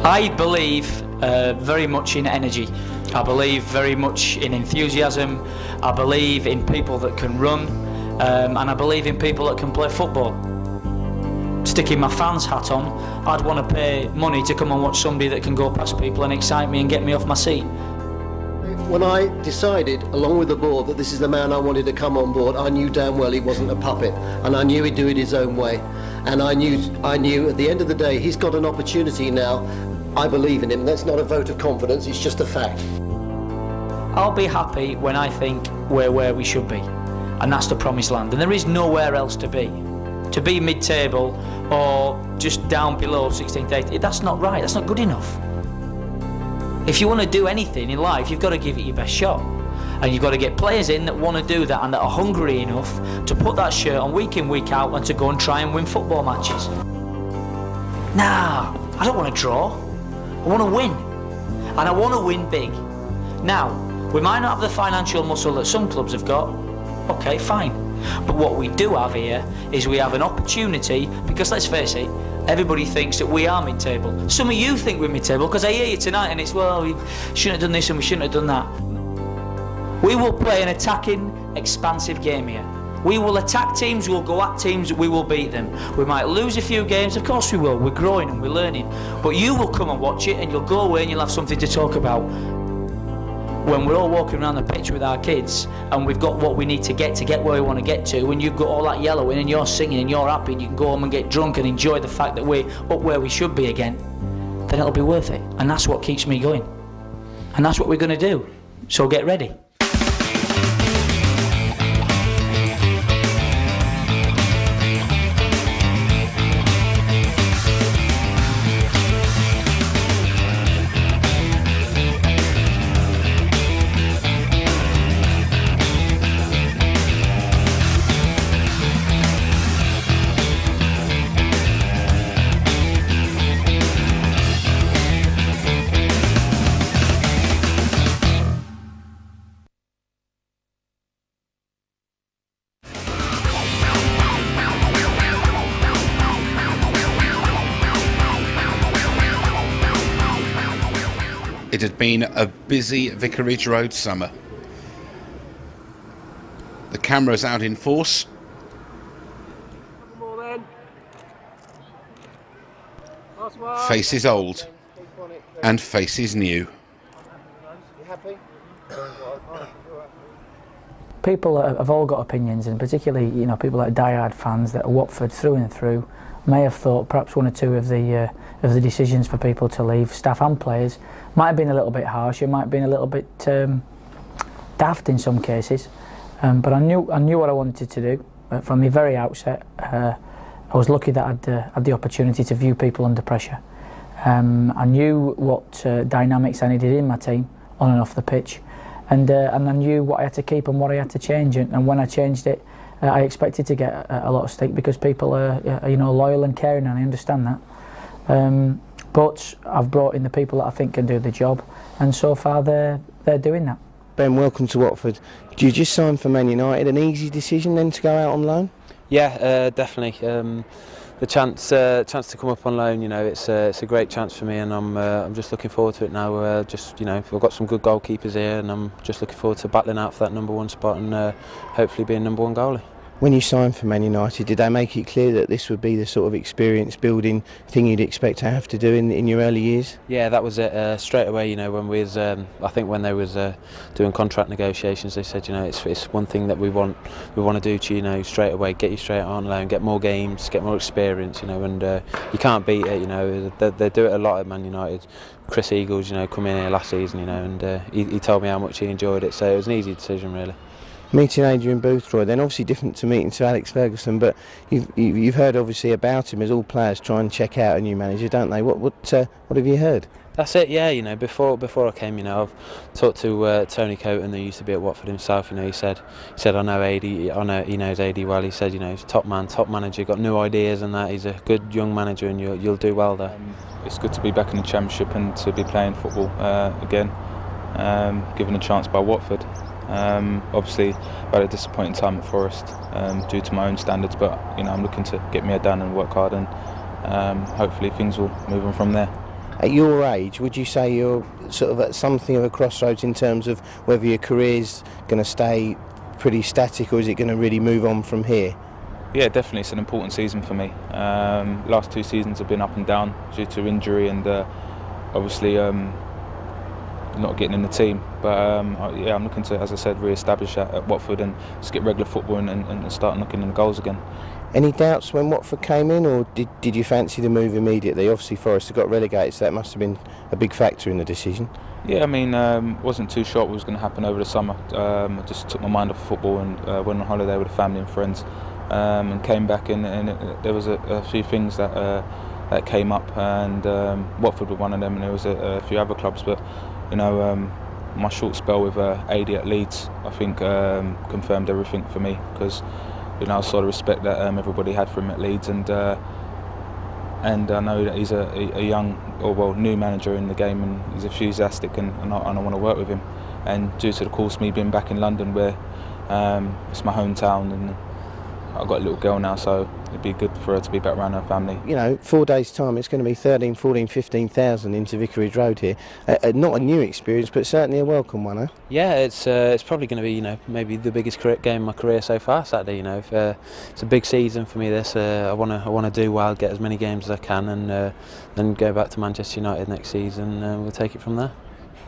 I believe very much in energy. I believe very much in enthusiasm. I believe in people that can run, and I believe in people that can play football. Sticking my fans hat on, I'd want to pay money to come and watch somebody that can go past people and excite me and get me off my seat. When I decided, along with the board, that this is the man I wanted to come on board, I knew damn well he wasn't a puppet, and I knew he'd do it his own way. And I knew at the end of the day, he's got an opportunity now. I believe in him. That's not a vote of confidence, it's just a fact. I'll be happy when I think we're where we should be, and that's the promised land, and there is nowhere else to be. To be mid-table or just down below 16th, 18th, that's not right, that's not good enough. If you want to do anything in life, you've got to give it your best shot. And you've got to get players in that want to do that and that are hungry enough to put that shirt on week in, week out and to go and try and win football matches. Nah, I don't want to draw. I want to win. And I want to win big. Now, we might not have the financial muscle that some clubs have got. Okay, fine. But what we do have here is we have an opportunity, because let's face it, everybody thinks that we are mid-table. Some of you think we're mid-table because I hear you tonight and it's, well, we shouldn't have done this and we shouldn't have done that. We will play an attacking, expansive game here. We will attack teams, we'll go at teams, we will beat them. We might lose a few games, of course we will, we're growing and we're learning. But you will come and watch it and you'll go away and you'll have something to talk about. When we're all walking around the pitch with our kids and we've got what we need to get where we want to get to, and you've got all that yellow in and you're singing and you're happy and you can go home and get drunk and enjoy the fact that we're up where we should be again, then it'll be worth it. And that's what keeps me going. And that's what we're going to do. So get ready. It has been a busy Vicarage Road summer. The camera's out in force. Faces old and faces new. People have all got opinions, and particularly, you know, people that are diehard fans that are Watford through and through may have thought perhaps one or two of the decisions for people to leave, staff and players, might have been a little bit harsh. It might have been a little bit daft in some cases. But I knew what I wanted to do from the very outset. I was lucky that I had the opportunity to view people under pressure. I knew what dynamics I needed in my team on and off the pitch, and I knew what I had to keep and what I had to change. And when I changed it, I expected to get a lot of stick because people are loyal and caring, and I understand that. But I've brought in the people that I think can do the job, and so far they're doing that. Ben, welcome to Watford. Do you just sign for Man United? An easy decision then to go out on loan? Yeah, definitely. The chance to come up on loan, you know, it's a great chance for me, and I'm just looking forward to it now. We've got some good goalkeepers here, and I'm just looking forward to battling out for that #1 spot and hopefully being #1 goalie. When you signed for Man United, did they make it clear that this would be the sort of experience building thing you'd expect to have to do in your early years? Yeah, that was it. Straight away, you know, when we was, I think when they was doing contract negotiations, they said, you know, it's one thing that we want to do to you, you know, straight away, get you straight on loan, get more games, get more experience, you know, and you can't beat it, you know. They do it a lot at Man United. Chris Eagles, you know, come in here last season, you know, and he told me how much he enjoyed it, so it was an easy decision, really. Meeting Adrian Boothroyd, then obviously different to meeting to Alex Ferguson, but you've heard obviously about him, as all players try and check out a new manager, don't they? What have you heard? That's it, yeah. You know, before I came, you know, I've talked to Tony Coton, who used to be at Watford himself. You know, he said I know AD, he knows AD well. He said, you know, he's a top man, top manager, got new ideas and that. He's a good young manager, and you'll do well there. It's good to be back in the Championship and to be playing football again, given a chance by Watford. Obviously, I've had a disappointing time at Forest due to my own standards, but you know, I'm looking to get my head down and work hard, and hopefully things will move on from there. At your age, would you say you're sort of at something of a crossroads in terms of whether your career's going to stay pretty static, or is it going to really move on from here? Yeah, definitely, it's an important season for me. Last 2 seasons have been up and down due to injury and obviously not getting in the team. But yeah, I'm looking to, as I said, re-establish at Watford and just get regular football and start knocking in the goals again. Any doubts when Watford came in, or did you fancy the move immediately? Obviously Forest had got relegated, so that must have been a big factor in the decision. Yeah, I mean, wasn't too sure what was going to happen over the summer. I just took my mind off football and went on holiday with the family and friends, and came back and there was a few things that came up, and Watford were one of them, and there was a few other clubs. But you know, my short spell with AD at Leeds, I think, confirmed everything for me, because you know, I saw the respect that everybody had for him at Leeds, and I know that he's a young, or well, new manager in the game, and he's enthusiastic, and I want to work with him. And due to, of course, me being back in London, where it's my hometown, and I've got a little girl now, so it'd be good for her to be back around her family. You know, 4 days' time, it's going to be 13, 14, 15,000 into Vicarage Road here. Not a new experience, but certainly a welcome one, huh? Yeah, it's probably going to be, you know, maybe the biggest game of my career so far Saturday. You know, it's a big season for me. This I want to do well, get as many games as I can, and then go back to Manchester United next season. We'll take it from there.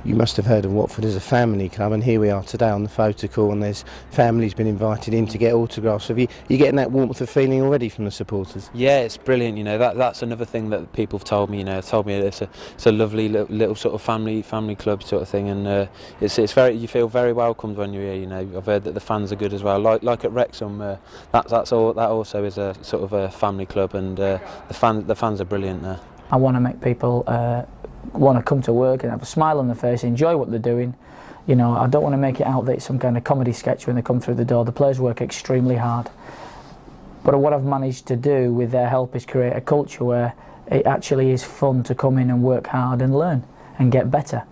You must have heard of Watford as a family club, and here we are today on the photo call, and there's families been invited in to get autographs. Are you getting that warmth of feeling already from the supporters? Yeah, it's brilliant. You know, that's another thing that people have told me. You know, it's a lovely little sort of family club sort of thing, and it's very, you feel very welcomed when you're here. You know, I've heard that the fans are good as well. Like at Wrexham, that also is a sort of a family club, and the fans are brilliant there. I want to make people want to come to work and have a smile on their face, enjoy what they're doing. You know, I don't want to make it out that it's some kind of comedy sketch when they come through the door. The players work extremely hard. But what I've managed to do with their help is create a culture where it actually is fun to come in and work hard and learn and get better.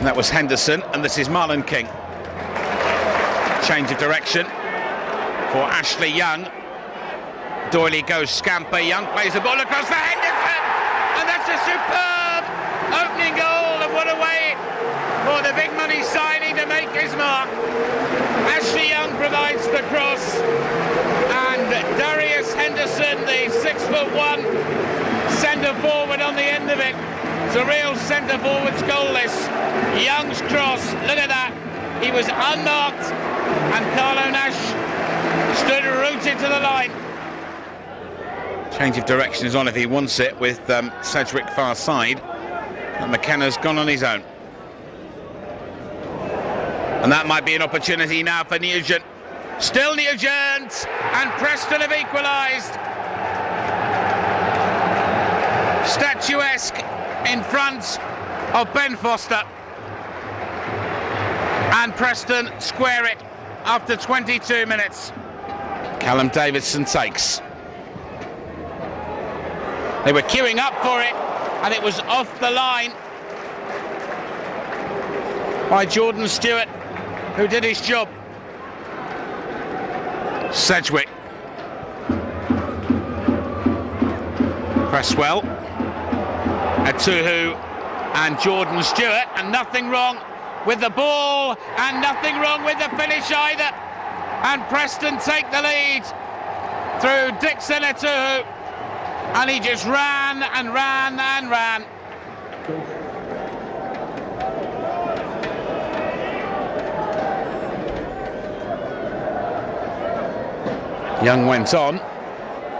And that was Henderson, and this is Marlon King. Change of direction for Ashley Young. Doyley goes scamper, Young plays the ball across for Henderson, and that's a superb opening goal, and what a way for the big money signing to make his mark. Ashley Young provides the cross, and Darius Henderson, the 6'1" centre forward on the end of it. It's a real centre forward's goalless. Young's cross, look at that. He was unmarked, and Carlo Nash stood rooted to the line. Change of direction is on if he wants it, with Sedgwick far side. But McKenna's gone on his own. And that might be an opportunity now for Nugent. Still Nugent, and Preston have equalised. Statuesque in front of Ben Foster, and Preston square it after 22 minutes. Callum Davidson takes. They were queuing up for it, and it was off the line by Jordan Stewart, who did his job. Sedgwick. Cresswell. Atuhu and Jordan Stewart, and nothing wrong with the ball and nothing wrong with the finish either, and Preston take the lead through Dixon Atuhu, and he just ran and ran and ran. Young went on,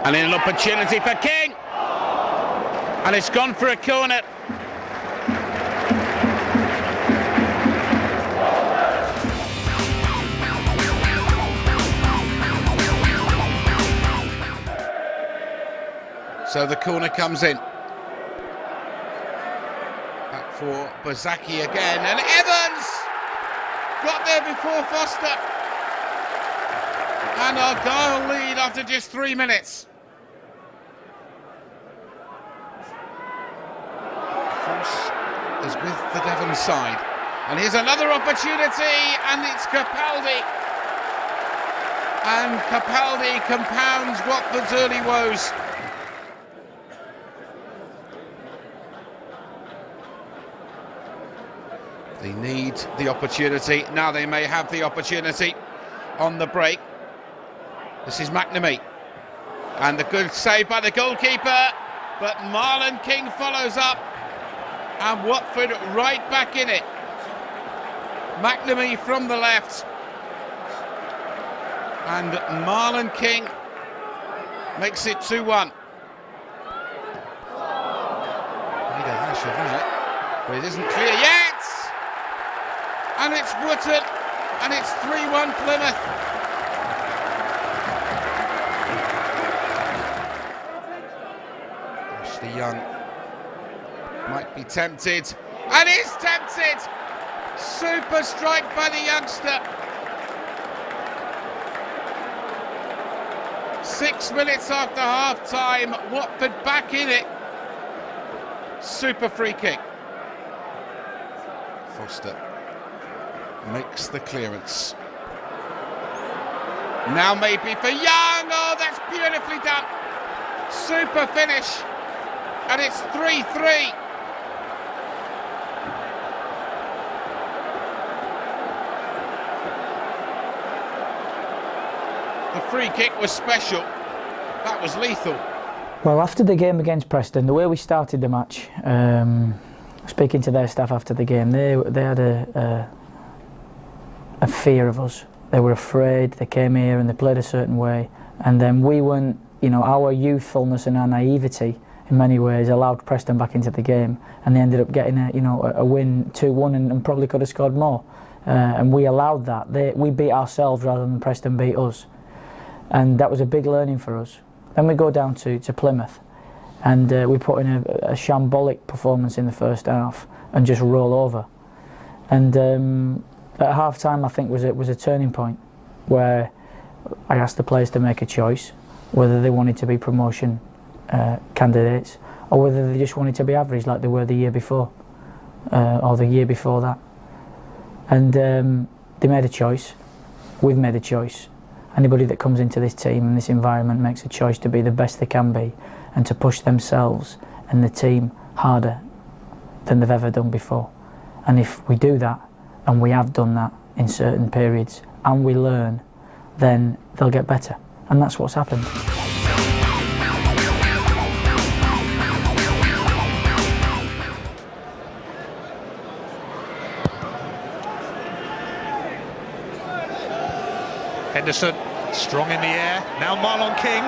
and an opportunity for King, and it's gone for a corner. So the corner comes in. Back for Bozaki again, and Evans got there before Foster. And Argyle lead after just 3 minutes. Force is with the Devon side. And here's another opportunity, and it's Capaldi. And Capaldi compounds Watford's early woes. They need the opportunity. Now they may have the opportunity on the break. This is McNamee. And the good save by the goalkeeper. But Marlon King follows up. And Watford right back in it. McNamee from the left. And Marlon King makes it 2-1. Need a hash of that, but it isn't clear yet. And it's Wootton, and it's 3-1 Plymouth. Ashley Young might be tempted, and is tempted. Super strike by the youngster. 6 minutes after half-time, Watford back in it. Super free kick. Foster makes the clearance. Now maybe for Young. Oh, that's beautifully done. Super finish. And it's 3-3. The free kick was special. That was lethal. Well, after the game against Preston, the way we started the match, speaking to their staff after the game, they had a fear of us. They were afraid. They came here and they played a certain way, and then we weren't. You know, our youthfulness and our naivety in many ways allowed Preston back into the game, and they ended up getting a win 2-1, and probably could have scored more. And we allowed that. We beat ourselves rather than Preston beat us, and that was a big learning for us. Then we go down to Plymouth, and we put in a shambolic performance in the first half and just roll over. And at half time, I think was a turning point where I asked the players to make a choice whether they wanted to be promotion candidates or whether they just wanted to be average like they were the year before or the year before that. And they made a choice. We've made a choice. Anybody that comes into this team and this environment makes a choice to be the best they can be and to push themselves and the team harder than they've ever done before. And if we do that, and we have done that in certain periods, and we learn, then they'll get better. And that's what's happened. Henderson, strong in the air, now Marlon King.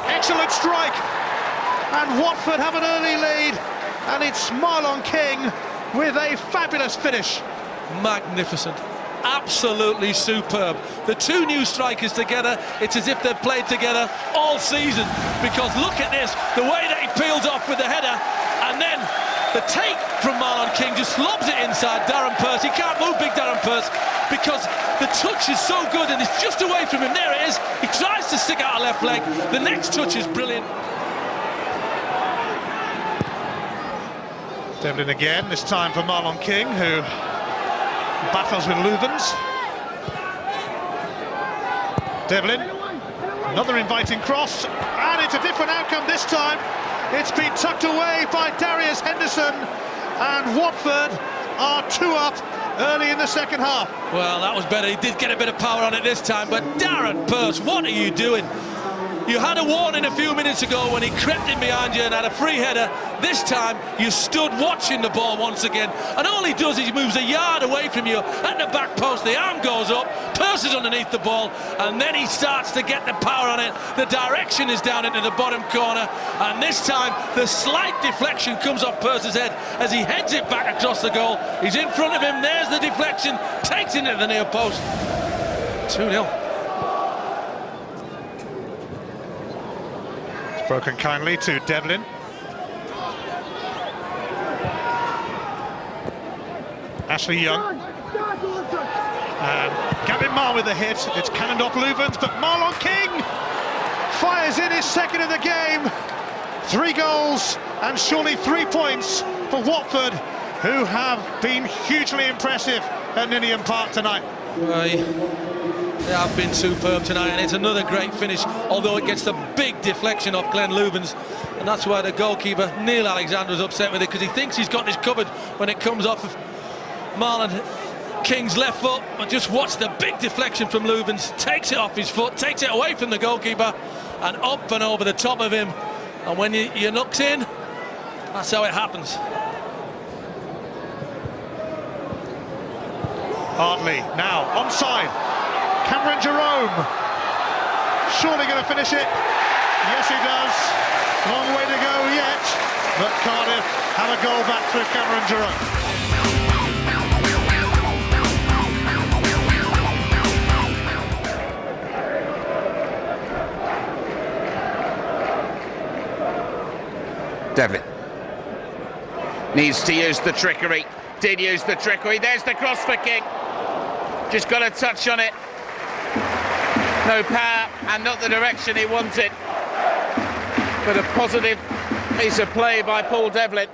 Excellent strike, and Watford have an early lead, and it's Marlon King with a fabulous finish. Magnificent, absolutely superb. The two new strikers together, it's as if they've played together all season, because look at this, the way that he peels off with the header, and then the take from Marlon King just lobs it inside Darren Pearce. He can't move big Darren Pearce because the touch is so good and it's just away from him. There it is. He tries to stick out a left leg. The next touch is brilliant. Devlin again, this time for Marlon King, who battles with Leuven's. Devlin, another inviting cross, and it's a different outcome this time. It's been tucked away by Darius Henderson, and Watford are 2 up early in the second half. Well, that was better. He did get a bit of power on it this time, but Darren Pearce, what are you doing? You had a warning a few minutes ago when he crept in behind you and had a free header. This time, you stood watching the ball once again, and all he does is he moves a yard away from you at the back post. The arm goes up, Pearce is underneath the ball, and then he starts to get the power on it. The direction is down into the bottom corner, and this time, the slight deflection comes off Pearce's head as he heads it back across the goal. He's in front of him, there's the deflection, takes it into the near post. 2-0. Broken kindly to Devlin. Ashley Young. And Gavin Marr with the hit. It's cannoned off Leuven's, but Marlon King fires in his second of the game. 3 goals and surely 3 points for Watford who have been hugely impressive at Ninian Park tonight. They have been superb tonight, and it's another great finish, although it gets the big deflection off Glenn Louvens, and that's why the goalkeeper, Neil Alexander's upset with it, because he thinks he's got this covered when it comes off of Marlon King's left foot, but just watch the big deflection from Louvens, takes it off his foot, takes it away from the goalkeeper, and up and over the top of him, and when you knocks in, that's how it happens. Hardly now, onside. Cameron Jerome, surely going to finish it. Yes, he does. Long way to go yet, but Cardiff have a goal back through Cameron Jerome. Devlin needs to use the trickery. Did use the trickery. There's the cross for King. Just got a touch on it. No power and not the direction he wanted. But a positive piece of play by Paul Devlin.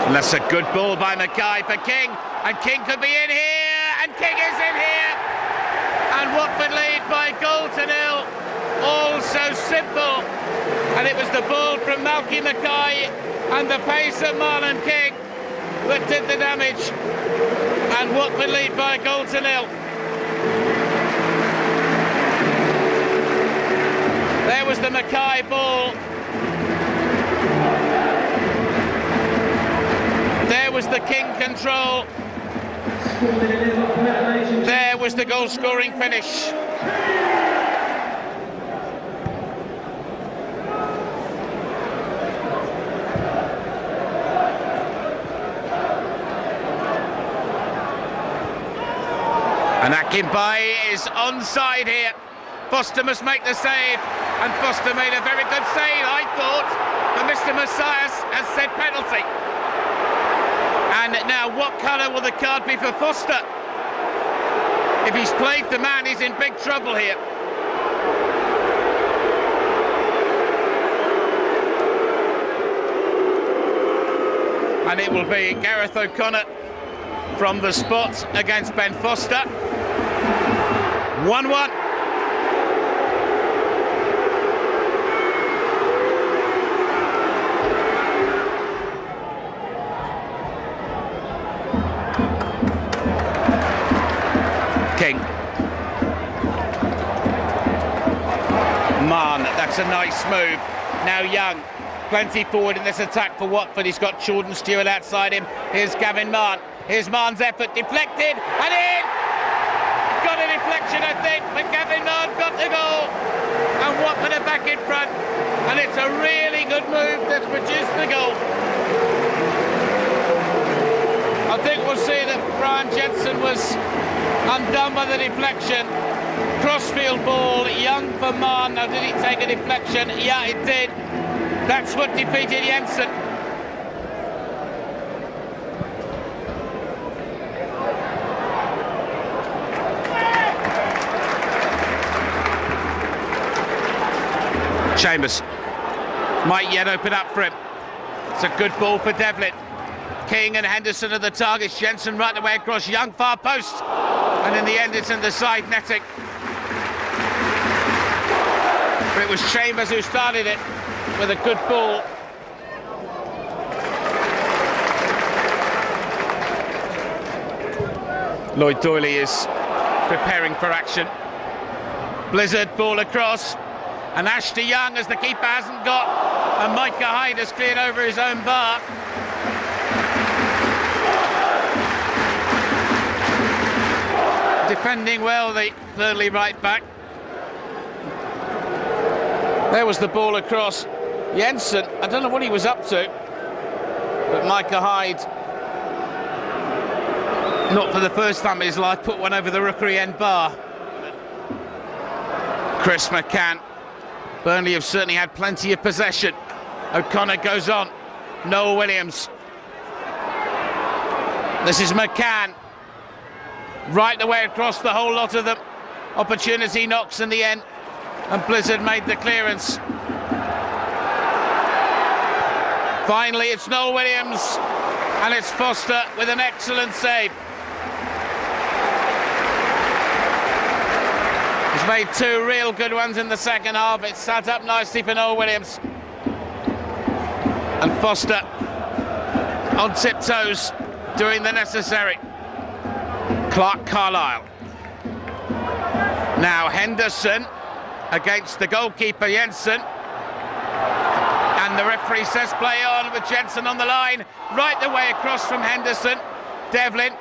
And that's a good ball by Mackay for King, and King could be in here, and King is in here, and Watford lead by goal to nil. All so simple, and it was the ball from Malky Mackay and the pace of Marlon King that did the damage, and Watford lead by goal to nil. There was the Mackay ball. There was the King control. There was the goal-scoring finish. And Akinbaye is onside here. Foster must make the save, and Foster made a very good save, I thought, but Mr. Messias has said penalty. And now, what colour will the card be for Foster? If he's played the man, he's in big trouble here. And it will be Gareth O'Connor from the spot against Ben Foster. 1-1. King. Mann, that's a nice move. Now Young, plenty forward in this attack for Watford. He's got Jordan Stewart outside him. Here's Gavin Mann. Here's Mann's effort, deflected, and in! Got a deflection, I think, but Gavin Mann got the goal. And Watford are back in front. And it's a really good move that's produced the goal. I think we'll see that Brian Jensen was undone by the deflection. Crossfield ball, Young for Mann. Now, did he take a deflection? Yeah, it did. That's what defeated Jensen. Chambers might yet open up for him. It's a good ball for Devlin. King and Henderson are the targets. Jensen right the way across. Young far post. And in the end, it's in the side netting. But it was Chambers who started it with a good ball. Lloyd Doyley is preparing for action. Blizzard ball across. And Ashley Young, as the keeper hasn't got. And Micah Hyde has cleared over his own bar. Defending well, the Burnley right back. There was the ball across. Jensen, I don't know what he was up to, but Micah Hyde, not for the first time in his life, put one over the rookery end bar. Chris McCann. Burnley have certainly had plenty of possession. O'Connor goes on. Noel Williams. This is McCann. right the way across the whole lot of them. Opportunity knocks in the end, and Blissett made the clearance. Finally, it's Noel Williams, and it's Foster with an excellent save. He's made two real good ones in the second half. It's sat up nicely for Noel Williams. And Foster on tiptoes, doing the necessary. Clark Carlisle. Now Henderson against the goalkeeper Jensen. And the referee says play on, with Jensen on the line. Right the way across from Henderson. Devlin,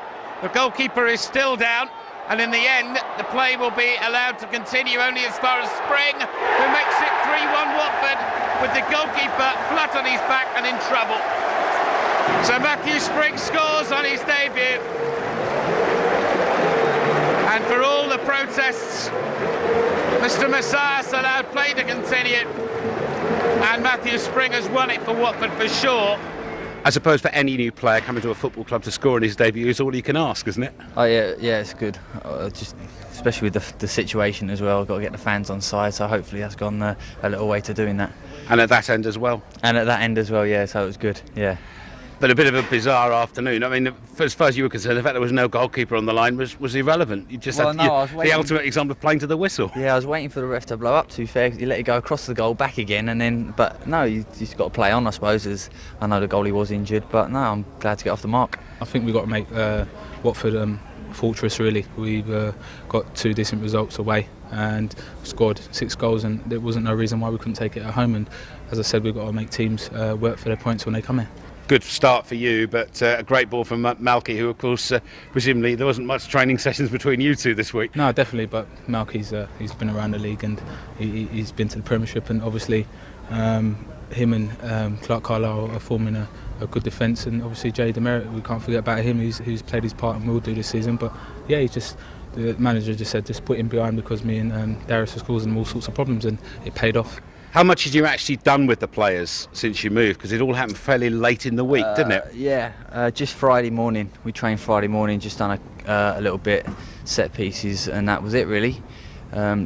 the goalkeeper is still down. And in the end, the play will be allowed to continue only as far as Spring, who makes it 3-1 Watford, with the goalkeeper flat on his back and in trouble. So Matthew Spring scores on his debut. And for all the protests, Mr. Messias allowed play to continue. And Matthew Spring has won it for Watford for sure. I suppose for any new player coming to a football club to score in his debut is all you can ask, isn't it? Oh yeah, it's good. Just especially with the situation as well. I've got to get the fans on side, so hopefully that's gone a little way to doing that. And at that end as well. Yeah. So it was good. Yeah. But a bit of a bizarre afternoon. I mean, as far as you were concerned, the fact there was no goalkeeper on the line was irrelevant. You just had the ultimate example of playing to the whistle. Yeah, I was waiting for the ref to blow up, to be fair. You let it go across the goal, back again, and then... But no, you just got to play on, I suppose, as I know the goalie was injured. But no, I'm glad to get off the mark. I think we've got to make Watford fortress, really. We've got two decent results away and scored 6 goals, and there wasn't no reason why we couldn't take it at home. And as I said, we've got to make teams work for their points when they come here. Good start for you, but a great ball from Malky, who, of course, presumably there wasn't much training sessions between you two this week. No, definitely, but Malky's he's been around the league and he's been to the Premiership, and obviously him and Clark Carlisle are forming a good defence, and obviously Jay Demerit, we can't forget about him, who's played his part and will do this season. But yeah, the manager just said just put him behind, because me and Darius was causing them all sorts of problems, and it paid off. How much had you actually done with the players since you moved? Because it all happened fairly late in the week, didn't it? Yeah, just Friday morning. We trained Friday morning, just done a little bit, set pieces, and that was it really.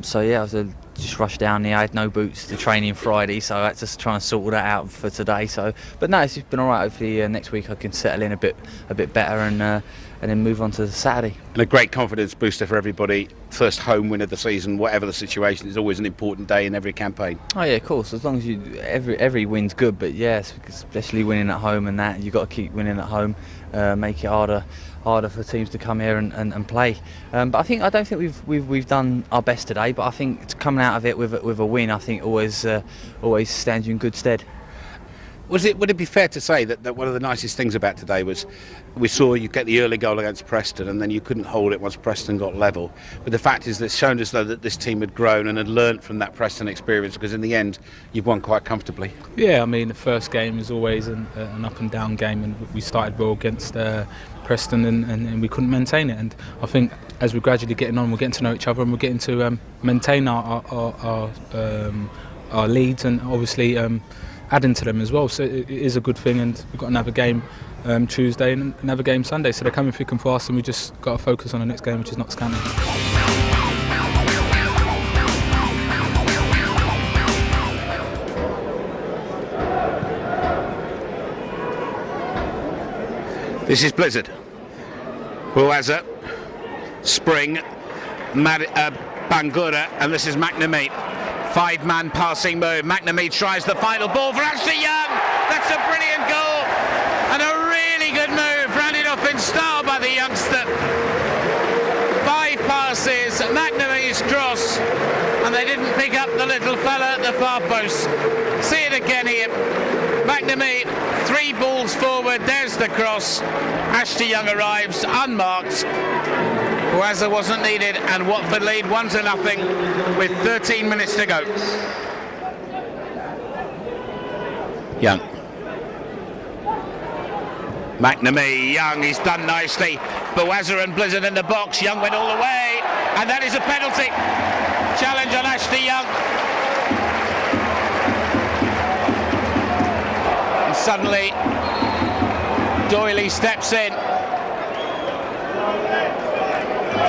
So yeah, I was just rushed down here. I had no boots to training Friday, so I had to try and sort all that out for today. So, but no, it's been all right. Hopefully next week I can settle in a bit better and then move on to Saturday. And a great confidence booster for everybody. First home win of the season, whatever the situation, is always an important day in every campaign. Oh yeah, of course. As long as every win's good, but yes, especially winning at home, and that you've got to keep winning at home, make it harder for teams to come here and play. But I don't think we've done our best today. But I think coming out of it with a win, I think always stands you in good stead. Would it be fair to say that one of the nicest things about today was we saw you get the early goal against Preston, and then you couldn't hold it once Preston got level. But the fact is that it's shown as though that this team had grown and had learnt from that Preston experience, because in the end you've won quite comfortably. Yeah, I mean the first game is always an up and down game, and we started well against Preston and we couldn't maintain it. And I think as we're gradually getting on, we're getting to know each other, and we're getting to maintain our leads, and obviously adding to them as well. So it is a good thing, and we've got another game Tuesday and another game Sunday, so they're coming thick and fast, and we just got to focus on the next game, which is not Scotland. This is Blissett, Buaza, Spring, Bangura, and this is McNamee. 5-man passing move. McNamee tries the final ball for Ashley Young. That's a brilliant goal, and a really good move, rounded off in style by the youngster. 5 passes, McNamee's cross, and they didn't pick up the little fella at the far post. See it again here. McNamee, 3 balls forward, there's the cross. Ashley Young arrives unmarked. Buaza wasn't needed, and Watford lead 1-0 with 13 minutes to go. Young. McNamee, Young, he's done nicely. Buaza and Blissett in the box. Young went all the way, and that is a penalty. Challenge on Ashley Young. And suddenly, Doyley steps in.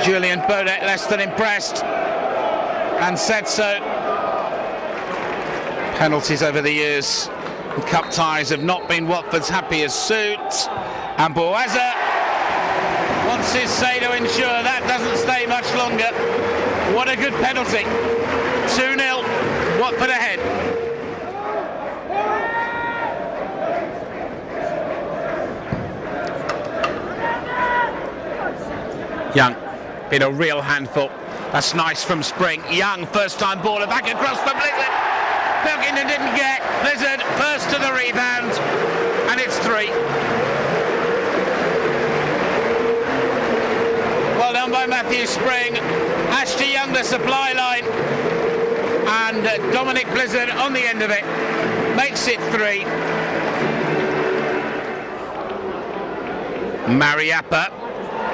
Julian Baudet less than impressed, and said so. Penalties over the years and cup ties have not been Watford's happiest suit, and Boaza wants his say to ensure that doesn't stay much longer. What a good penalty. 2-0, Watford ahead. Young, been a real handful. That's nice from Spring. Young, first time baller, back across for Blissett. Pilkington didn't get. Blissett first to the rebound, and it's 3. Well done by Matthew Spring. Ashley Young, the supply line, and Dominic Blissett on the end of it. Makes it 3. Mariappa.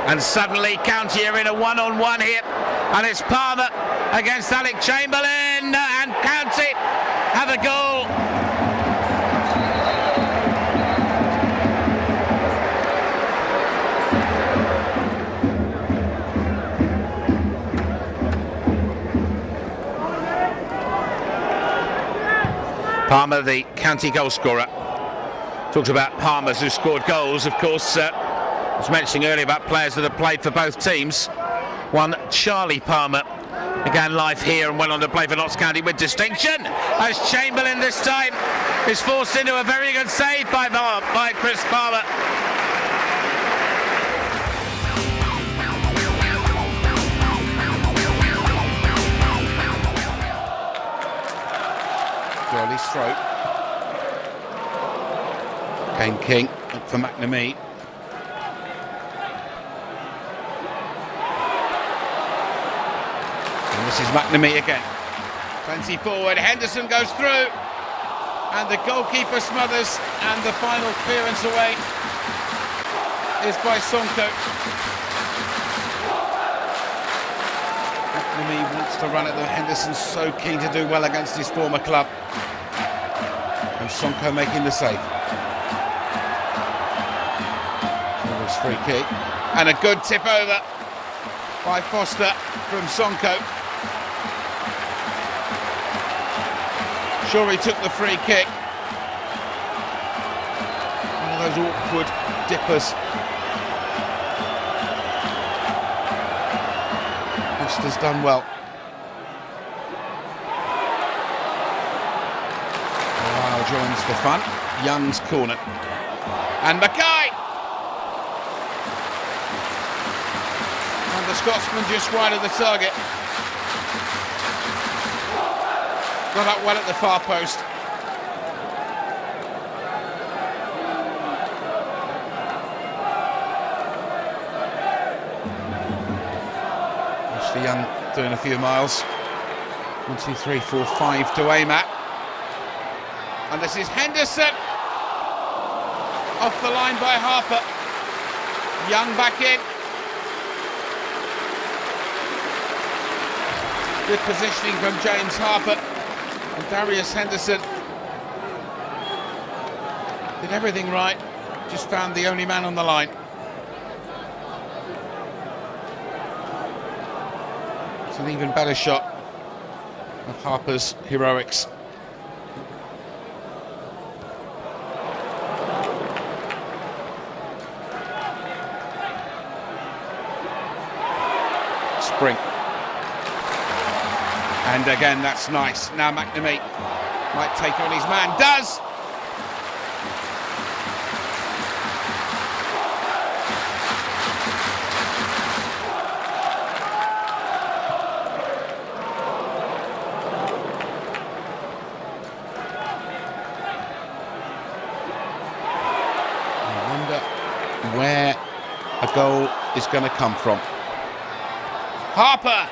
And suddenly County are in a one-on-one here, and it's Palmer against Alec Chamberlain, and County have a goal. Palmer, the County goal scorer. Talked about Palmers who scored goals, of course. I was mentioning earlier about players that have played for both teams. One, Charlie Palmer, began life here and went on to play for Notts County with distinction, as Chamberlain this time is forced into a very good save by Chris Palmer. Jolly's throat. Kane King for McNamee. This is McNamee again. Plenty forward. Henderson goes through, and the goalkeeper smothers, and the final clearance away is by Sonko. McNamee wants to run at them. Henderson's so keen to do well against his former club, and Sonko making the save. There's free kick, and a good tip over by Foster from Sonko. Sure, he took the free kick. One of those awkward dippers. Foster's done well. Wow, joins the fun. Young's corner. And Mackay! And the Scotsman just wide of the target. Got up well at the far post. Ashley Young doing a few miles. 1, 2, 3, 4, 5 to aim at. And this is Henderson. Off the line by Harper. Young back in. Good positioning from James Harper. And Darius Henderson did everything right, just found the only man on the line. It's an even better shot of Harper's heroics. Spring. And again, that's nice. Now McNamee might take on his man. Does! I wonder where a goal is going to come from. Harper!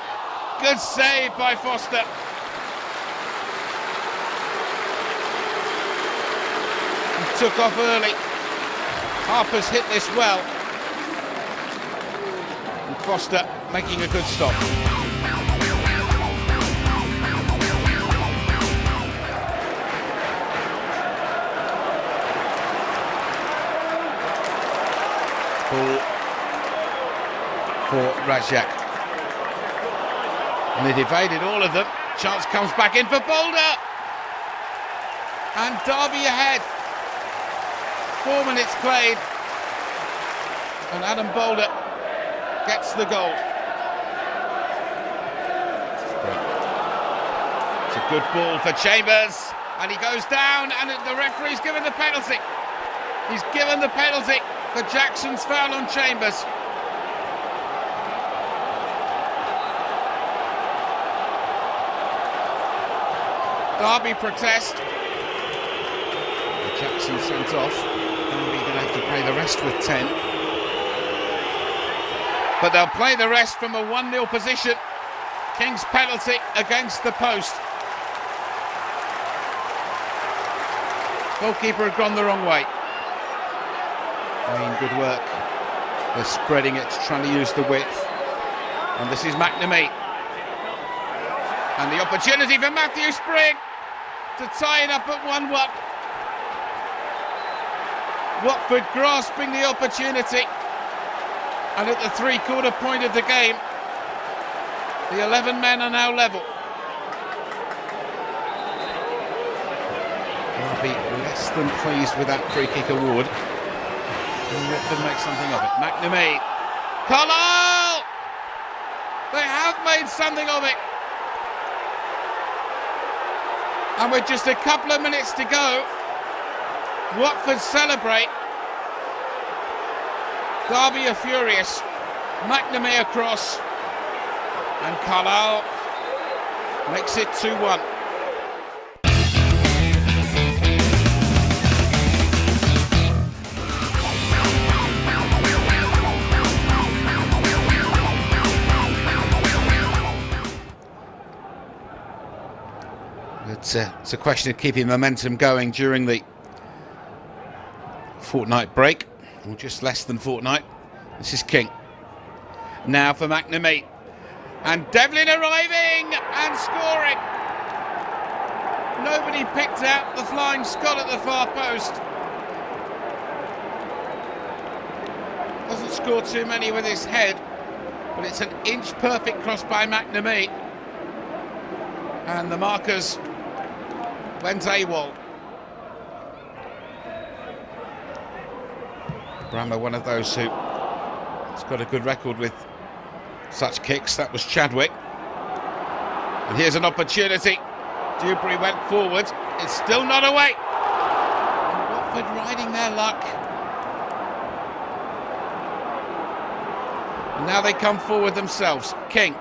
Good save by Foster. He took off early. Harper's hit this well. And Foster making a good stop. Ball for Rajak. And they'd evaded all of them. Chance comes back in for Boulder. And Derby ahead. 4 minutes played. And Adam Boulder gets the goal. It's a good ball for Chambers. And he goes down, and the referee's given the penalty. He's given the penalty for Jackson's foul on Chambers. Derby protest. Jackson sent off. Derby going to have to play the rest with 10. But they'll play the rest from a 1-0 position. King's penalty against the post. Goalkeeper had gone the wrong way. Good work. They're spreading it, trying to use the width. And this is McNamee. And the opportunity for Matthew Spring to tie it up at 1-1. Watford grasping the opportunity. And at the three-quarter point of the game, the 11 men are now level. I'll be less than pleased with that free-kick award. And Watford make something of it. McNamee. Carlisle! They have made something of it. And with just a couple of minutes to go, Watford celebrate. Derby are furious. McNamee across. And Carlisle makes it 2-1. It's a question of keeping momentum going during the fortnight break, or just less than fortnight. This is King. Now for McNamee. And Devlin arriving and scoring. Nobody picked out the flying Scot at the far post. Doesn't score too many with his head, but it's an inch perfect cross by McNamee. And the markers went AWOL. Brammer, one of those who has got a good record with such kicks. That was Chadwick. And here's an opportunity. Dewberry went forward. It's still not away. And Watford riding their luck. And now they come forward themselves. King.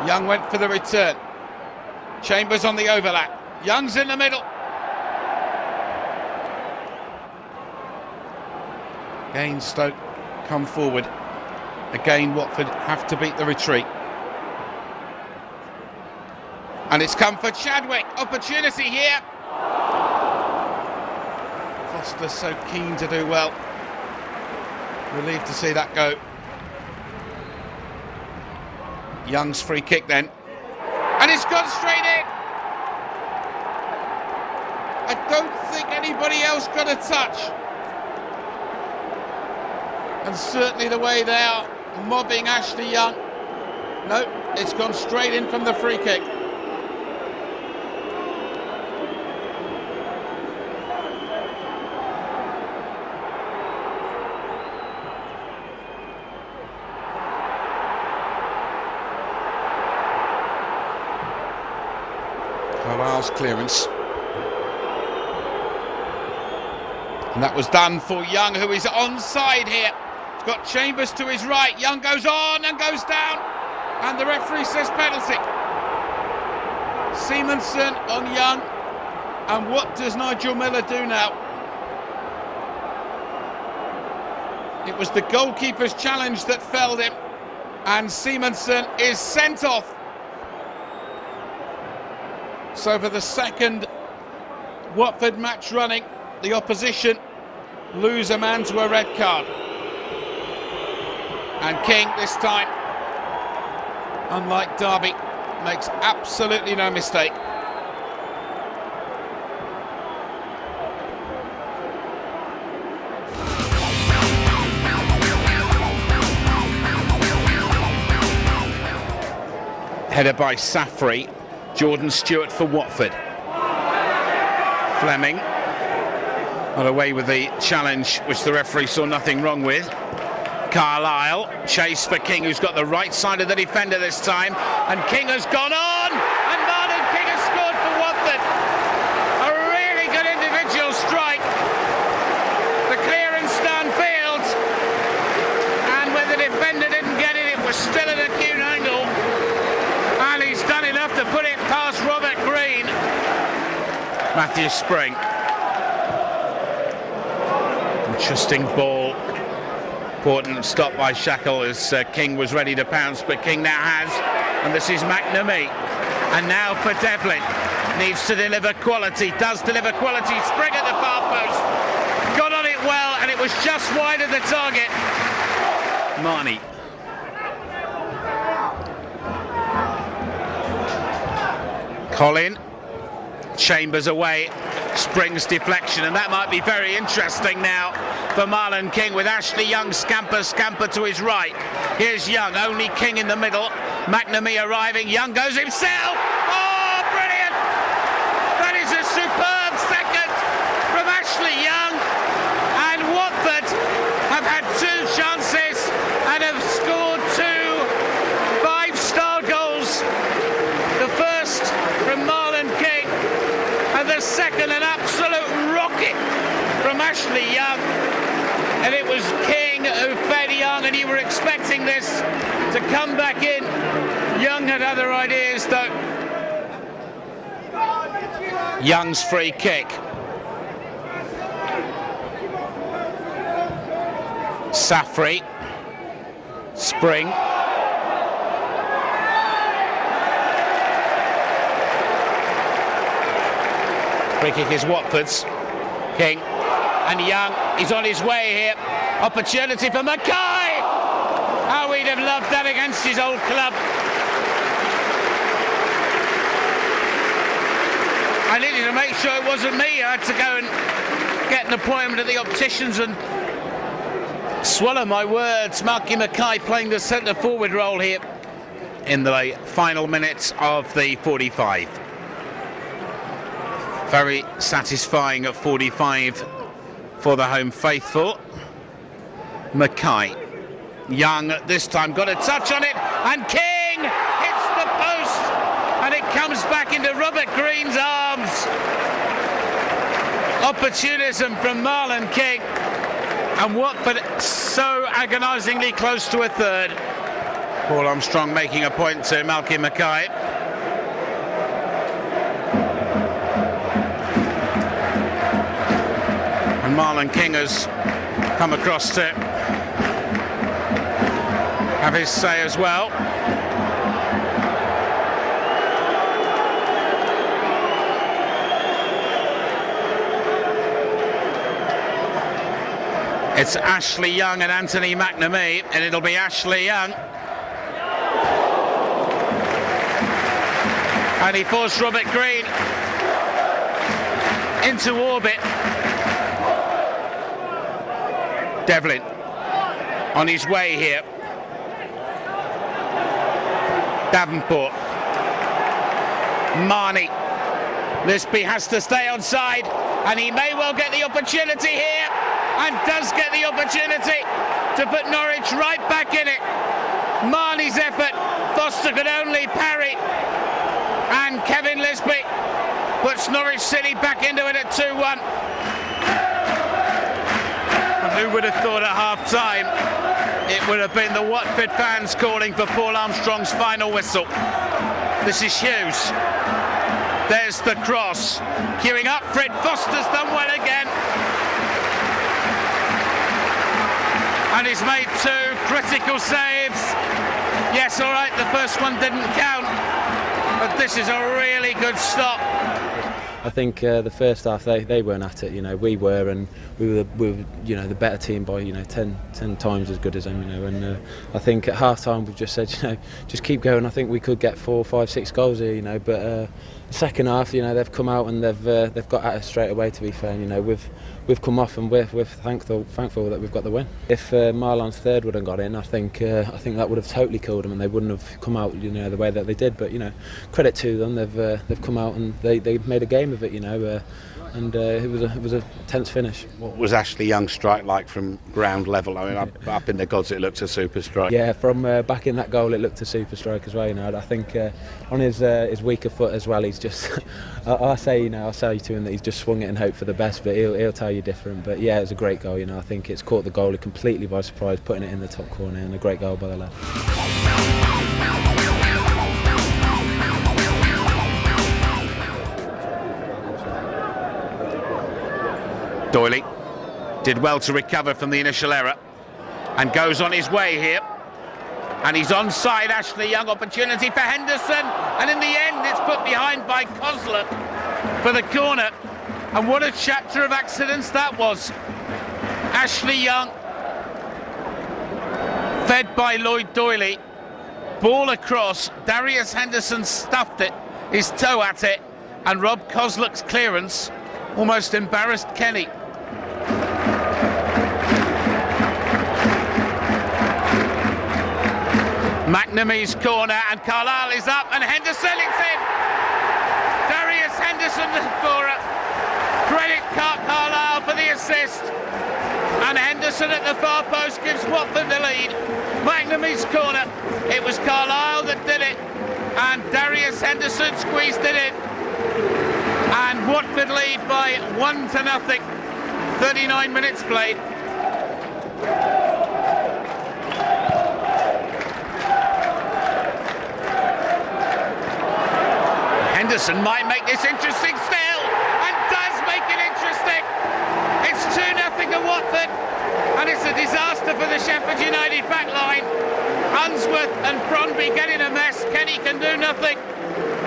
Young went for the return. Chambers on the overlap. Young's in the middle. Again, Stoke come forward. Again, Watford have to beat the retreat. And it's come for Chadwick. Opportunity here. Foster so keen to do well. Relieved to see that go. Young's free kick then. And it's gone straight in. I don't think anybody else got a touch. And certainly the way they are mobbing Ashley Young. No, it's gone straight in from the free kick. Carlisle's clearance. And that was done for Young, who is onside here. He's got Chambers to his right. Young goes on and goes down. And the referee says penalty. Simonsen on Young. And what does Nigel Miller do now? It was the goalkeeper's challenge that felled him. And Simonsen is sent off. So for the second Watford match running, the opposition lose a man to a red card. And King this time, unlike Derby, makes absolutely no mistake. Header by Safri. Jordan Stewart for Watford. Fleming got away with the challenge, which the referee saw nothing wrong with. Carlisle, chase for King, who's got the right side of the defender this time, and King has gone on, and Marlon King has scored for Watford. A really good individual strike. The clearance downfield, and when the defender didn't get it, it was still at an acute angle, and he's done enough to put it past Robert Green. Matthew Spring. Interesting ball. Important stop by Shackle as King was ready to pounce, but King now has, and this is McNamee. And now for Devlin. Needs to deliver quality, does deliver quality. Spring at the far post. Got on it well, and it was just wide of the target. Marnie. Colin. Chambers away. Spring's deflection, and that might be very interesting now for Marlon King with Ashley Young scamper to his right. Here's Young, only King in the middle. McNamee arriving, Young goes himself. Oh, brilliant! That is a superb second from Ashley Young, and Watford have had 2 chances and have scored 2 5-star goals. The first from Marlon King, and the second an absolute rocket from Ashley Young. And it was King who fed Young, and you were expecting this to come back in. Young had other ideas though. Young's free kick. Safri. Spring. Free kick is Watford's. King. And Young is on his way here. Opportunity for Mackay. How we'd have loved that against his old club. I needed to make sure it wasn't me. I had to go and get an appointment at the opticians and swallow my words. Malky Mackay playing the centre forward role here in the final minutes of the 45. Very satisfying at 45 for the home faithful. Mackay. Young this time got a touch on it, and King hits the post, and it comes back into Robert Green's arms. Opportunism from Marlon King, and Watford so agonisingly close to a third. Paul Armstrong making a point to Malky Mackay. And Marlon King has come across to have his say as well. It's Ashley Young and Anthony McNamee, and it'll be Ashley Young. And he forced Robert Green into orbit. Devlin on his way here. Davenport. Marnie. Lisby has to stay on side, and he may well get the opportunity here, and does get the opportunity to put Norwich right back in it. Marnie's effort, Foster could only parry, and Kevin Lisby puts Norwich City back into it at 2-1. And who would have thought at half-time it would have been the Watford fans calling for Paul Armstrong's final whistle. This is Hughes. There's the cross. Queuing up, Fred Foster's done well again. And he's made 2 critical saves. Yes, all right, the first one didn't count, but this is a really good stop. I think the first half they weren't at it, we were, and we were the better team by 10 times as good as them, and I think at half time we've just said just keep going. I think we could get 4, 5, 6 goals here, but the second half they've come out and they've got at us straight away, to be fair. we've come off, and we're thankful that we've got the win. If Marlon's third would have got in, I think that would have totally killed them, and they wouldn't have come out, you know, the way that they did. But, you know, credit to them, they've come out and they made a game of it, you know. And it was a tense finish. What was Ashley Young's strike like from ground level? I mean, up in the gods, it looked a super strike. Yeah, from back in that goal, it looked a super strike as well. You know, I think on his weaker foot as well, he's just. I say to him that he's just swung it and hoped for the best, but he'll tell you different. But yeah, it was a great goal. You know, I think it's caught the goalie completely by surprise, putting it in the top corner, and a great goal by the lad. Doyley did well to recover from the initial error and goes on his way here, and he's onside. Ashley Young, opportunity for Henderson, and in the end it's put behind by Kozluk for the corner. And what a chapter of accidents that was. Ashley Young fed by Lloyd Doyley, ball across, Darius Henderson stuffed it, his toe at it, and Rob Kozluk's clearance almost embarrassed Kenny. McNamee's corner, and Carlisle is up, and Henderson, it's in! Darius Henderson for credit Carlisle for the assist, and Henderson at the far post gives Watford the lead. McNamee's corner, it was Carlisle that did it, and Darius Henderson squeezed it in, and Watford lead by 1-0. 39 minutes played. Henderson might make this interesting still, and does make it interesting. It's 2-0 to Watford, and it's a disaster for the Sheffield United back line. Unsworth and Brondby getting a mess. Kenny can do nothing,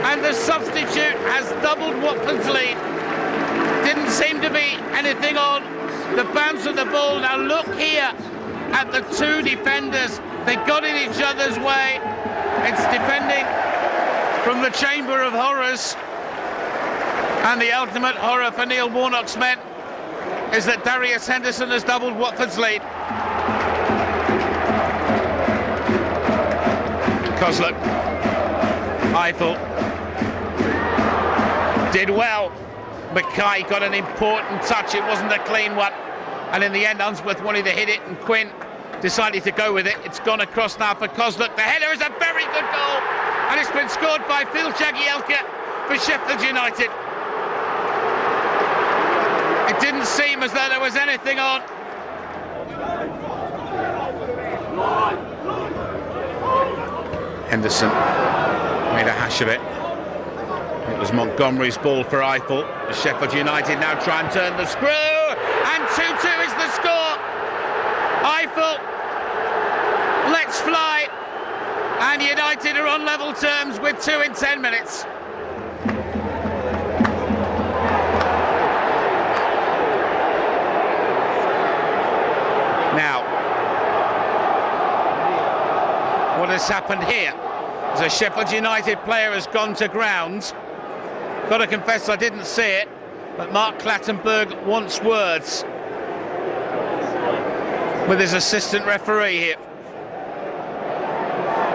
and the substitute has doubled Watford's lead. Didn't seem to be anything on the bounce of the ball. Now look here at the two defenders. They got in each other's way. It's defending from the Chamber of Horrors, and the ultimate horror for Neil Warnock's men is that Darius Henderson has doubled Watford's lead. Kozluk, Eiffel did well. Mackay got an important touch, it wasn't a clean one, and in the end Unsworth wanted to hit it, and Quinn decided to go with it. It's gone across now for Kozluk. The header is a very good goal, and it's been scored by Phil Jagielka for Sheffield United. It didn't seem as though there was anything on. Henderson made a hash of it. It was Montgomery's ball for Eiffel. Sheffield United now try and turn the screw, and 2-2 is the score. Eiffel lets fly, and United are on level terms with 2 in 10 minutes. Now, what has happened here? As a Sheffield United player has gone to ground. Got to confess I didn't see it, but Mark Clattenburg wants words with his assistant referee here.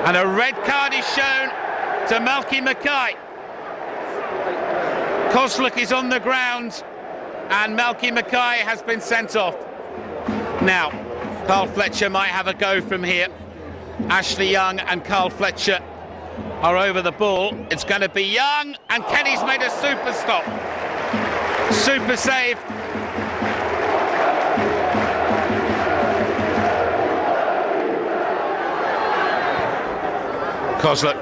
And a red card is shown to Malky Mackay. Kozluk is on the ground, and Malky Mackay has been sent off. Now, Carl Fletcher might have a go from here. Ashley Young and Carl Fletcher are over the ball. It's going to be Young, and Kenny's made a super stop. Super save. Kozluk.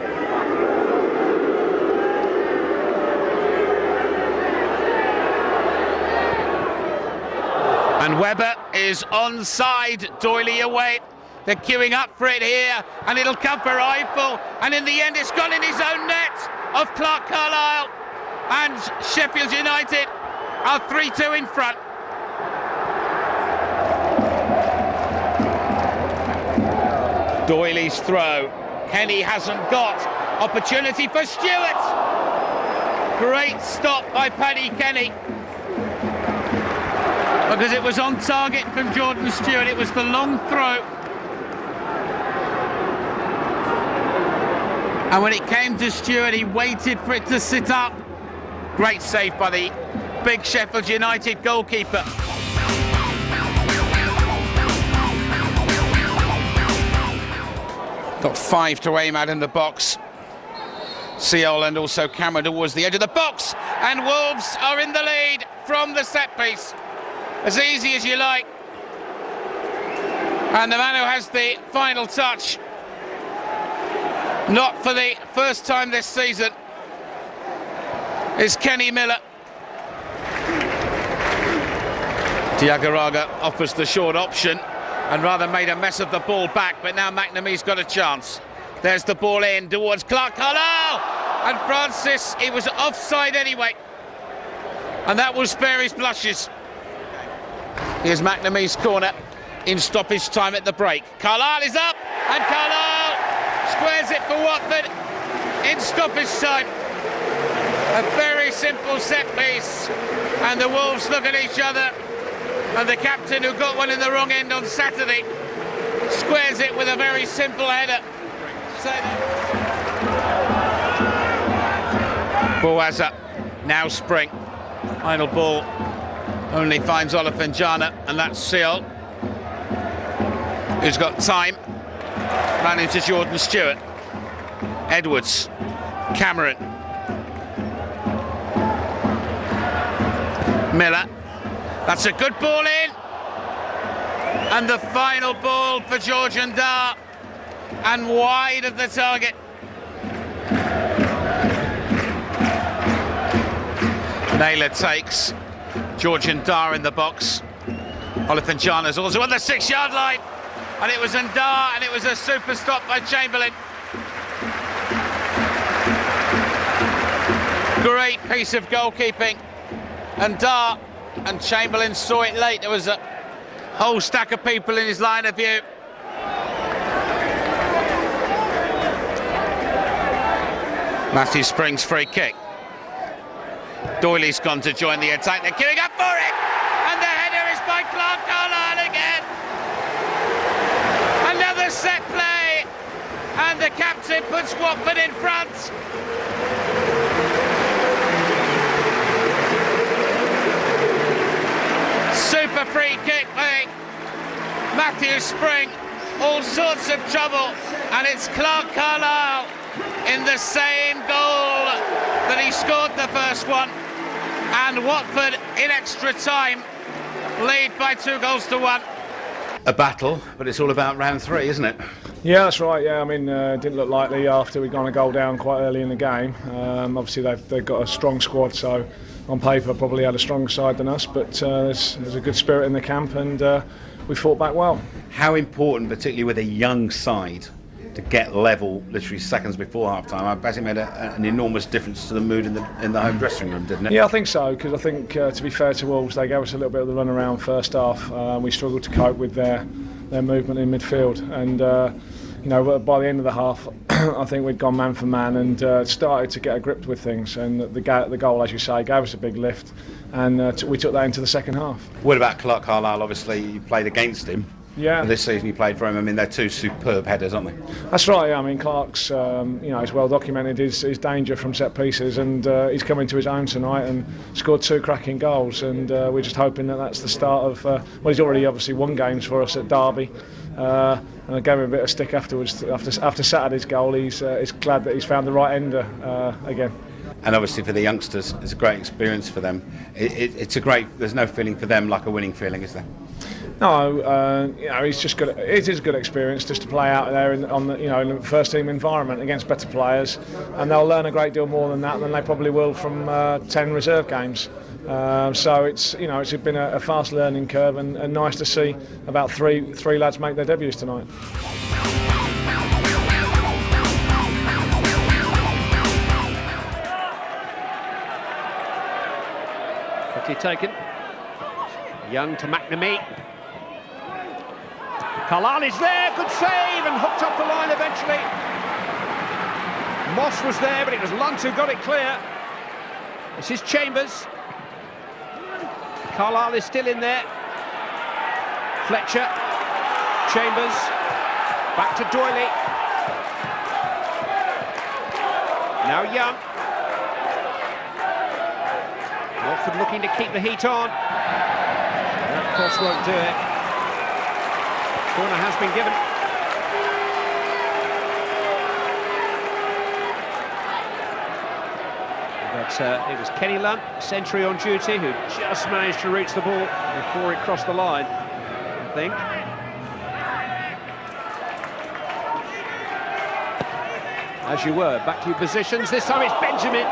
And Webber is onside, Doyley away. They're queuing up for it here, and it'll come for Eiffel, and in the end it's gone in his own net of Clark Carlisle, and Sheffield United are 3-2 in front. Doyley's throw, Kenny hasn't got, opportunity for Stewart. Great stop by Paddy Kenny. because it was on target from Jordan Stewart. It was the long throw. And when it came to Stewart, he waited for it to sit up. Great save by the big Sheffield United goalkeeper. Got 5 to aim at in the box. Seal and also Cameron towards the edge of the box. And Wolves are in the lead from the set piece. As easy as you like. And the man who has the final touch, not for the first time this season, is Kenny Miller. Diagouraga offers the short option and rather made a mess of the ball back, but now McNamee's got a chance. There's the ball in towards Clark Carlisle, and Francis, he was offside anyway, and that will spare his blushes. Here's McNamee's corner in stoppage time at the break. Carlisle is up, and Carlisle squares it for Watford in stoppage time. A very simple set piece, and the Wolves look at each other, and the captain, who got one in the wrong end on Saturday, squares it with a very simple header. Boaza, now Spring. Final ball only finds Olofinjana, and that's Seal, who's got time. Ran into Jordan Stewart. Edwards, Cameron. Miller. That's a good ball in. And the final ball for Georgian Dar, and wide of the target. Naylor takes. Georgian Dar in the box. Olofinjana's also on the 6-yard line. And it was Ndar, and it was a super stop by Chamberlain. Great piece of goalkeeping. Ndar and Chamberlain saw it late. There was a whole stack of people in his line of view. Matthew Spring's free kick. Doyley's gone to join the attack. They're queuing up for it, and the header is by Clark Carlisle again. Another set play, and the captain puts Watford in front. Super free kick by Matthew Spring. All sorts of trouble, and it's Clark Carlisle in the same goal that he scored the first one, and Watford in extra time lead by 2-1. A battle, but it's all about round 3, isn't it? Yeah, that's right. Yeah, I mean, it didn't look likely after we'd gone a goal down quite early in the game. Obviously, they've got a strong squad, so on paper probably had a stronger side than us, but there's a good spirit in the camp, and we fought back well. How important, particularly with a young side, to get level literally seconds before half-time? I bet it made an enormous difference to the mood in the home dressing room, didn't it? Yeah, I think so, because I think, to be fair to Wolves, they gave us a little bit of the run around first half. We struggled to cope with their movement in midfield, and you know, by the end of the half, I think we'd gone man for man and started to get a grip with things, and the goal, as you say, gave us a big lift, and we took that into the second half. What about Clark Carlisle? Obviously, you played against him. Yeah. This season you played for him. I mean, they're two superb headers, aren't they? That's right. Yeah. I mean, Clark's, you know, he's well documented his danger from set pieces, and he's come into his own tonight and scored 2 cracking goals. And we're just hoping that that's the start of. Well, he's already obviously won games for us at Derby, and I gave him a bit of stick afterwards. After Saturday's goal, he's glad that he's found the right ender again. And obviously for the youngsters, it's a great experience for them. It's a great. There's no feeling for them like a winning feeling, is there? No, you know, it's just good. It is a good experience just to play out there in the first team environment against better players, and they'll learn a great deal more than they probably will from 10 reserve games. So it's been a fast learning curve, and nice to see about three lads make their debuts tonight. Quickly taken. Young to McNamee. Carlisle is there, good save, and hooked off the line eventually. Moss was there, but it was Lunt who got it clear. This is Chambers. Carlisle is still in there. Fletcher, Chambers, back to Doyley. Now Young. Watford looking to keep the heat on. That cross won't do it. Corner has been given. But it was Kenny Lunt, sentry on duty, who just managed to reach the ball before it crossed the line, I think. As you were, back to your positions. This time it's Benjamin.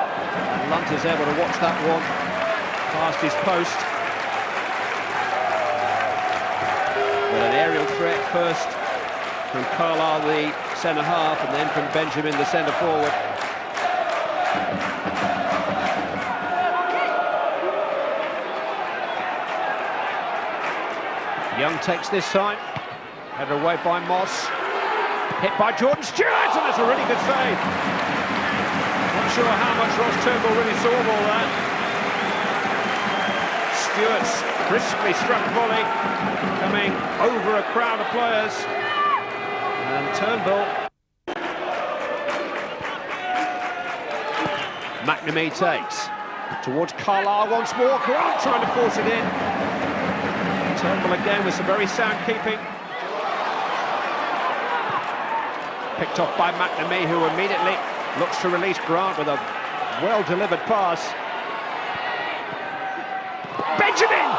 Lunt is able to watch that one past his post. With an aerial threat first from Carlisle, the centre-half, and then from Benjamin, the centre-forward. Young takes this time. Headed away by Moss. Hit by Jordan Stewart, and that's a really good save. Not sure how much Ross Turnbull really saw of all that. Stewart's crisply struck volley coming over a crowd of players. And Turnbull. McNamee takes towards Carlisle once more. Grant trying to force it in. Turnbull again with some very sound keeping. Picked off by McNamee, who immediately looks to release Grant with a well-delivered pass. Benjamin!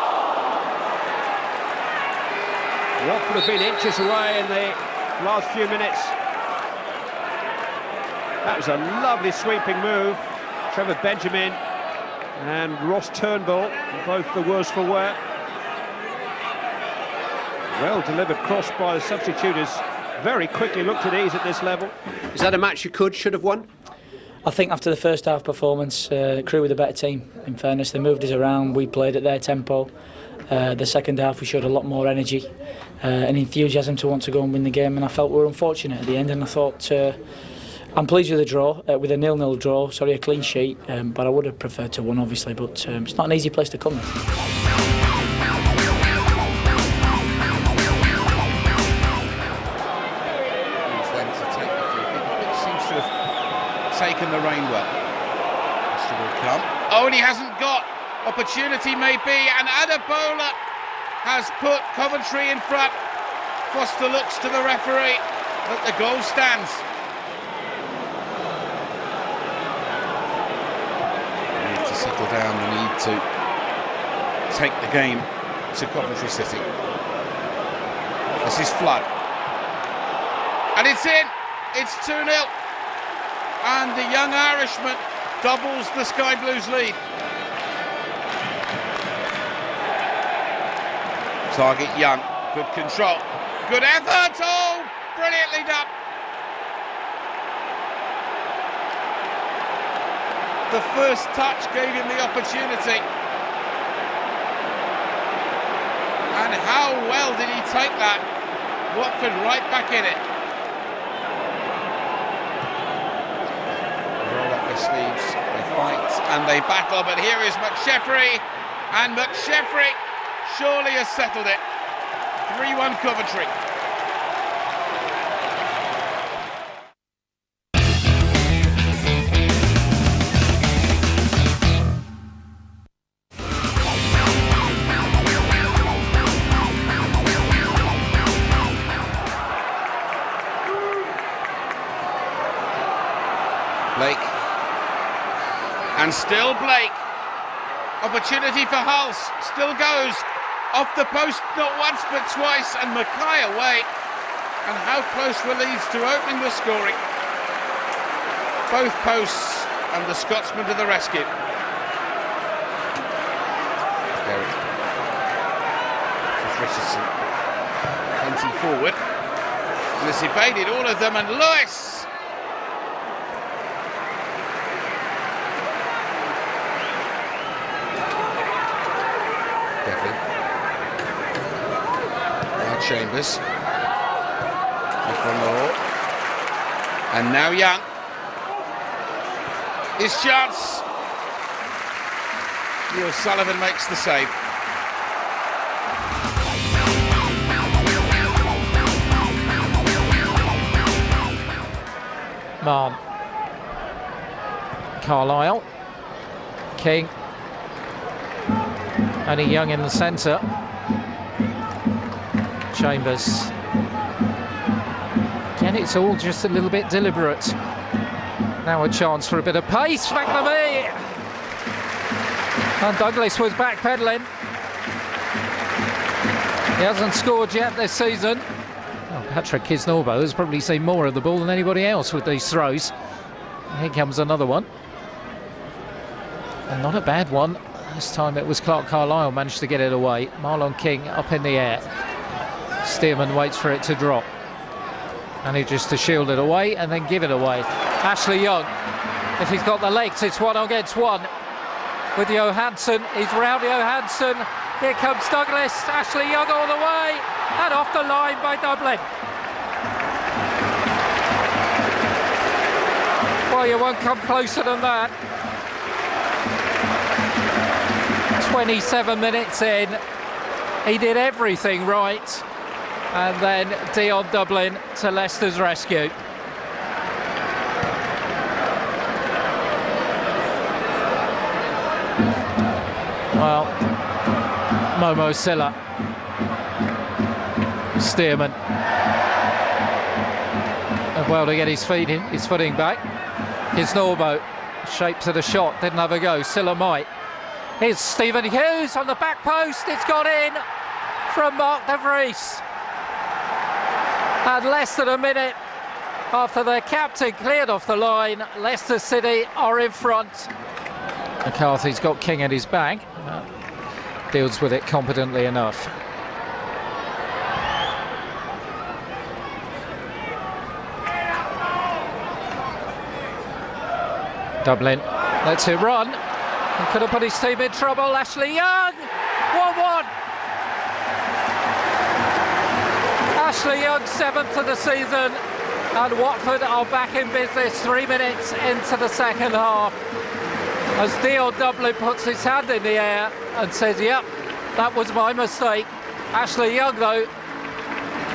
Watford have been inches away in the last few minutes. That was a lovely sweeping move. Trevor Benjamin and Ross Turnbull, both the worse for wear. Well-delivered cross by the substituters. Very quickly looked at ease at this level. Is that a match you should have won? I think after the first half performance, Crewe were the better team. In fairness, they moved us around, we played at their tempo. The second half we showed a lot more energy and enthusiasm to want to go and win the game, and I felt we were unfortunate at the end, and I thought I'm pleased with the draw, with a 0-0 draw, a clean sheet, but I would have preferred to win obviously, but it's not an easy place to come in. Taken the rein well. Will come. Oh, and he hasn't got opportunity maybe, and Adebola has put Coventry in front. Foster looks to the referee, but the goal stands. They need to settle down, they need to take the game to Coventry City. This is Flood. And it's in, it's 2-0. And the young Irishman doubles the Sky Blues lead. Target Young, good control, good effort, oh, brilliantly done. The first touch gave him the opportunity. And how well did he take that? Watford right back in it. Sleeves, they fight and they battle, but here is McSheffrey, and McSheffrey surely has settled it. 3-1 Coventry. Blake. And still Blake. Opportunity for Hulse. Still goes off the post, not once but twice, and Mackay away. And how close were Leeds to opening the scoring? Both posts, and the Scotsman to the rescue. Derek. Richardson. Hunting forward. And has evaded all of them, and Lewis. Chambers, and now Young. His chance. Neil Sullivan makes the save. Mann. Carlisle. King. Only Young in the centre. Chambers. Again, it's all just a little bit deliberate. Now a chance for a bit of pace. McNamee. And Douglas was backpedaling. He hasn't scored yet this season. Oh, Patrick Kisnorbo has probably seen more of the ball than anybody else with these throws. Here comes another one. And not a bad one. This time it was Clark Carlisle managed to get it away. Marlon King up in the air. Stearman waits for it to drop. And he just to shield it away and then give it away. Ashley Young, if he's got the legs, it's 1 against 1. With Johansson, he's round Johansson. Here comes Douglas, Ashley Young all the way, and off the line by Dublin. Well, you won't come closer than that. 27 minutes in, he did everything right, and then Dion Dublin to Leicester's rescue. Well, Momo Silla, Stearman, and well to get his footing back. Kisnorbo, shape to the shot, didn't have a go. Silla might. Here's Stephen Hughes on the back post. It's got in from Mark de Vries. And less than a minute after their captain cleared off the line, Leicester City are in front. McCarthy's got King at his back. Deals with it competently enough. Dublin lets it run. And could have put his team in trouble. Ashley Young, 1-1. Ashley Young, 7th of the season, and Watford are back in business 3 minutes into the second half. As Dion Dublin puts his hand in the air and says, yep, that was my mistake. Ashley Young, though,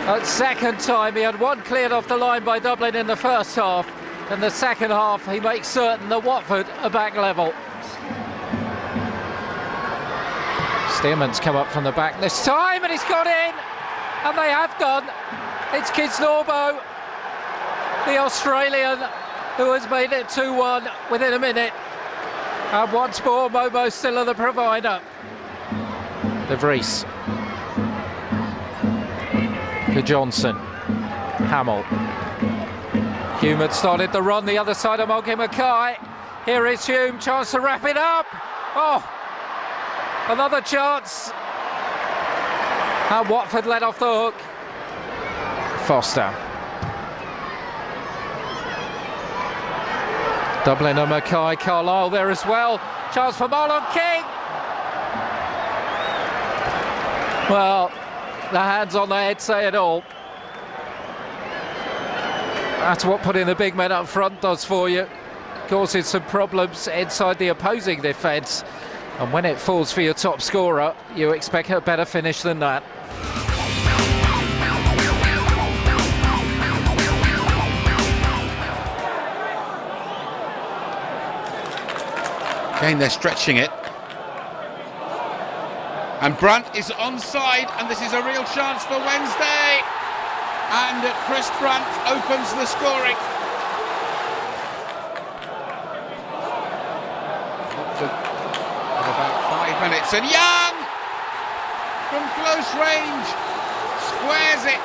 at second time, he had one cleared off the line by Dublin in the first half. In the second half, he makes certain that Watford are back level. Stearman's come up from the back this time, and he's got in, and they have done. It's Kisnorbo, the Australian, who has made it 2-1 within a minute. And once more, Momo Silla the provider. De Vries. To Johnson. Hamill. Hume had started the run the other side of Mulky Mackay. Here is Hume, chance to wrap it up. Oh, another chance. And Watford let off the hook. Foster. Dublin and Mackay, Carlisle there as well. Chance for Marlon King. Well, the hands on the head say it all. That's what putting the big men up front does for you. Causes some problems inside the opposing defence. And when it falls for your top scorer, you expect a better finish than that. Again, they're stretching it. And Brunt is onside, and this is a real chance for Wednesday. And Chris Brunt opens the scoring. For about 5 minutes, and Young from close range squares it.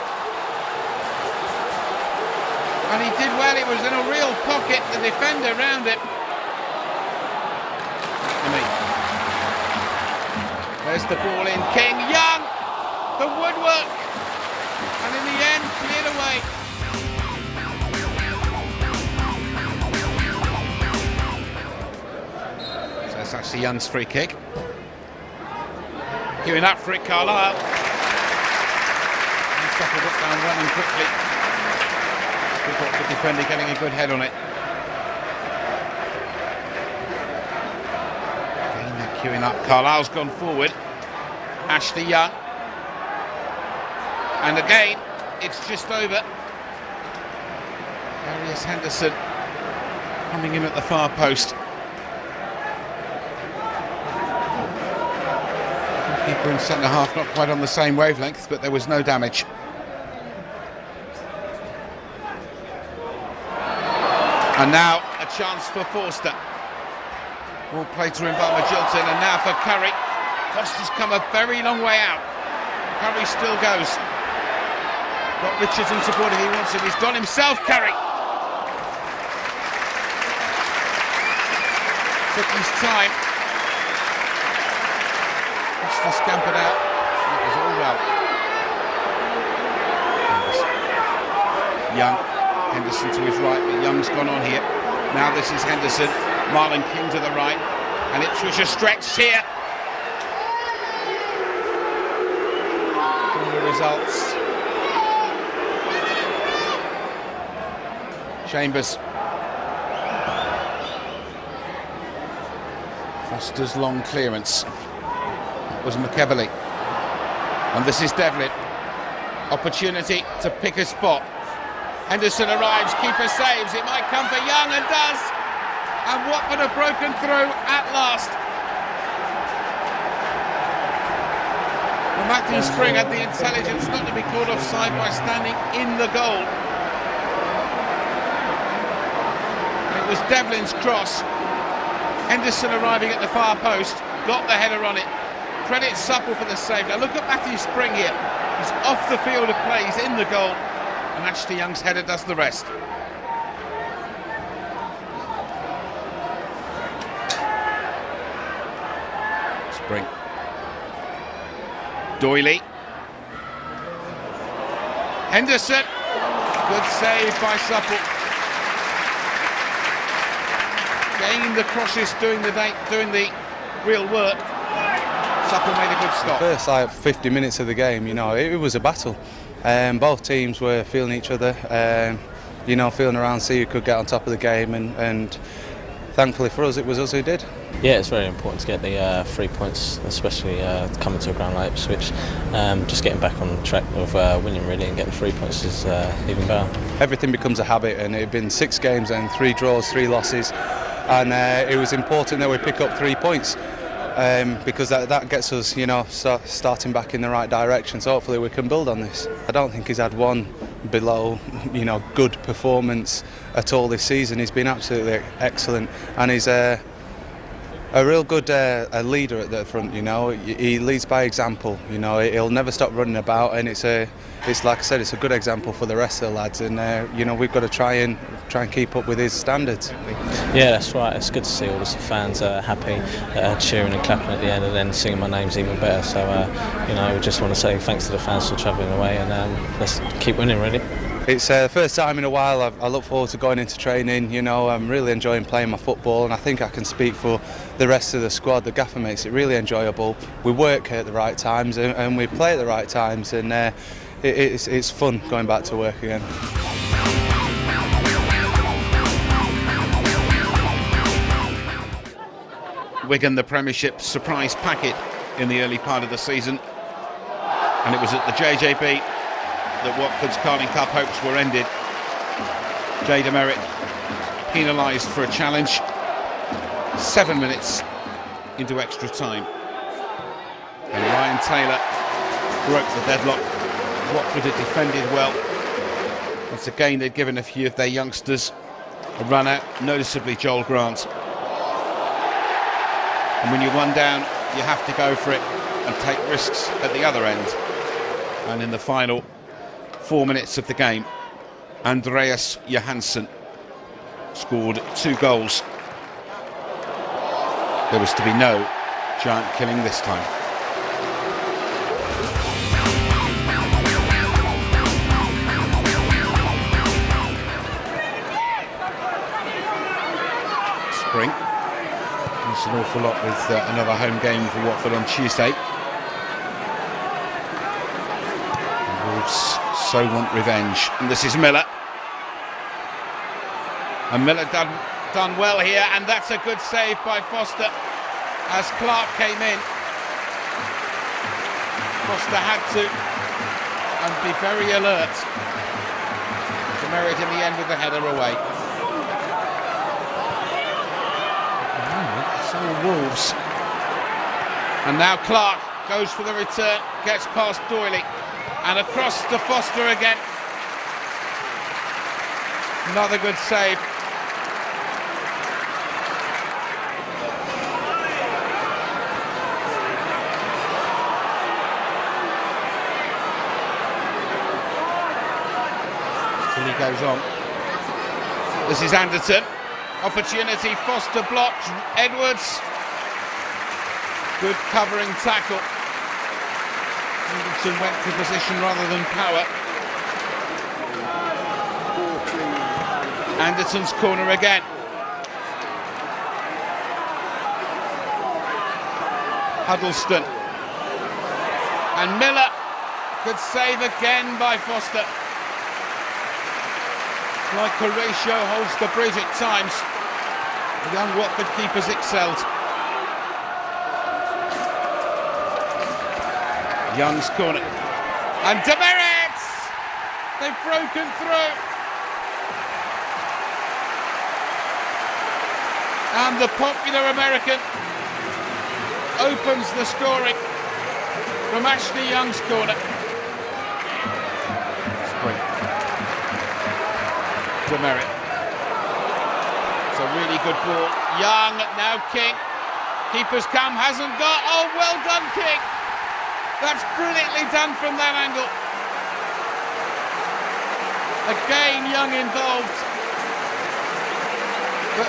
And he did well. He was in a real pocket, the defender round it. There's the ball in. King, Young, the woodwork, and in the end cleared away. So that's actually Young's free kick. Giving up for it, Carlisle. And settled it down running quickly. Good got the defender getting a good head on it. Queuing up, Carlisle's gone forward. Ashley Young, and again it's just over. Darius Henderson coming in at the far post. Keeper and centre half not quite on the same wavelength, but there was no damage. And now a chance for Forster. Ball played to him by Magilton, and now for Curry. Foster's come a very long way out. Curry still goes. Got Richardson supporting, he wants him. He's got himself, Curry. Took his time. Foster scampered out. It was all well. Young. Henderson to his right, but Young's gone on here. Now this is Henderson. Marlon King to the right. And Ipswich are stretched here. And the results. Chambers. Foster's long clearance. Was McEverley. And this is Devlin. Opportunity to pick a spot. Henderson arrives, keeper saves, it might come for Young, and does! And Watford have broken through at last. Well, Matthew Spring had the intelligence not to be called offside by standing in the goal. It was Devlin's cross. Henderson arriving at the far post, got the header on it. Credit Supple for the save. Now look at Matthew Spring here. He's off the field of play, he's in the goal. And Ashley Young's header does the rest. Spring. Doyley. Henderson. Good save by Supple. Again, the crosses doing the real work. Supple made a good stop. The first 50 minutes of the game, you know, it was a battle. Both teams were feeling each other, you know, feeling around, see who could get on top of the game, and thankfully for us, it was us who did. Yeah, it's very important to get the 3 points, especially coming to a ground like Ipswich. Just getting back on track of winning really, and getting 3 points is even better. Everything becomes a habit, and it had been 6 games and 3 draws, 3 losses, and it was important that we pick up 3 points. Because that gets us, you know, starting back in the right direction. So hopefully we can build on this. I don't think he's had one below, you know, good performance at all this season. He's been absolutely excellent, and he's a real good a leader at the front. You know, he leads by example. You know, he'll never stop running about, and it's like I said, it's a good example for the rest of the lads. And you know, we've got to try and keep up with his standards. Yeah, that's right. It's good to see all the fans happy, cheering and clapping at the end, and then singing my name's even better. So you know, we just want to say thanks to the fans for travelling away, and let's keep winning really. It's the first time in a while I look forward to going into training. You know, I'm really enjoying playing my football, and I think I can speak for the rest of the squad. The gaffer makes it really enjoyable. We work at the right times, and we play at the right times, and it's fun going back to work again. Wigan, the Premiership surprise packet in the early part of the season, and it was at the JJB that Watford's Carling Cup hopes were ended. Jay Demerit penalised for a challenge 7 minutes into extra time, and Ryan Taylor broke the deadlock. Watford had defended well. Once again, they'd given a few of their youngsters a run out, noticeably Joel Grant. And when you're one down, you have to go for it and take risks at the other end. And in the final 4 minutes of the game, Andreas Johansson scored 2 goals. There was to be no giant killing this time. Spring. It's an awful lot with another home game for Watford on Tuesday. The Wolves so want revenge. And this is Miller. And Miller done well here, and that's a good save by Foster as Clark came in. Foster had to and be very alert. Demerit in the end with the header away. Wolves. And now Clark goes for the return, gets past Doyley, and across to Foster again. Another good save. Still he goes on. This is Anderton. Opportunity, Foster blocks, Edwards. Good covering tackle. Anderton went to position rather than power. Anderton's corner again. Huddleston. And Miller. Good save again by Foster. Like Horatio holds the bridge at times. The young Watford keepers excelled. Young's corner. And Demerit! They've broken through. And the popular American opens the scoring from Ashley Young's corner. Demerit. It's a really good ball. Young, now King. Keeper's come, hasn't got. Oh, well done, King. That's brilliantly done from that angle. Again, Young involved. But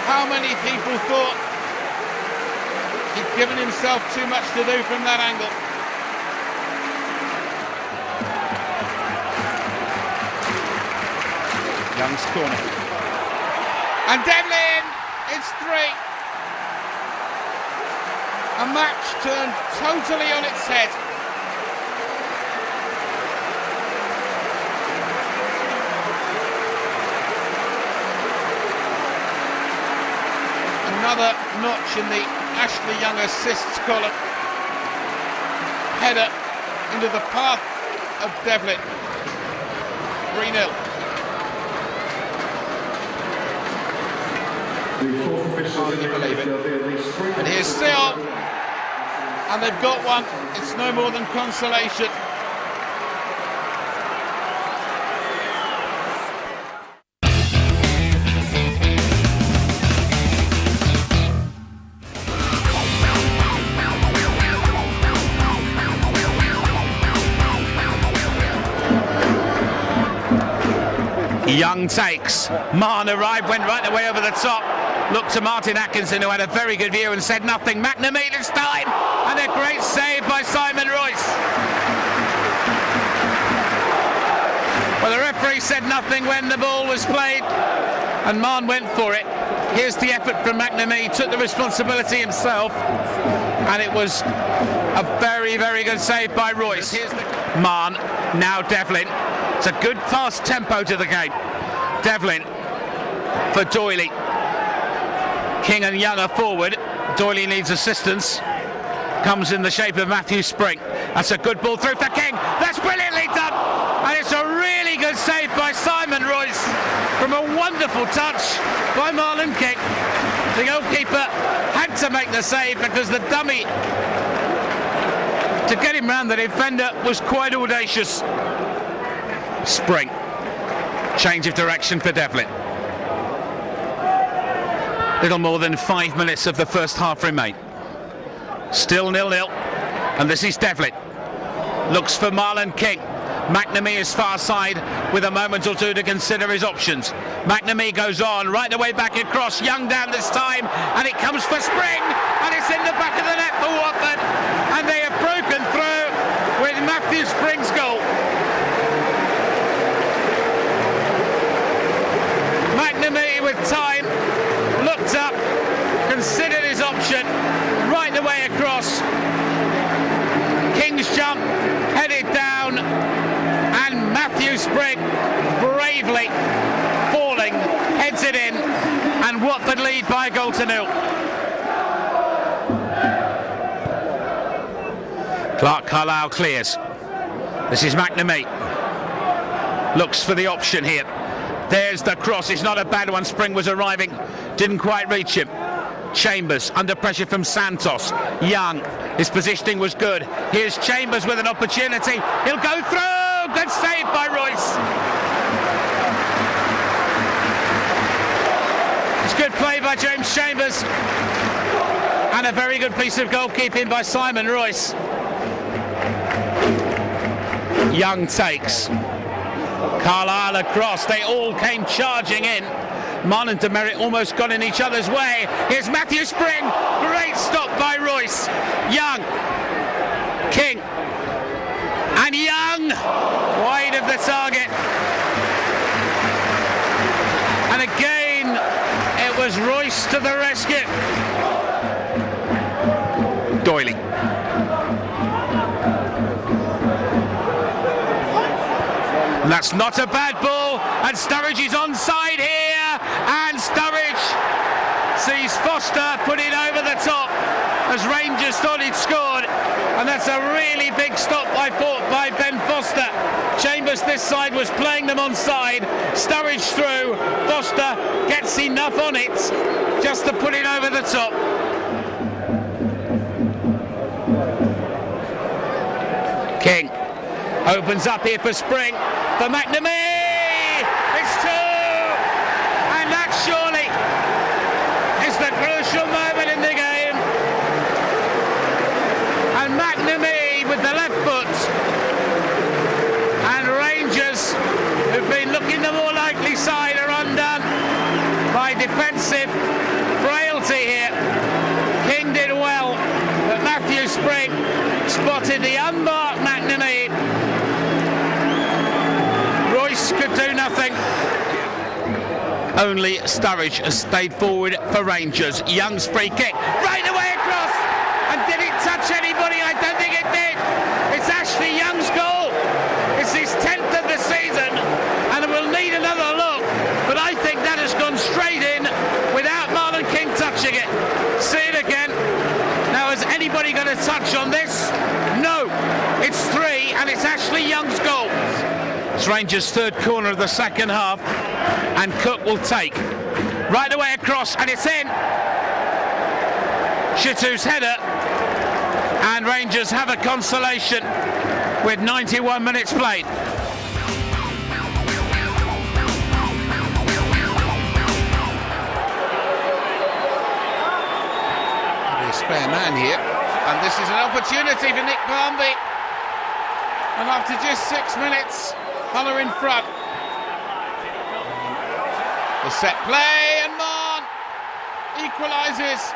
how many people thought he'd given himself too much to do from that angle? Young's corner. And Devlin! It's 3. A match turned totally on its head. Another notch in the Ashley Young assists column. Header into the path of Devlin. 3-0. Hardly believe it. And here's Seal, and they've got one. It's no more than consolation. Young takes. Marn arrived, went right the way over the top. Looked to Martin Atkinson, who had a very good view and said nothing. McNamee this time, and a great save by Simon Royce. Well, the referee said nothing when the ball was played, and Marn went for it. Here's the effort from McNamee, took the responsibility himself, and it was a very, very good save by Royce. Here's Marn, now Devlin. It's a good fast tempo to the game. Devlin for Doyley. King and Young are forward. Doyley needs assistance. Comes in the shape of Matthew Spring. That's a good ball through for King. That's brilliantly done. And it's a really good save by Simon Royce from a wonderful touch by Marlon King. The goalkeeper had to make the save because the dummy to get him round the defender was quite audacious. Spring. Change of direction for Devlin. Little more than 5 minutes of the first half remain. Still 0-0. And this is Devlin. Looks for Marlon King. McNamee is far side with a moment or two to consider his options. McNamee goes on, right the way back across. Young down this time, and it comes for Spring, and it's in the back of the net for Watford. And they have broken through with Matthew Spring's goal. McNamee with time, looked up, considered his option, right the way across. King's jump, headed down, and Matthew Spring bravely falling, heads it in, and Watford lead by a goal to 0. Clark Carlisle clears. This is McNamee. Looks for the option here. There's the cross, it's not a bad one. Spring was arriving, didn't quite reach him. Chambers under pressure from Santos. Young, his positioning was good. Here's Chambers with an opportunity. He'll go through. Good save by Royce. It's good play by James Chambers. And a very good piece of goalkeeping by Simon Royce. Young takes. Carlisle across. They all came charging in. Marlon and Demerit almost got in each other's way. Here's Matthew Spring. Great stop by Royce. Young. King. And Young. Wide of the target. And again, it was Royce to the rescue. Doyley. And that's not a bad ball, and Sturridge is onside here, and Sturridge sees Foster put it over the top as Rangers thought he'd scored, and that's a really big stop by Ben Foster. Chambers this side was playing them onside, Sturridge through, Foster gets enough on it just to put it over the top. King opens up here for Spring, for McNamee, it's two, and that surely is the crucial moment in the game. And McNamee with the left foot, and Rangers, who've been looking the more likely side, are undone by defensive frailty here. King did well, but Matthew Spring spotted the unmarked McNamee. Royce could do nothing. Only Sturridge has stayed forward for Rangers. Young's free kick, right away across. And did it touch anybody? I don't think it did. It's Ashley Young's goal. It's his 10th of the season, and we'll need another look. But I think that has gone straight in without Marlon King touching it. See it again. Now, is anybody going to touch on this? No. It's 3, and it's Ashley Young's goal. It's Rangers' third corner of the second half, and Cook will take. Right away across, and it's in. Chitu's header, and Rangers have a consolation with 91 minutes played. Spare man here, and this is an opportunity for Nick Barmby, and after just 6 minutes, Hull in front. The set play, and Marn equalises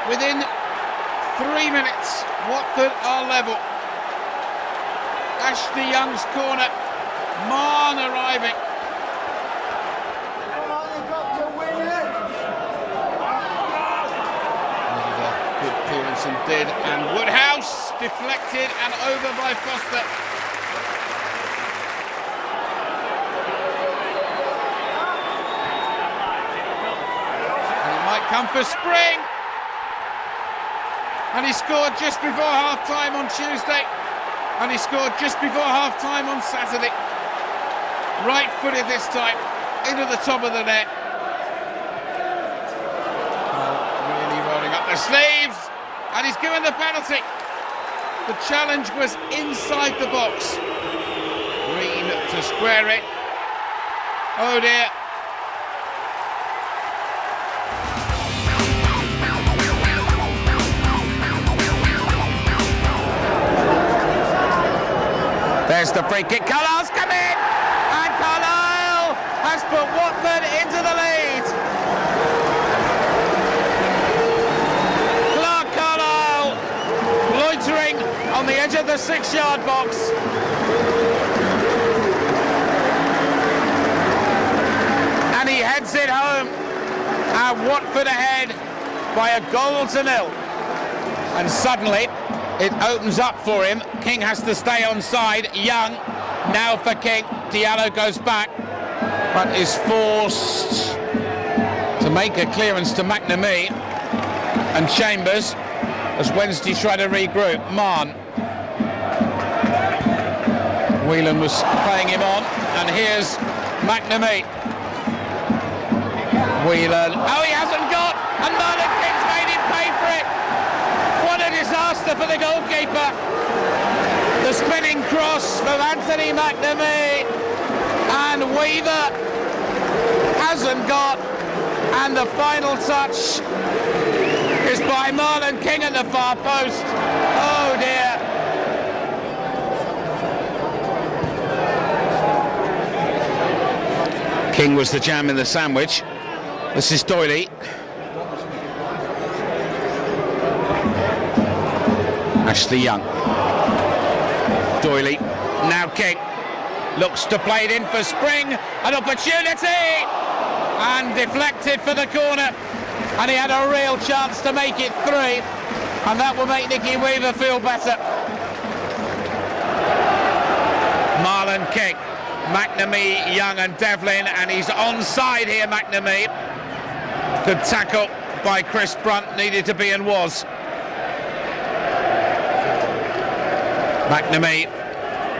within 3 minutes. Watford are level. Ashley Young's corner, Marn arriving. And did, and Woodhouse deflected and over by Foster. And it might come for Spring, and he scored just before half-time on Tuesday, and he scored just before half-time on Saturday. Right-footed this time, into the top of the net. Really rolling up the sleeves. And he's given the penalty. The challenge was inside the box. Green to square it. Oh dear. There's the free kick. Carlisle's come in. And Carlisle has put Watford into the lead. On the edge of the 6-yard box. And he heads it home. And Watford ahead by a goal to nil. And suddenly it opens up for him. King has to stay onside. Young now for King. Diallo goes back, but is forced to make a clearance to McNamee. And Chambers, as Wednesday tried to regroup. Marn. Whelan was playing him on, and here's McNamee. Whelan, oh, he hasn't got and Marlon King's made him pay for it. What a disaster for the goalkeeper. The spinning cross from Anthony McNamee, and Weaver hasn't got, and the final touch is by Marlon King at the far post. Oh dear. King was the jam in the sandwich. This is Doyley. Ashley Young. Doyley. Now King. Looks to play it in for Spring. An opportunity! And deflected for the corner. And he had a real chance to make it 3. And that will make Nicky Weaver feel better. Marlon King. McNamee, Young and Devlin, and he's onside here, McNamee. Good tackle by Chris Brunt, needed to be and was. McNamee,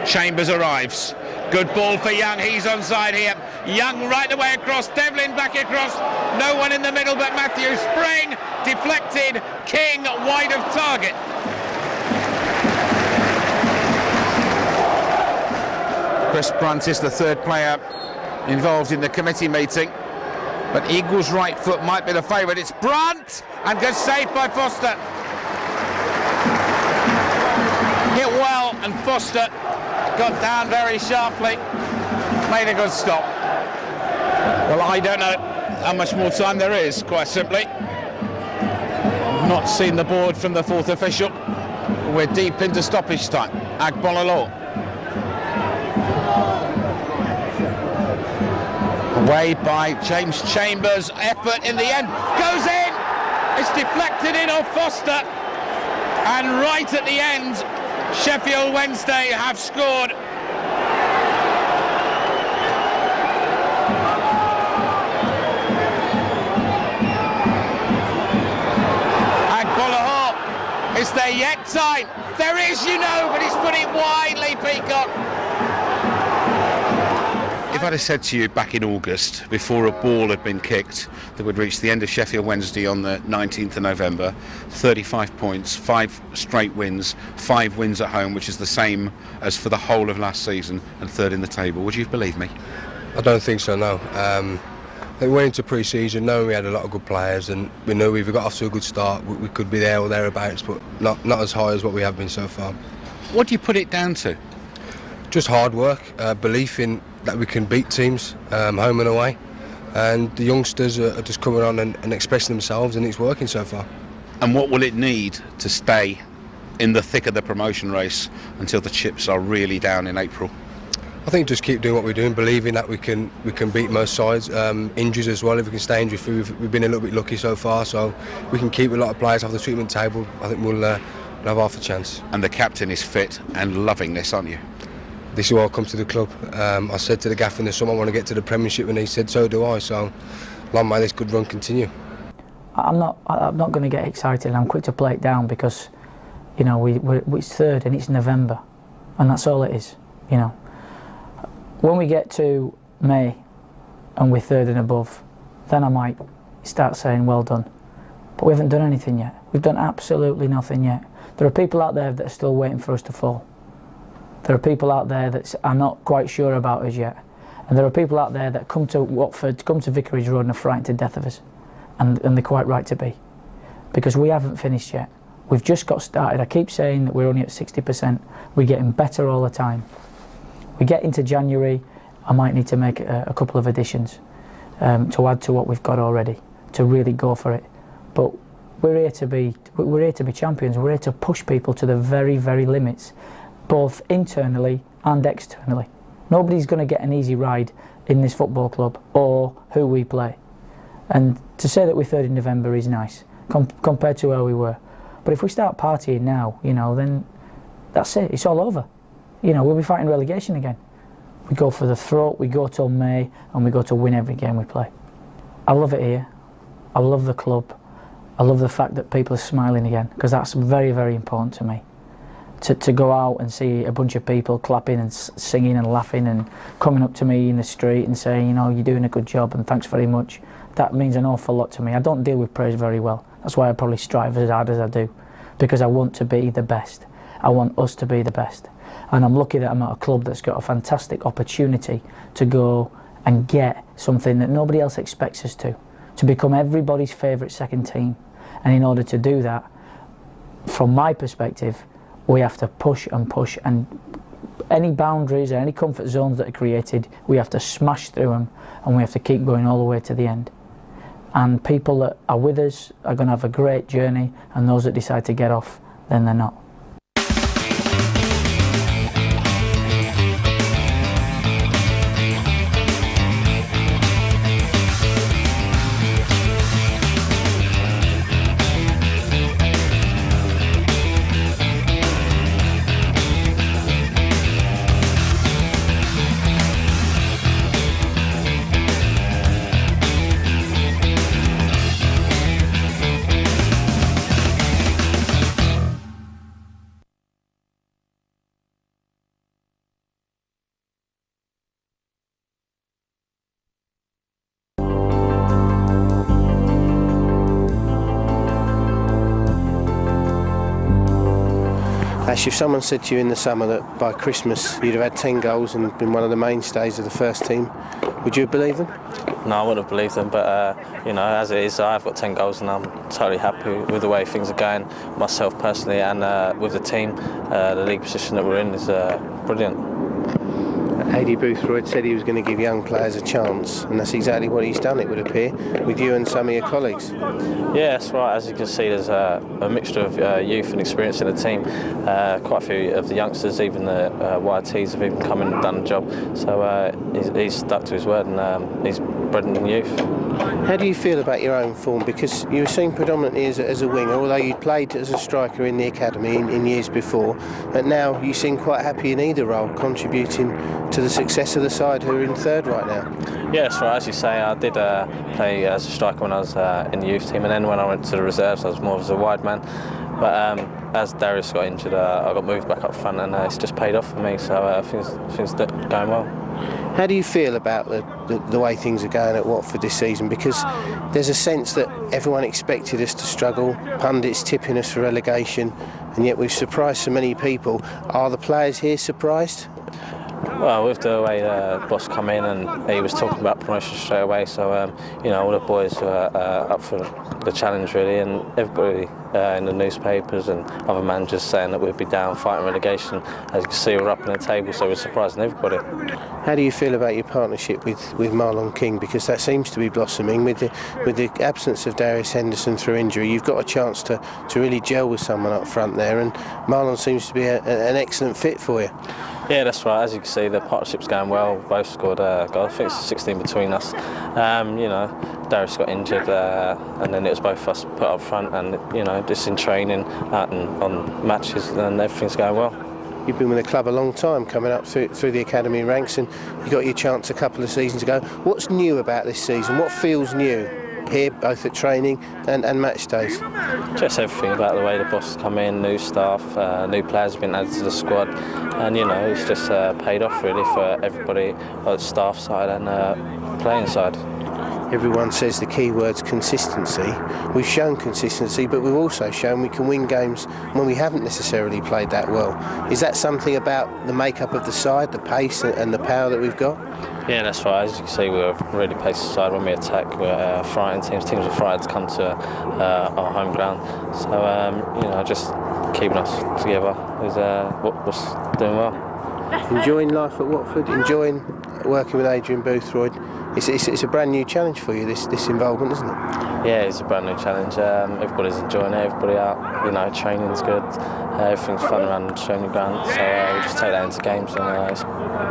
Chambers arrives. Good ball for Young, he's onside here. Young right away across, Devlin back across. No one in the middle but Matthew Spring. Deflected, King wide of target. Chris Brunt is the third player involved in the committee meeting, but Eagles' right foot might be the favourite. It's Brunt, and good save by Foster. Hit well, and Foster got down very sharply, made a good stop. Well, I don't know how much more time there is, quite simply. I've not seen the board from the fourth official. We're deep into stoppage time. Agbololo. Away by James Chambers, effort in the end, goes in, it's deflected in off Foster, and right at the end, Sheffield Wednesday have scored. Agbololo, is there yet time? There is, you know, but he's put it widely, Peacock. If I'd have said to you back in August, before a ball had been kicked, that would reach the end of Sheffield Wednesday on the 19th of November, 35 points, 5 straight wins, 5 wins at home, which is the same as for the whole of last season, and 3rd in the table, would you believe me? I don't think so, no. We went into pre-season knowing we had a lot of good players, and we knew if we got off to a good start, we could be there or thereabouts, but not as high as what we have been so far. What do you put it down to? Just hard work, belief in that we can beat teams home and away, and the youngsters are just coming on and expressing themselves, and it's working so far. And what will it need to stay in the thick of the promotion race until the chips are really down in April? I think just keep doing what we're doing, believing that we can beat most sides. Injuries as well, if we can stay injury free, we've been a little bit lucky so far, so we can keep a lot of players off the treatment table. I think we'll have half a chance. And the captain is fit and loving this, aren't you? This is why I come to the club. I said to the gaffer in the summer I want to get to the Premiership, and he said so do I, so long may this good run continue. I'm not going to get excited. I'm quick to play it down because, you know, it's 3rd and it's November, and that's all it is. You know, when we get to May and we're 3rd and above, then I might start saying well done. But we haven't done anything yet. We've done absolutely nothing yet. There are people out there that are still waiting for us to fall. There are people out there that are not quite sure about us yet. And there are people out there that come to Watford, come to Vicarage Road and are frightened to death of us. And they're quite right to be. Because we haven't finished yet. We've just got started. I keep saying that we're only at 60%. We're getting better all the time. We get into January, I might need to make a couple of additions to add to what we've got already, to really go for it. But we're here to be champions. We're here to push people to the very, very limits, both internally and externally. Nobody's going to get an easy ride in this football club or who we play. And to say that we're 3rd in November is nice compared to where we were. But if we start partying now, you know, then that's it. It's all over. You know, we'll be fighting relegation again. We go for the throat, we go till May, and we go to win every game we play. I love it here. I love the club. I love the fact that people are smiling again, because that's very, very important to me. To go out and see a bunch of people clapping and singing and laughing and coming up to me in the street and saying, you know, you're doing a good job and thanks very much. that means an awful lot to me. I don't deal with praise very well. That's why I probably strive as hard as I do, because I want to be the best. I want us to be the best. And I'm lucky that I'm at a club that's got a fantastic opportunity to go and get something that nobody else expects us to become everybody's favourite second team. And in order to do that, from my perspective, we have to push, and any boundaries or any comfort zones that are created, we have to smash through them, and we have to keep going all the way to the end. And people that are with us are going to have a great journey, and those that decide to get off, then they're not. Ash, if someone said to you in the summer that by Christmas you'd have had 10 goals and been one of the mainstays of the first team, would you have believed them? No, I wouldn't have believed them, but you know, as it is, I've got 10 goals and I'm totally happy with the way things are going, myself personally, and with the team. The league position that we're in is brilliant. Abdoulaye Doucouré said he was going to give young players a chance, and that's exactly what he's done, it would appear, with you and some of your colleagues. Yeah, that's right. As you can see, there's a mixture of youth and experience in the team. Quite a few of the youngsters, even the YTs, have even come in and done the job. So he's stuck to his word, and he's bred in youth. How do you feel about your own form? Because you were seen predominantly as a winger, although you'd played as a striker in the academy in years before, but now you seem quite happy in either role, contributing to the success of the side who are in third right now. Yeah, that's right. As you say, I did play as a striker when I was in the youth team, and then when I went to the reserves, I was more as a wide man. But as Darius got injured, I got moved back up front, and it's just paid off for me. So things are going well. How do you feel about the way things are going at Watford this season? Because there's a sense that everyone expected us to struggle, pundits tipping us for relegation, and yet we've surprised so many people. Are the players here surprised? Well, with the way the boss come in and he was talking about promotion straight away, so you know, all the boys were up for the challenge really, and everybody in the newspapers and other managers saying that we'd be down fighting relegation. As you can see, we're up in the table, so we're surprising everybody. How do you feel about your partnership with Marlon King? Because that seems to be blossoming with the absence of Darius Henderson through injury. You've got a chance to really gel with someone up front there, and Marlon seems to be an excellent fit for you. Yeah, that's right. As you can see, the partnership's going well. Both scored a goal. I think it's 16 between us. You know, Darius got injured, and then it was both of us put up front, and you know, just in training and on matches, and everything's going well. You've been with the club a long time, coming up through the academy ranks, and you got your chance a couple of seasons ago. What's new about this season? What feels new here, both at training and match days? Just everything about the way the boss has come in, new staff, new players have been added to the squad, and you know, it's just paid off really for everybody on the staff side and playing side. Everyone says the key word's consistency. We've shown consistency, but we've also shown we can win games when we haven't necessarily played that well. Is that something about the makeup of the side, the pace and the power that we've got? Yeah, that's right. As you can see, we're really pacey side when we attack. We're frightening teams. Teams are frightened to come to our home ground. So, you know, just keeping us together is what's doing well. Enjoying life at Watford, enjoying working with Adrian Boothroyd. It's a brand new challenge for you, this involvement, isn't it? Yeah, it's a brand new challenge. Everybody's enjoying it. Everybody out, you know, training's good. Everything's fun around the training ground. So we just take that into games, and it's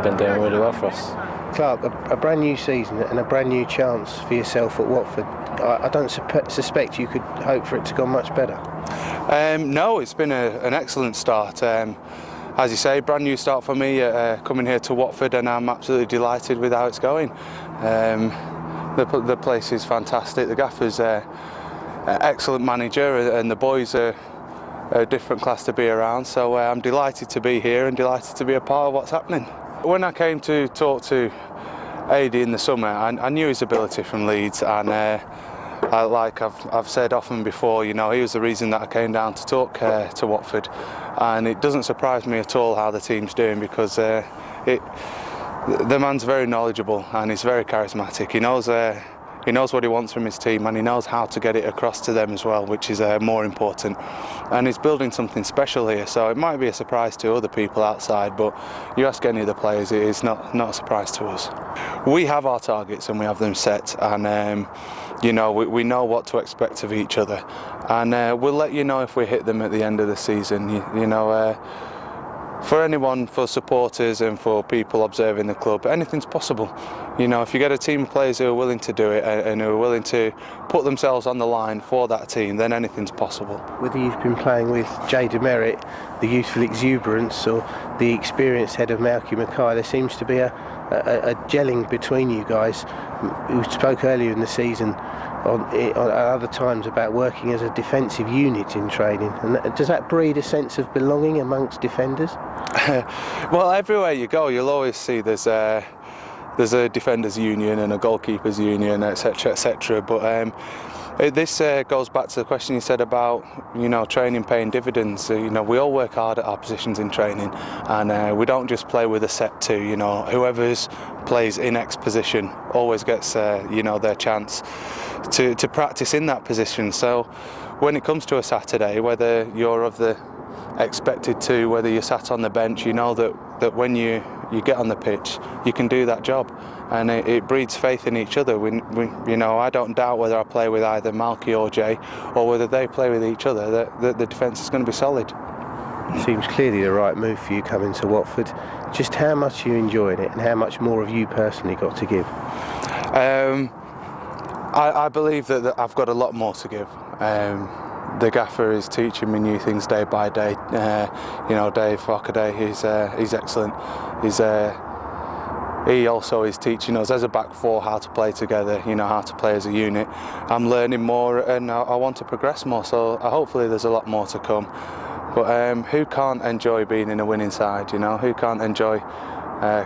been doing really well for us. Clark, a brand new season and a brand new chance for yourself at Watford. I don't suspect you could hope for it to go much better. No, it's been an excellent start. As you say, brand new start for me coming here to Watford, and I'm absolutely delighted with how it's going. The place is fantastic. The gaffer's an excellent manager, and the boys are a different class to be around. So I'm delighted to be here and delighted to be a part of what's happening. When I came to talk to AD in the summer, I knew his ability from Leeds, and like I've said often before, you know, he was the reason that I came down to talk to Watford, and it doesn't surprise me at all how the team's doing, because the man's very knowledgeable and he's very charismatic. He knows what he wants from his team, and he knows how to get it across to them as well, which is more important. And he's building something special here, so it might be a surprise to other people outside, but you ask any of the players, it is not a surprise to us. We have our targets and we have them set, and you know, we know what to expect of each other, and we'll let you know if we hit them at the end of the season. You know, for anyone, for supporters and for people observing the club, anything's possible. You know, if you get a team of players who are willing to do it and who are willing to put themselves on the line for that team, then anything's possible. Whether you've been playing with Jay Demerit, the youthful exuberance, or the experienced head of Malky Mackay, there seems to be a gelling between you guys. We spoke earlier in the season on other times about working as a defensive unit in training, and does that breed a sense of belonging amongst defenders? Well, everywhere you go, you'll always see there's a defenders union and a goalkeepers union, etc., etc. But this goes back to the question you said about, you know, training paying dividends. You know, we all work hard at our positions in training, and we don't just play with a set two. You know, whoever plays in X position always gets you know, their chance to practice in that position. So when it comes to a Saturday, whether you're of the expected to, whether you're sat on the bench, you know that when you get on the pitch, you can do that job, and it breeds faith in each other. You know, I don't doubt whether I play with either Malky or Jay, or whether they play with each other, that the defence is going to be solid. Seems clearly the right move for you coming to Watford. Just how much are you enjoying it, and how much more have you personally got to give? I believe that I've got a lot more to give. The gaffer is teaching me new things day by day. You know, Dave Hockaday, he's excellent. He also is teaching us as a back four how to play together, you know, how to play as a unit. I'm learning more, and I want to progress more, so hopefully there's a lot more to come. But who can't enjoy being in a winning side, you know? Who can't enjoy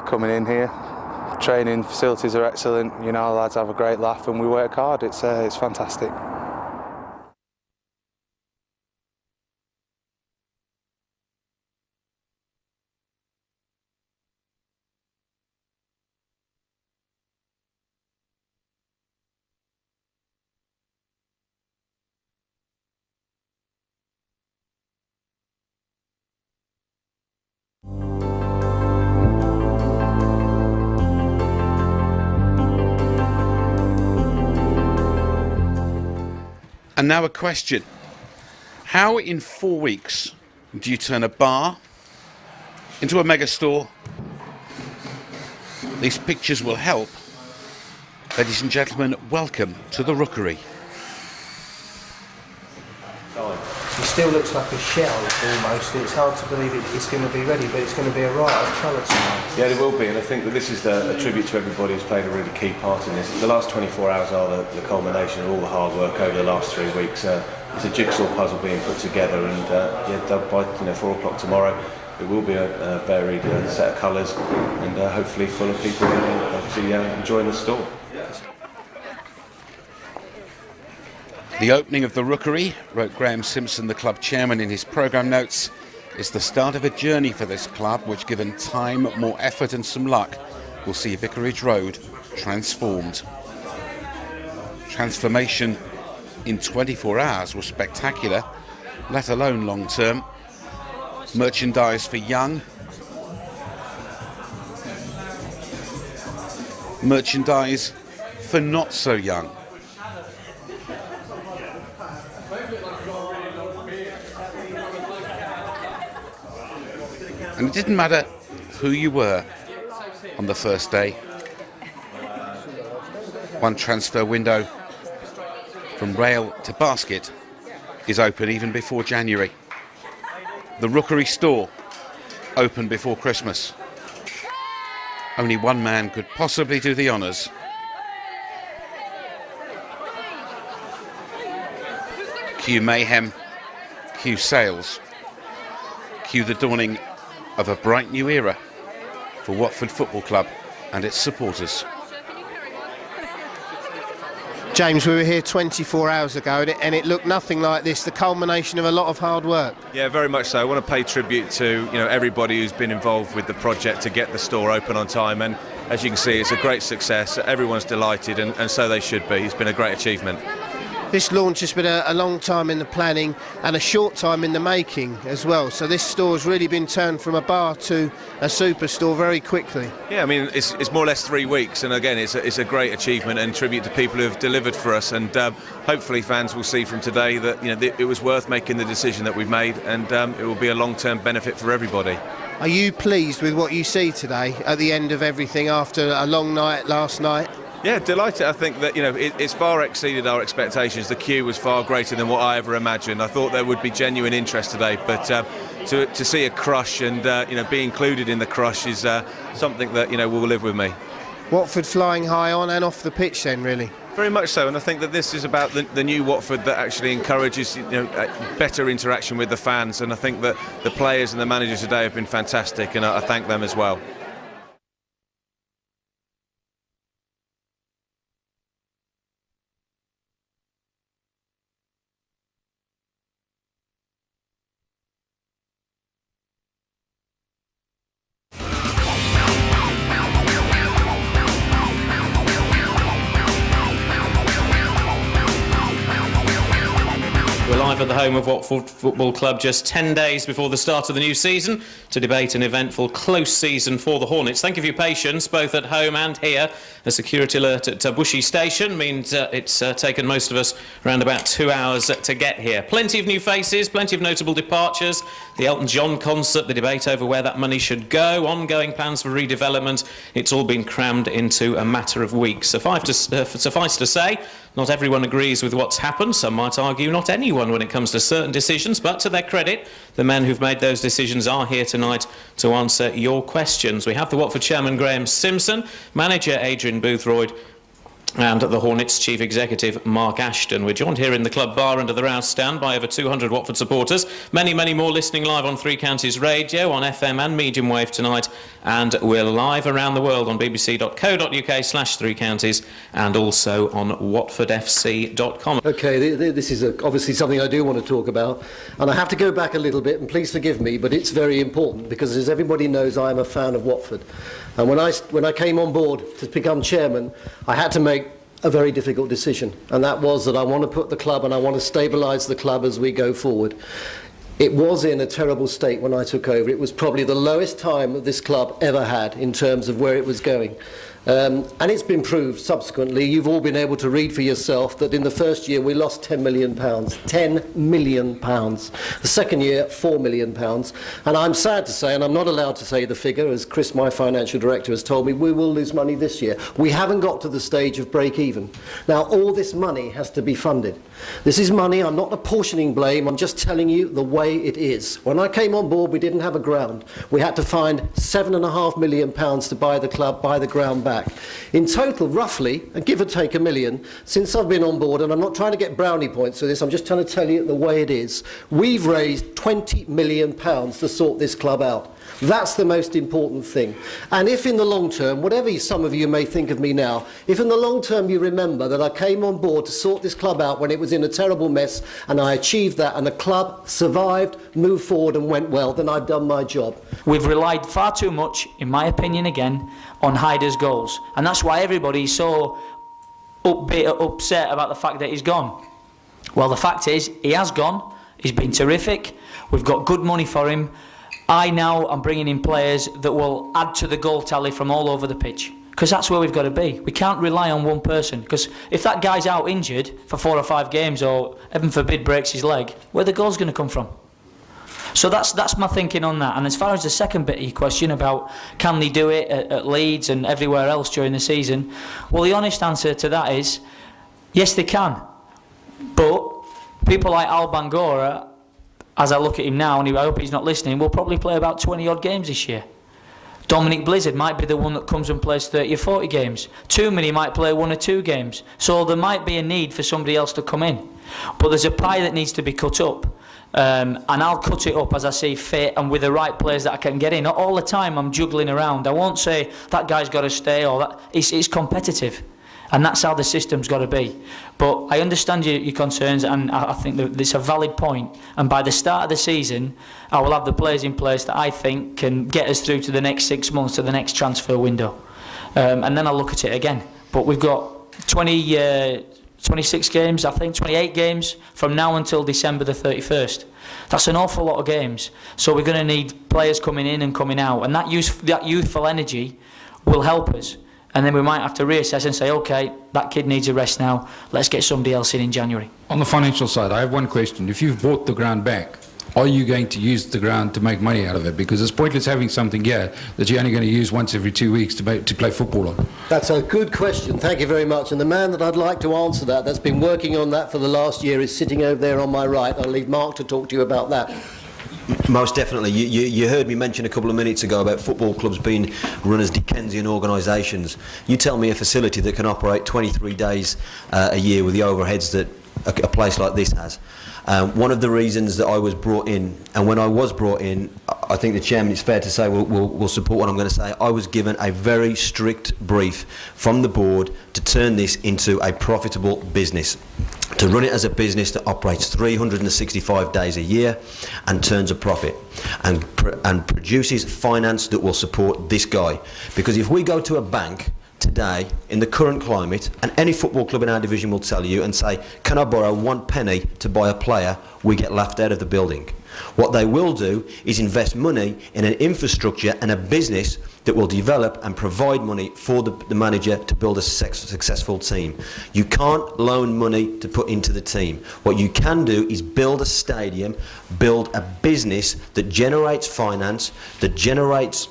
coming in here? Training facilities are excellent, you know, lads have a great laugh and we work hard. It's fantastic. And now a question. How in 4 weeks do you turn a bar into a mega store? These pictures will help. Ladies and gentlemen, welcome to the Rookery. It still looks like a shell almost. It's hard to believe it's going to be ready, but it's going to be a riot of colour tonight. Yeah, it will be, and I think that this is a tribute to everybody who's played a really key part in this. The last 24 hours are the culmination of all the hard work over the last 3 weeks. It's a jigsaw puzzle being put together, and by 4 o'clock tomorrow, it will be a varied set of colours, and hopefully full of people obviously enjoying the store. The opening of the Rookery, wrote Graham Simpson, the club chairman, in his programme notes, is the start of a journey for this club which, given time, more effort and some luck, will see Vicarage Road transformed. Transformation in 24 hours was spectacular, let alone long term. Merchandise for young, merchandise for not so young. And it didn't matter who you were on the first day. One transfer window from rail to basket is open even before January. The Rookery store open before Christmas. Only one man could possibly do the honours. Cue mayhem, cue sales, cue the dawning of a bright new era for Watford Football Club and its supporters. James, we were here 24 hours ago and it looked nothing like this, the culmination of a lot of hard work. Yeah, very much so. I want to pay tribute to everybody who's been involved with the project to get the store open on time, and as you can see, it's a great success. Everyone's delighted, and so they should be. It's been a great achievement. This launch has been a long time in the planning and a short time in the making as well. So this store has really been turned from a bar to a superstore very quickly. Yeah, I mean, it's more or less 3 weeks, and again, it's a great achievement and tribute to people who have delivered for us. And hopefully, fans will see from today that it was worth making the decision that we've made, and it will be a long-term benefit for everybody. Are you pleased with what you see today at the end of everything after a long night last night? Yeah, delighted. I think that it's far exceeded our expectations. The queue was far greater than what I ever imagined. I thought there would be genuine interest today, but to see a crush and be included in the crush is something that will live with me. Watford flying high on and off the pitch then, really? Very much so, and I think that this is about the new Watford that actually encourages better interaction with the fans, and I think that the players and the managers today have been fantastic, and I thank them as well. At the home of Watford Football Club just 10 days before the start of the new season to debate an eventful close season for the Hornets. Thank you for your patience both at home and here. A security alert at Bushy Station means it's taken most of us around about 2 hours to get here. Plenty of new faces, plenty of notable departures, the Elton John concert, the debate over where that money should go, ongoing plans for redevelopment. It's all been crammed into a matter of weeks. Suffice to say, not everyone agrees with what's happened. Some might argue not anyone when it comes to certain decisions, but to their credit, the men who've made those decisions are here tonight to answer your questions. We have the Watford chairman Graham Simpson, manager Adrian Boothroyd, and the Hornets chief executive Mark Ashton. We're joined here in the club bar under the Rouse stand by over 200 Watford supporters, many more listening live on Three Counties Radio, on FM and medium wave tonight, and we're live around the world on bbc.co.uk/Three Counties and also on watfordfc.com. Okay, this is obviously something I do want to talk about, and I have to go back a little bit, and please forgive me, but it's very important because, as everybody knows, I am a fan of Watford. And when I came on board to become chairman, I had to make a very difficult decision, and that was that I want to put the club and I want to stabilise the club as we go forward. It was in a terrible state when I took over. It was probably the lowest time that this club ever had in terms of where it was going. And it's been proved subsequently. You've all been able to read for yourself that in the first year we lost £10 million. £10 million. The second year, £4 million. And I'm sad to say, and I'm not allowed to say the figure, as Chris, my financial director, has told me, we will lose money this year. We haven't got to the stage of break even. Now, all this money has to be funded. This is money. I'm not apportioning blame. I'm just telling you the way it is. When I came on board, we didn't have a ground. We had to find £7.5 million to buy the club, buy the ground back. In total, roughly, and give or take $1 million, since I've been on board, and I'm not trying to get brownie points for this, I'm just trying to tell you the way it is, we've raised £20 million to sort this club out. That's the most important thing. And if in the long term, whatever some of you may think of me now, if in the long term you remember that I came on board to sort this club out when it was in a terrible mess, and I achieved that, and the club survived, moved forward and went well, then I've done my job. We've relied far too much, in my opinion again, on Haider's goals. And that's why everybody's so upset about the fact that he's gone. Well, the fact is, he has gone. He's been terrific. We've got good money for him. I now am bringing in players that will add to the goal tally from all over the pitch, because that's where we've got to be. We can't rely on one person, because if that guy's out injured for 4 or 5 games, or heaven forbid breaks his leg, where the goal's going to come from? So that's my thinking on that. And as far as the second bit of your question about can they do it at Leeds and everywhere else during the season, well, the honest answer to that is yes, they can. But people like Al Bangura, as I look at him now, and I hope he's not listening, will probably play about 20 odd games this year. Dominic Blizzard might be the one that comes and plays 30 or 40 games. Toomey might play 1 or 2 games. So there might be a need for somebody else to come in. But there's a pie that needs to be cut up. And I'll cut it up as I see fit and with the right players that I can get in. Not all the time I'm juggling around. I won't say that guy's got to stay or that. It's competitive. And that's how the system's got to be. But I understand your concerns, and I think that it's a valid point. And by the start of the season, I will have the players in place that I think can get us through to the next 6 months, to the next transfer window. And then I'll look at it again. But we've got 26 games, I think, 28 games from now until December the 31st. That's an awful lot of games. So we're going to need players coming in and coming out. And that youthful energy will help us. And then we might have to reassess and say, OK, that kid needs a rest now. Let's get somebody else in January. On the financial side, I have one question. If you've bought the ground back, are you going to use the ground to make money out of it? Because it's pointless having something here that you're only going to use once every 2 weeks to play football on. That's a good question. Thank you very much. And the man that I'd like to answer that's been working on that for the last year is sitting over there on my right. I'll leave Mark to talk to you about that. Most definitely. You heard me mention a couple of minutes ago about football clubs being run as Dickensian organisations. You tell me a facility that can operate 23 days a year with the overheads that a place like this has. One of the reasons that I was brought in, and when I was brought in, I think the chairman, it's fair to say, will support what I'm going to say. I was given a very strict brief from the board to turn this into a profitable business, to run it as a business that operates 365 days a year and turns a profit and produces finance that will support this guy. Because if we go to a bank today, in the current climate, and any football club in our division will tell you and say, can I borrow 1 penny to buy a player, we get laughed out of the building. What they will do is invest money in an infrastructure and a business that will develop and provide money for the manager to build a successful team. You can't loan money to put into the team. What you can do is build a stadium, build a business that generates finance, that generates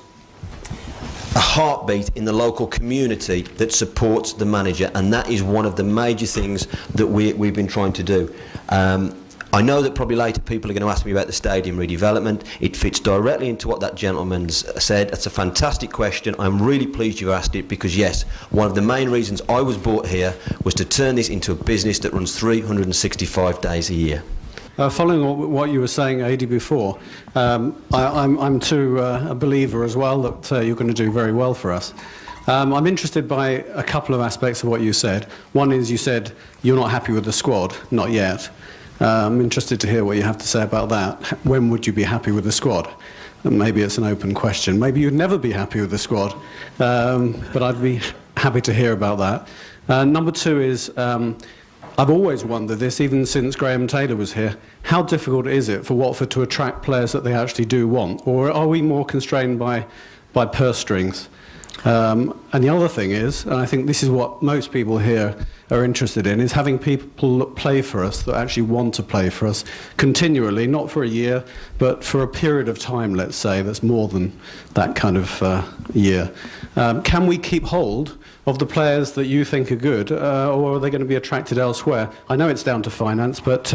a heartbeat in the local community that supports the manager, and that is one of the major things that we've been trying to do. I know that probably later people are going to ask me about the stadium redevelopment. It fits directly into what that gentleman's said. That's a fantastic question. I'm really pleased you've asked it, because yes, one of the main reasons I was brought here was to turn this into a business that runs 365 days a year. Following what you were saying, Adi, before, I'm too a believer as well that you're going to do very well for us. I'm interested by a couple of aspects of what you said. One is you said you're not happy with the squad, not yet. I'm interested to hear what you have to say about that. When would you be happy with the squad? And maybe it's an open question. Maybe you'd never be happy with the squad, but I'd be happy to hear about that. Number two is, I've always wondered this, even since Graham Taylor was here, how difficult is it for Watford to attract players that they actually do want? Or are we more constrained by purse strings? And the other thing is, and I think this is what most people here are interested in, is having people play for us that actually want to play for us continually, not for a year, but for a period of time, let's say, that's more than that kind of year. Can we keep hold of the players that you think are good, or are they going to be attracted elsewhere? I know it's down to finance, but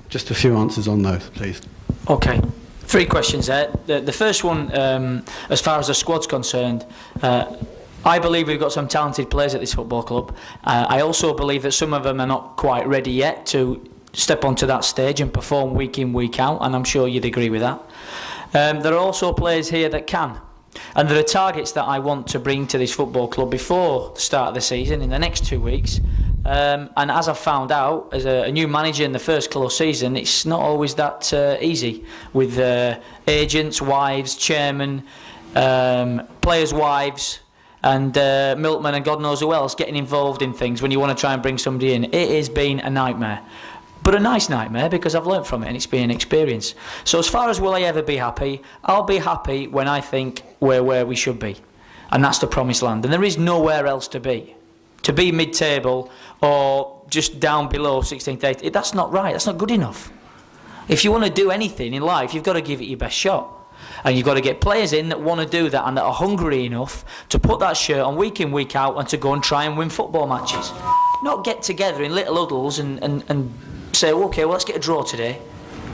just a few answers on those, please. Okay. 3 questions there. The first one, as far as the squad's concerned, I believe we've got some talented players at this football club. I also believe that some of them are not quite ready yet to step onto that stage and perform week in, week out, and I'm sure you'd agree with that. There are also players here that can. And there are targets that I want to bring to this football club before the start of the season, in the next 2 weeks. And as I've found out, as a new manager in the first close season, it's not always that easy with agents, wives, chairmen, players' wives, and milkmen and God knows who else getting involved in things when you want to try and bring somebody in. It has been a nightmare. But a nice nightmare, because I've learnt from it and it's been an experience. So as far as will I ever be happy, I'll be happy when I think we're where we should be. And that's the promised land. And there is nowhere else to be. To be mid-table or just down below 16th, 18th, that's not right, that's not good enough. If you want to do anything in life, you've got to give it your best shot. And you've got to get players in that want to do that and that are hungry enough to put that shirt on week in, week out and to go and try and win football matches. Not get together in little huddles and say, okay, well, let's get a draw today.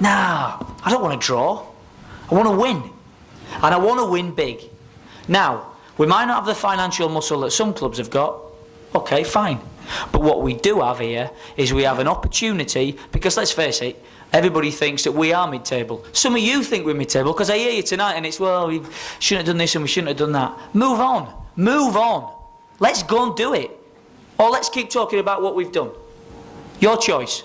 Nah, I don't want to draw. I want to win. And I want to win big. Now, we might not have the financial muscle that some clubs have got. Okay, fine. But what we do have here is we have an opportunity, because let's face it, everybody thinks that we are mid-table. Some of you think we're mid-table, because I hear you tonight and it's, well, we shouldn't have done this and we shouldn't have done that. Move on. Move on. Let's go and do it. Or let's keep talking about what we've done. Your choice.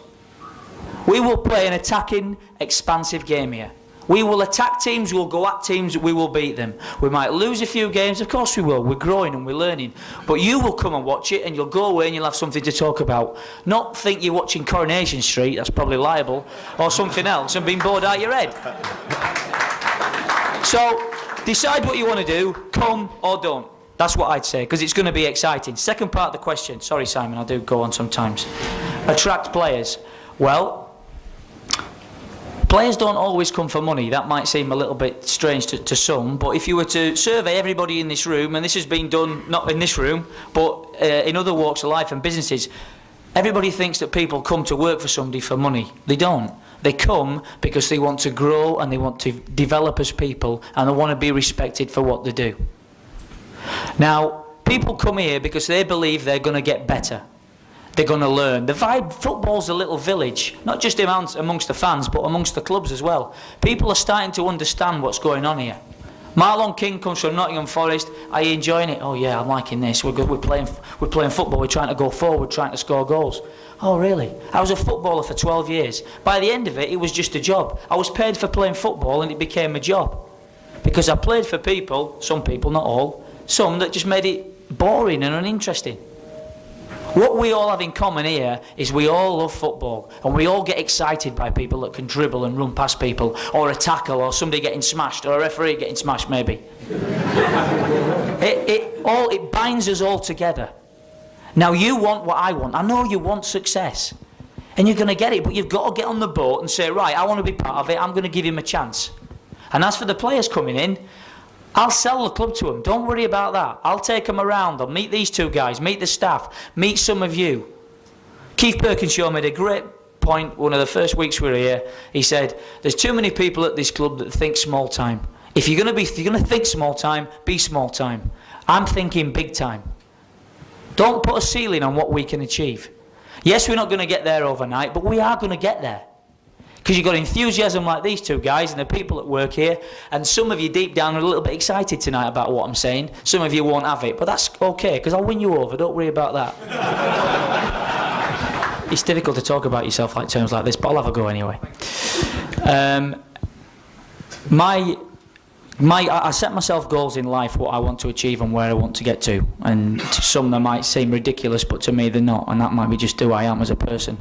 We will play an attacking, expansive game here. We will attack teams, we'll go at teams, we will beat them. We might lose a few games, of course we will. We're growing and we're learning. But you will come and watch it and you'll go away and you'll have something to talk about. Not think you're watching Coronation Street, that's probably liable, or something else and being bored out your head. So, decide what you want to do, come or don't. That's what I'd say, because it's going to be exciting. Second part of the question, sorry Simon, I do go on sometimes. Attract players. Well, players don't always come for money. That might seem a little bit strange to some, but if you were to survey everybody in this room, and this has been done not in this room, but in other walks of life and businesses, everybody thinks that people come to work for somebody for money. They don't. They come because they want to grow and they want to develop as people and they want to be respected for what they do. Now, people come here because they believe they're going to get better. They're going to learn. The vibe, football's a little village, not just amongst the fans, but amongst the clubs as well. People are starting to understand what's going on here. Marlon King comes from Nottingham Forest. Are you enjoying it? Oh yeah, I'm liking this. We're good. We're playing football. We're trying to go forward, trying to score goals. Oh really? I was a footballer for 12 years. By the end of it, it was just a job. I was paid for playing football, and it became a job because I played for people. Some people, not all. Some that just made it boring and uninteresting. What we all have in common here is we all love football and we all get excited by people that can dribble and run past people, or a tackle, or somebody getting smashed, or a referee getting smashed maybe. It binds us all together. Now you want what I want. I know you want success and you're going to get it, but you've got to get on the boat and say, right, I want to be part of it, I'm going to give him a chance. And as for the players coming in, I'll sell the club to them, don't worry about that. I'll take them around, I'll meet these two guys, meet the staff, meet some of you. Keith Birkinshaw made a great point one of the first weeks we were here. He said, there's too many people at this club that think small time. If you're going to think small time, be small time. I'm thinking big time. Don't put a ceiling on what we can achieve. Yes, we're not going to get there overnight, but we are going to get there. Because you've got enthusiasm like these two guys and the people that work here, and some of you deep down are a little bit excited tonight about what I'm saying. Some of you won't have it, but that's okay, because I'll win you over, don't worry about that. It's difficult to talk about yourself like terms like this, but I'll have a go anyway. I set myself goals in life, what I want to achieve and where I want to get to, and to some they might seem ridiculous, but to me they're not, and that might be just who I am as a person.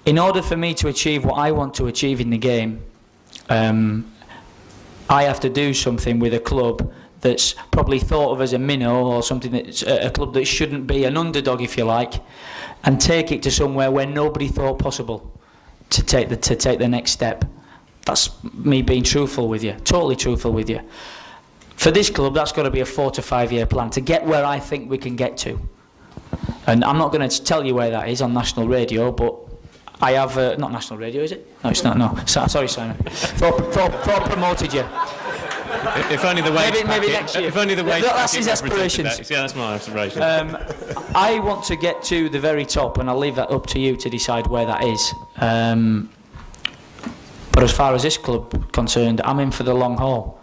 In order for me to achieve what I want to achieve in the game, I have to do something with a club that's probably thought of as a minnow, or something that's a club that shouldn't be an underdog, if you like, and take it to somewhere where nobody thought possible to take the next step. That's me being truthful with you, totally truthful with you. For this club, that's got to be a 4 to 5 year plan to get where I think we can get to. And I'm not going to tell you where that is on national radio, but I have, not national radio, is it? No, it's not, no. Sorry, Simon. Thought promoted you. If only the wage maybe next year. If only the wage that's his aspirations. Yeah, that's my aspiration. I want to get to the very top, and I'll leave that up to you to decide where that is. But as far as this club concerned, I'm in for the long haul.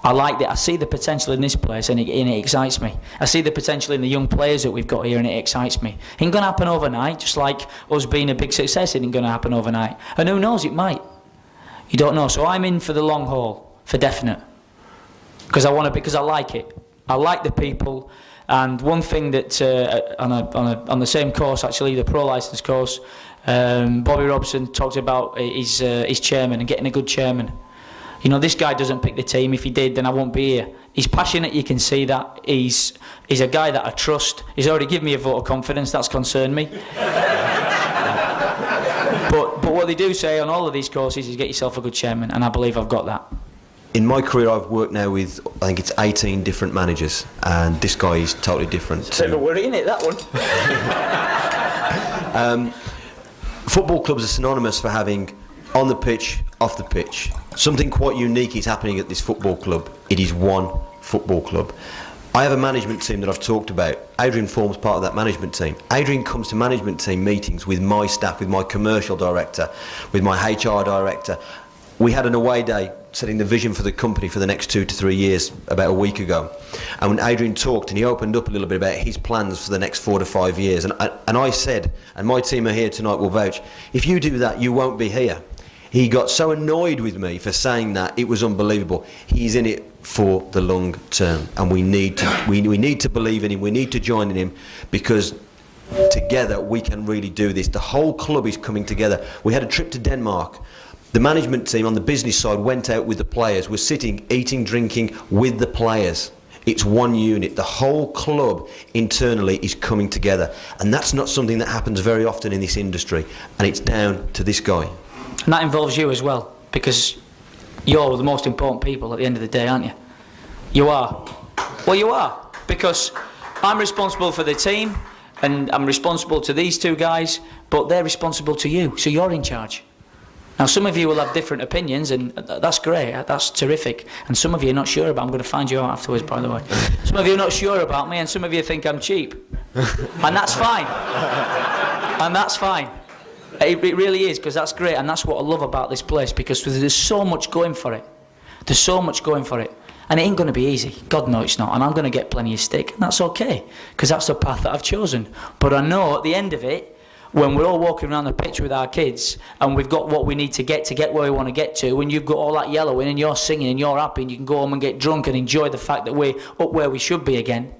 I like that. I see the potential in this place, and it excites me. I see the potential in the young players that we've got here, and it excites me. It ain't going to happen overnight, just like us being a big success. It ain't going to happen overnight, and who knows, it might. You don't know. So I'm in for the long haul, for definite, because I want to. Because I like it. I like the people, and one thing that on the same course, actually, the pro license course, Bobby Robson talked about his chairman and getting a good chairman. You know, this guy doesn't pick the team. If he did, then I won't be here. He's passionate, you can see that. He's a guy that I trust. He's already given me a vote of confidence, that's concerned me. But what they do say on all of these courses is get yourself a good chairman, and I believe I've got that. In my career, I've worked now with, I think it's 18 different managers, and this guy is totally different. It's a bit of a worry, isn't it, that one? Football clubs are synonymous for having on the pitch, off the pitch. Something quite unique is happening at this football club. It is one football club. I have a management team that I've talked about. Adrian forms part of that management team. Adrian comes to management team meetings with my staff, with my commercial director, with my HR director. we had an away day setting the vision for the company for the next 2 to 3 years about a week ago, and when Adrian talked and he opened up a little bit about his plans for the next 4 to 5 years, and I said, and my team are here tonight will vouch, if you do that you won't be here. He got so annoyed with me for saying that, it was unbelievable. He's in it for the long term, and we need to we need to believe in him, we need to join in him, because together we can really do this. The whole club is coming together. We had a trip to Denmark. The management team on the business side went out with the players. We're sitting, eating, drinking with the players. It's one unit. The whole club internally is coming together, and that's not something that happens very often in this industry, and it's down to this guy. And that involves you as well, because you're the most important people at the end of the day, aren't you? You are. Well, you are, because I'm responsible for the team, and I'm responsible to these two guys, but they're responsible to you, so you're in charge. Now, some of you will have different opinions, and that's great, that's terrific. And some of you are not sure about, I'm going to find you out afterwards, by the way. Some of you are not sure about me, and some of you think I'm cheap. And that's fine. And that's fine. It really is, because that's great, and that's what I love about this place, because there's so much going for it. There's so much going for it. And it ain't going to be easy. God knows it's not. And I'm going to get plenty of stick, and that's okay, because that's the path that I've chosen. But I know at the end of it, when we're all walking around the pitch with our kids and we've got what we need to get where we want to get to, when you've got all that yellow in and you're singing and you're happy and you can go home and get drunk and enjoy the fact that we're up where we should be again,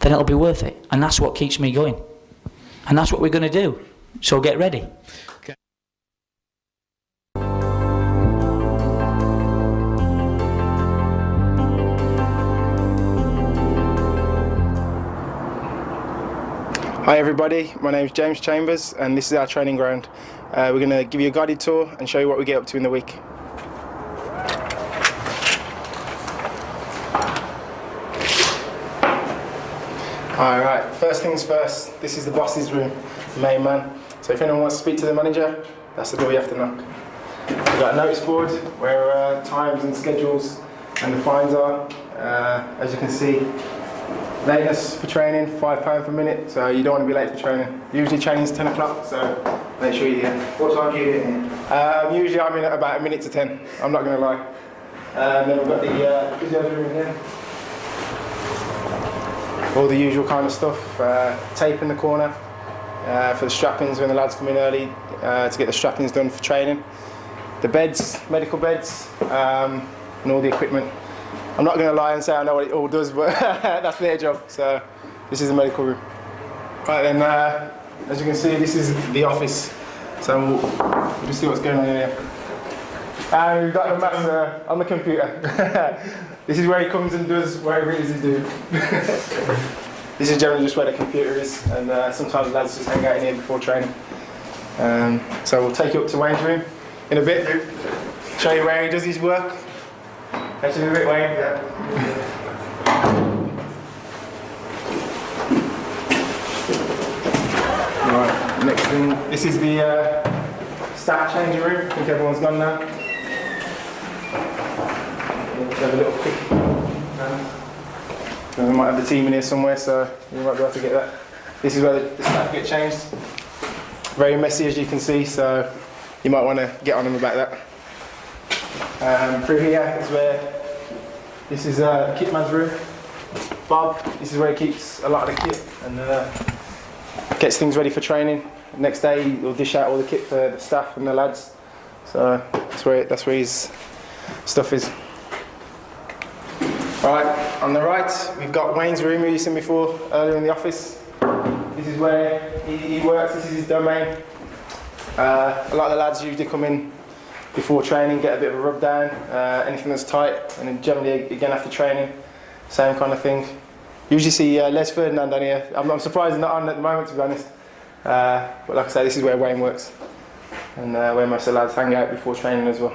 then it'll be worth it. And that's what keeps me going. And that's what we're going to do. So get ready. Okay. Hi everybody, my name is James Chambers and this is our training ground. We're going to give you a guided tour and show you what we get up to in the week. Alright, first things first, this is the boss's room, the main man. So if anyone wants to speak to the manager, that's the door you have to knock. We've got a notice board where times and schedules and the fines are. As you can see, lateness for training, £5 per minute, so you don't want to be late for training. Usually training's 10 o'clock, so make sure you're here. What time do you get in? Usually I'm in at about 1 minute to 10, I'm not going to lie. Then we've got the physio room here. All the usual kind of stuff, tape in the corner for the strap-ins when the lads come in early to get the strap-ins done for training. The beds, medical beds, and all the equipment. I'm not going to lie and say I know what it all does, but that's their job. So this is the medical room. Right then, as you can see, this is the office. So we'll just see what's going on in here. And we've got the master on the computer. This is where he comes and does whatever it is he's doing. This is generally just where the computer is, and sometimes lads just hang out in here before training. So we'll take you up to Wayne's room in a bit, show you where he does his work. Actually, a bit, Wayne. Yeah. Right, next thing, this is the staff changing room. I think everyone's gone now. Let's have a little quick. We might have the team in here somewhere, so you might be able to get that. This is where the staff get changed. Very messy, as you can see, so you might want to get on them about that. Through here is where, this is the kit man's room. Bob, this is where he keeps a lot of the kit and gets things ready for training. Next day he'll dish out all the kit for the staff and the lads. So that's where his stuff is. Right, on the right we've got Wayne's room, who you've seen before earlier in the office. This is where he works, this is his domain. A lot of the lads usually come in before training, get a bit of a rub down, anything that's tight, and then generally again after training, same kind of thing. Usually see Les Ferdinand on here. I'm surprised he's not on at the moment, to be honest. But like I say, this is where Wayne works, and where most of the lads hang out before training as well.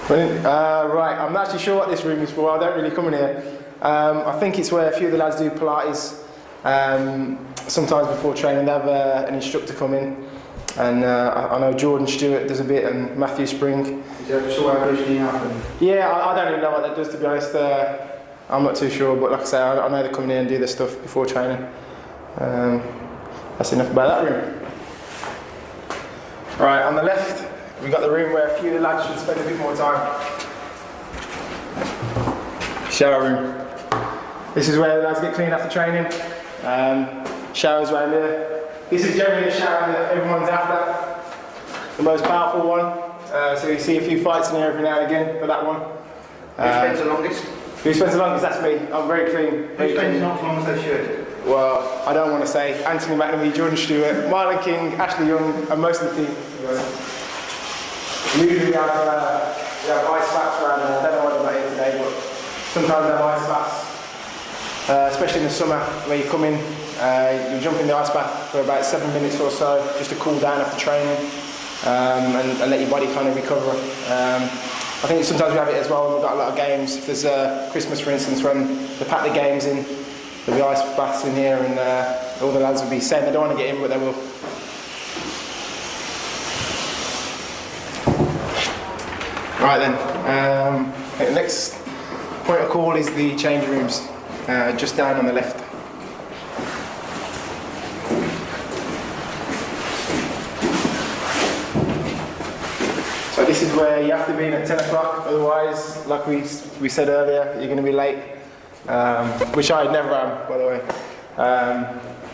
Brilliant. Right, I'm not actually sure what this room is for. I don't really come in here. I think it's where a few of the lads do Pilates. Sometimes before training they have an instructor come in. And I know Jordan Stewart does a bit, and Matthew Spring. Is that sort of conditioning happen? Yeah, I don't even know what that does, to be honest. I'm not too sure, but like I say, I know they come in and do their stuff before training. That's enough about that room. Right, on the left we've got the room where a few of the lads should spend a bit more time. Shower room. This is where the lads get cleaned after training. Showers around here. This is generally the shower that everyone's after. The most powerful one. So you see a few fights in here every now and again for that one. Who spends the longest? Who spends the longest? That's me. I'm very clean. Who spends not as long as they should? Well, I don't want to say. Anthony McNamee, Jordan Stewart, Marlon King, Ashley Young, and most of the team. Usually we have ice baths around here. I don't know what about here today, but sometimes we have ice baths. Especially in the summer, where you come in, you jump in the ice bath for about 7 minutes or so, just to cool down after training, and let your body kind of recover. I think sometimes we have it as well when we've got a lot of games. If there's Christmas, for instance, when they pack the games in, there'll be ice baths in here, and all the lads will be saying they don't want to get in, but they will. Right then, the next point of call is the change rooms, just down on the left. So this is where you have to be in at 10 o'clock, otherwise, like we said earlier, you're going to be late, which I never am, by the way.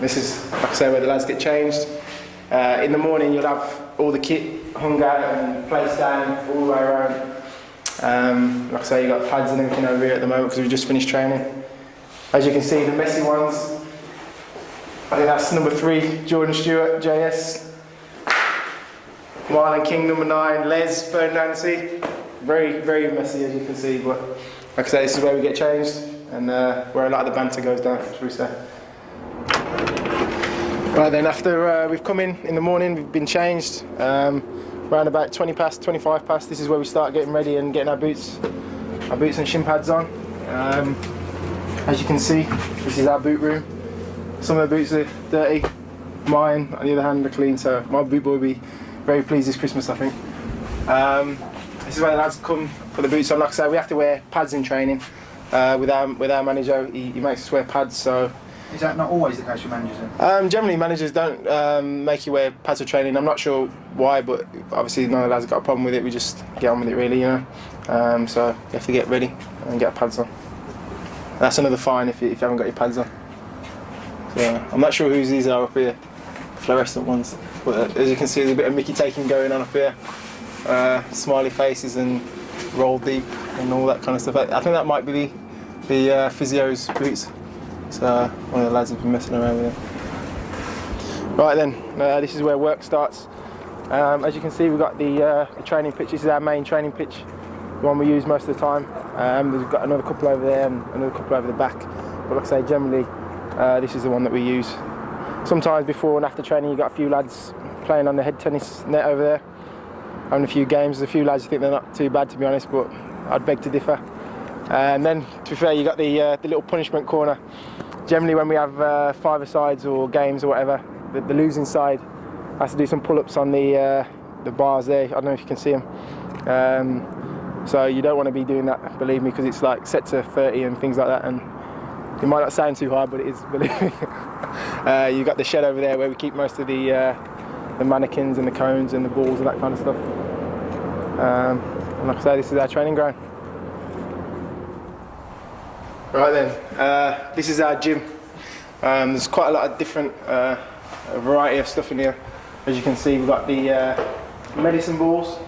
This is, like I say, where the lads get changed. In the morning you'll have all the kit hung out and placed down all the way around. Like I say, you've got pads and everything over here at the moment because we've just finished training. As you can see, the messy ones, I think that's number 3, Jordan Stewart, JS. Marlon King, number 9, Les Fernandes. Very, very messy, as you can see, but like I say, this is where we get changed and where a lot of the banter goes down, should we say. Right then, after we've come in the morning, we've been changed, around about 20 past, 25 past, this is where we start getting ready and getting our boots and shin pads on. As you can see, this is our boot room. Some of the boots are dirty, mine, on the other hand, are clean, so my boot boy will be very pleased this Christmas, I think. This is where the lads come for the boots on. Like I say, we have to wear pads in training. With our manager, he makes us wear pads, so... Is that not always the case with managers then? Generally managers don't make you wear pads for training. I'm not sure why, but obviously none of the lads have got a problem with it. We just get on with it really, you know. So you have to get ready and get pads on. That's another fine if you haven't got your pads on. So I'm not sure whose these are up here, fluorescent ones. But as you can see, there's a bit of Mickey taking going on up here. Smiley faces and roll deep and all that kind of stuff. I think that might be the physio's boots. So one of the lads has been messing around with it. Right then, this is where work starts. As you can see, we've got the training pitch. This is our main training pitch, the one we use most of the time. We've got another couple over there and another couple over the back. But like I say, generally, this is the one that we use. Sometimes before and after training, you've got a few lads playing on the head tennis net over there, having a few games. There's a few lads who think they're not too bad, to be honest, but I'd beg to differ. And then, to be fair, you got the little punishment corner. Generally, when we have 5-a-sides or games or whatever, the losing side has to do some pull-ups on the bars there. I don't know if you can see them. So you don't want to be doing that, believe me, because it's like set to 30 and things like that. And it might not sound too hard, but it is, believe me. You've got the shed over there where we keep most of the mannequins and the cones and the balls and that kind of stuff. And like I say, this is our training ground. Right then, this is our gym. There's quite a lot of different a variety of stuff in here. As you can see, we've got the medicine balls.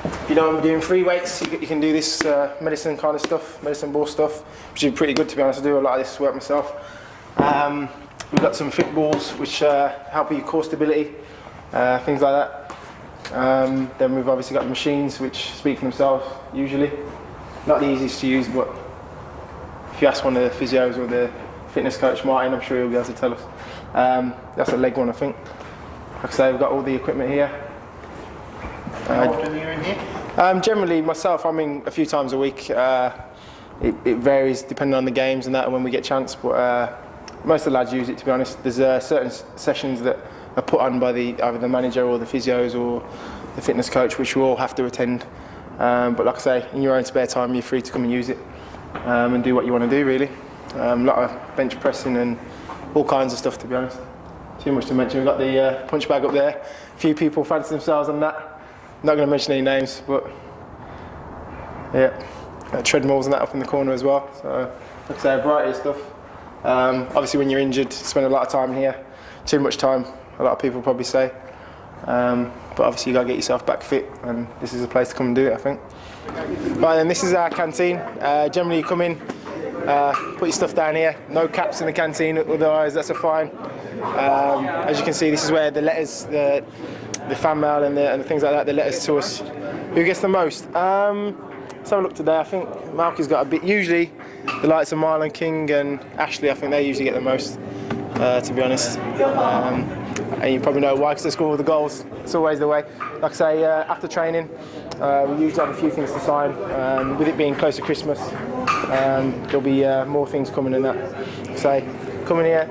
If you don't want to be doing free weights, you can do this medicine kind of stuff, medicine ball stuff, which is pretty good, to be honest. I do a lot of this work myself. We've got some fit balls which help with your core stability, things like that. Then we've obviously got the machines which speak for themselves usually. Not the easiest to use, but if you ask one of the physios or the fitness coach, Martin, I'm sure he'll be able to tell us. That's a leg one, I think. Like I say, we've got all the equipment here. How often are you in here? Generally, myself, I'm in a few times a week. It varies depending on the games and that, and when we get a chance. But most of the lads use it, to be honest. There's certain sessions that are put on by either the manager or the physios or the fitness coach, which we all have to attend. But like I say, in your own spare time, you're free to come and use it and do what you want to do, really. A lot of bench pressing and all kinds of stuff, to be honest. Too much to mention. We've got the punch bag up there. A few people fancy themselves on that. not going to mention any names, but yeah, treadmills and that up in the corner as well. So, like I say, a variety of stuff. Obviously, when you're injured, you spend a lot of time here. Too much time, a lot of people probably say. But obviously, you got to get yourself back fit, and this is a place to come and do it, I think. Right, then this is our canteen. Generally, you come in, put your stuff down here. No caps in the canteen, otherwise that's a fine. As you can see, this is where the letters, the fan mail and the things like that, the letters to us. Who gets the most? Let's have a look today. I think Malky's got a bit. Usually, the likes of Marlon King and Ashley, I think they usually get the most, to be honest. And you probably know why, because they score all the goals. It's always the way. Like I say, after training, we usually have a few things to sign. With it being close to Christmas, there'll be more things coming in that. So, come in here,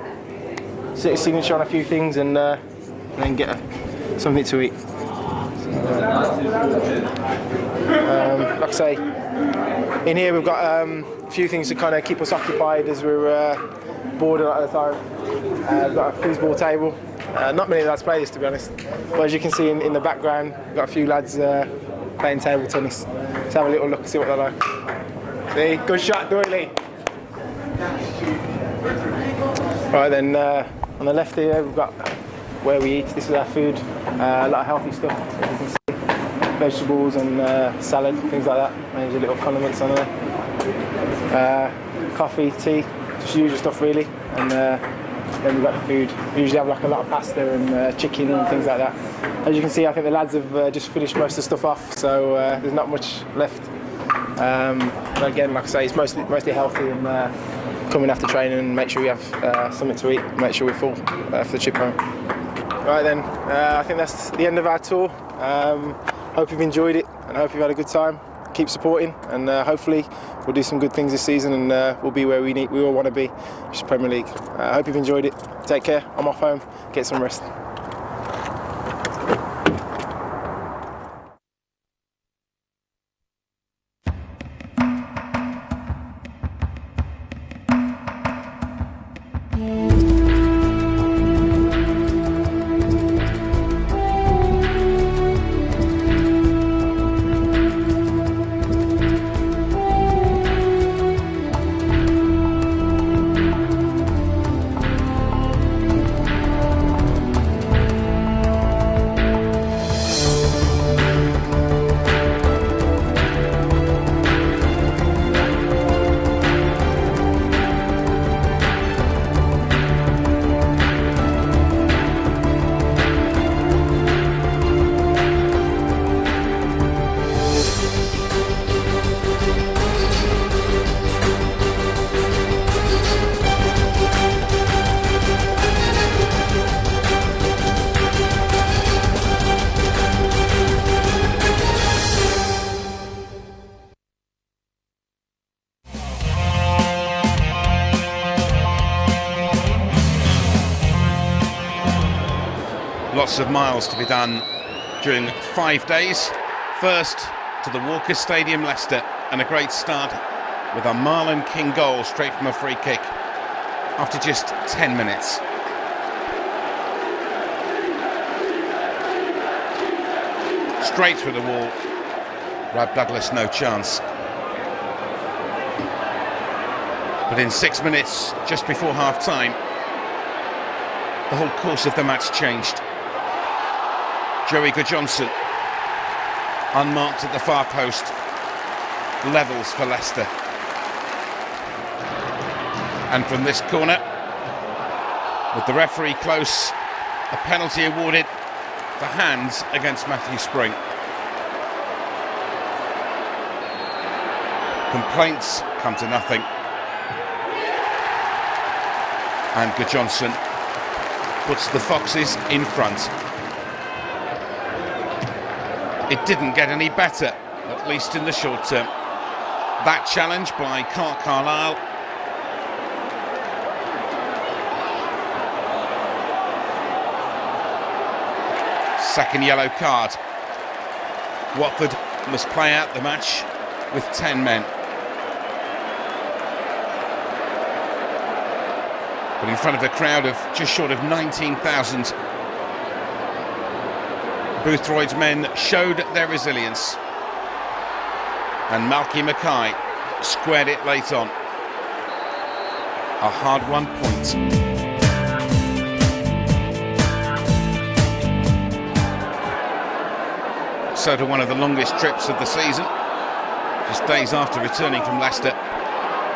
sit a signature on a few things, and then get something to eat. Like I say, in here we've got a few things to kind of keep us occupied as we're bored a lot of the time. We've got a foosball table. Not many lads play this, to be honest, but as you can see in the background, we've got a few lads playing table tennis. Let's have a little look and see what they're like. See, good shot, Doyley. Right then, on the left here we've got where we eat. This is our food, a lot of healthy stuff, as you can see. Vegetables and salad, things like that. There's a little condiments on there. Coffee, tea, just usual stuff really. And then we've got the food. We usually have like a lot of pasta and chicken and things like that. As you can see, I think the lads have just finished most of the stuff off, so there's not much left. But again, like I say, it's mostly healthy, and come in after training and make sure we have something to eat, make sure we're full for the trip home. Right then, I think that's the end of our tour. Hope you've enjoyed it, and I hope you've had a good time. Keep supporting, and hopefully we'll do some good things this season, and we'll be where we all want to be, which is Premier League. I hope you've enjoyed it. Take care. I'm off home. Get some rest. Lots of miles to be done during 5 days. First to the Walker Stadium, Leicester, and a great start with a Marlon King goal straight from a free kick after just 10 minutes. Straight through the wall. Rob Douglas, no chance. But in 6 minutes, just before half-time, the whole course of the match changed. Joey Johnson, unmarked at the far post, levels for Leicester. And from this corner, with the referee close, a penalty awarded for hands against Matthew Spring. Complaints come to nothing. And Johnson puts the Foxes in front. It didn't get any better, at least in the short term. That challenge by Carlisle. Second yellow card. Watford must play out the match with 10 men. But in front of a crowd of just short of 19,000. Boothroyd's men showed their resilience, and Malky Mackay squared it late on. A hard-won point. So to one of the longest trips of the season, just days after returning from Leicester,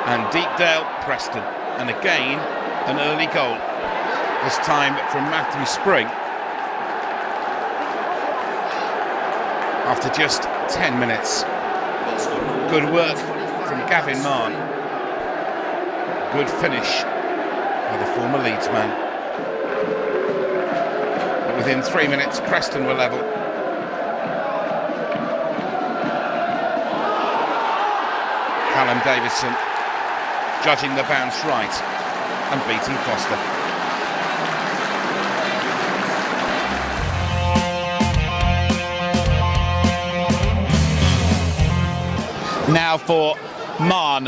and Deepdale, Preston, and again an early goal, this time from Matthew Spring, after just 10 minutes. Good work from Gavin Mahon. Good finish by the former Leeds man. But within 3 minutes, Preston were level. Callum Davison judging the bounce right and beating Foster. Now for Mahon,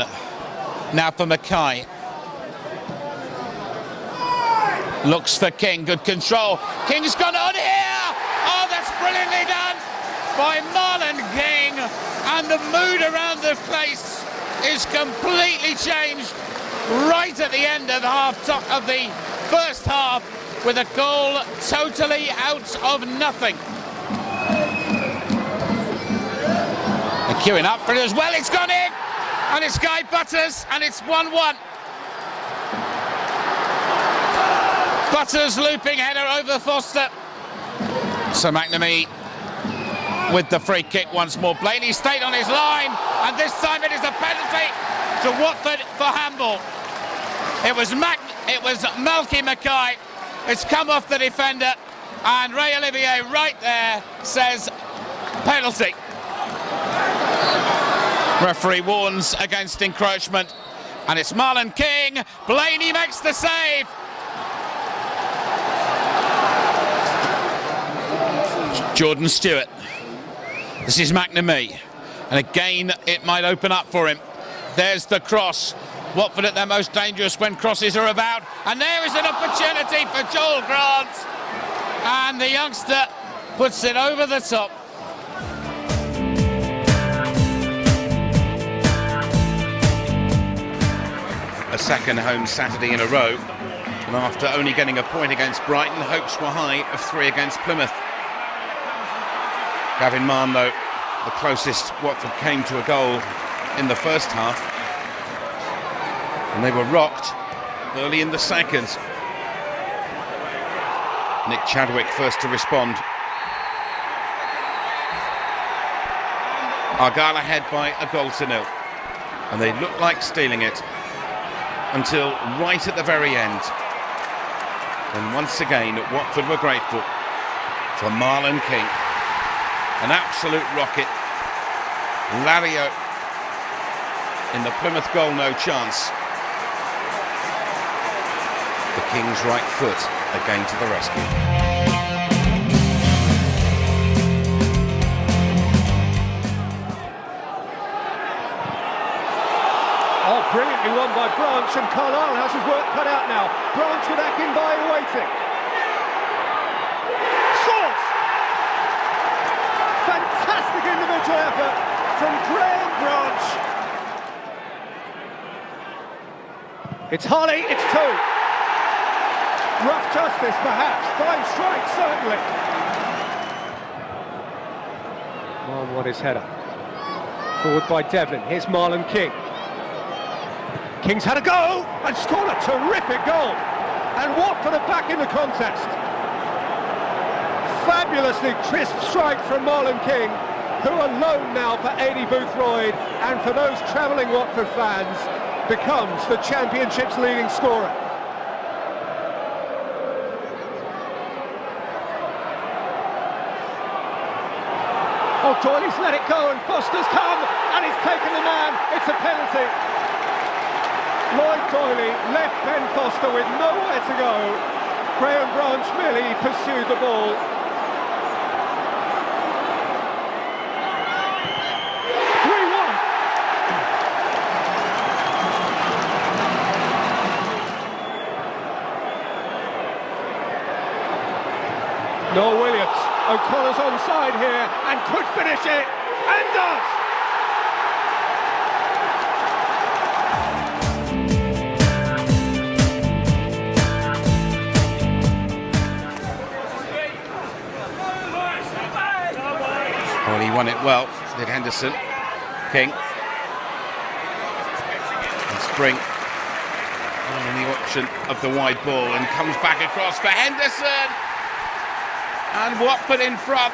now for Mackay. Looks for King, good control. King's gone on here! Oh, that's brilliantly done by Marlon King. And the mood around the place is completely changed right at the end of the first half, with a goal totally out of nothing. And queuing up for it as well, it's gone in, and it's Guy Butters, and it's 1-1. Butters looping header over Foster. So McNamee with the free kick once more. Blaney stayed on his line, and this time it is a penalty to Watford for handball. It was Malky Mackay. It's come off the defender, and Ray Olivier right there says penalty. Referee warns against encroachment, and it's Marlon King. Blaney makes the save. Jordan Stewart. This is McNamee, and again it might open up for him. There's the cross. Watford at their most dangerous when crosses are about, and there is an opportunity for Joel Grant, and the youngster puts it over the top. A second home Saturday in a row, and after only getting a point against Brighton, hopes were high of 3 against Plymouth. Gavin Mahon, though, the closest Watford came to a goal in the first half, and they were rocked early in the second. Nick Chadwick first to respond. Argyle ahead by a 0-0, and they looked like stealing it until right at the very end. And once again, Watford were grateful for Marlon King. An absolute rocket. Lario in the Plymouth goal, no chance. The King's right foot again to the rescue. Oh, brilliantly won by Branch, and Carlisle has his work cut out now. Branch with Akinbaye waiting. Scores! Fantastic individual effort from Graham Branch. It's Harley, it's 2. Rough justice, perhaps. Fine strike, certainly. Marlon won his header. Forward by Devlin. Here's Marlon King. King's had a go and scored a terrific goal. And Watford are back in the contest. Fabulously crisp strike from Marlon King, who alone now for Aidy Boothroyd and for those travelling Watford fans becomes the Championship's leading scorer. Oh, Doyley's let it go, and Foster's come, and he's taken the man. It's a penalty. Lloyd Doyley left Ben Foster with nowhere to go. Graham Branch merely pursued the ball. Noel Williams, O'Connor's on inside here and could finish it, and does! Well, he won it well, did Henderson. King. And Spring. And the option of the wide ball, and comes back across for Henderson. And Watford in front.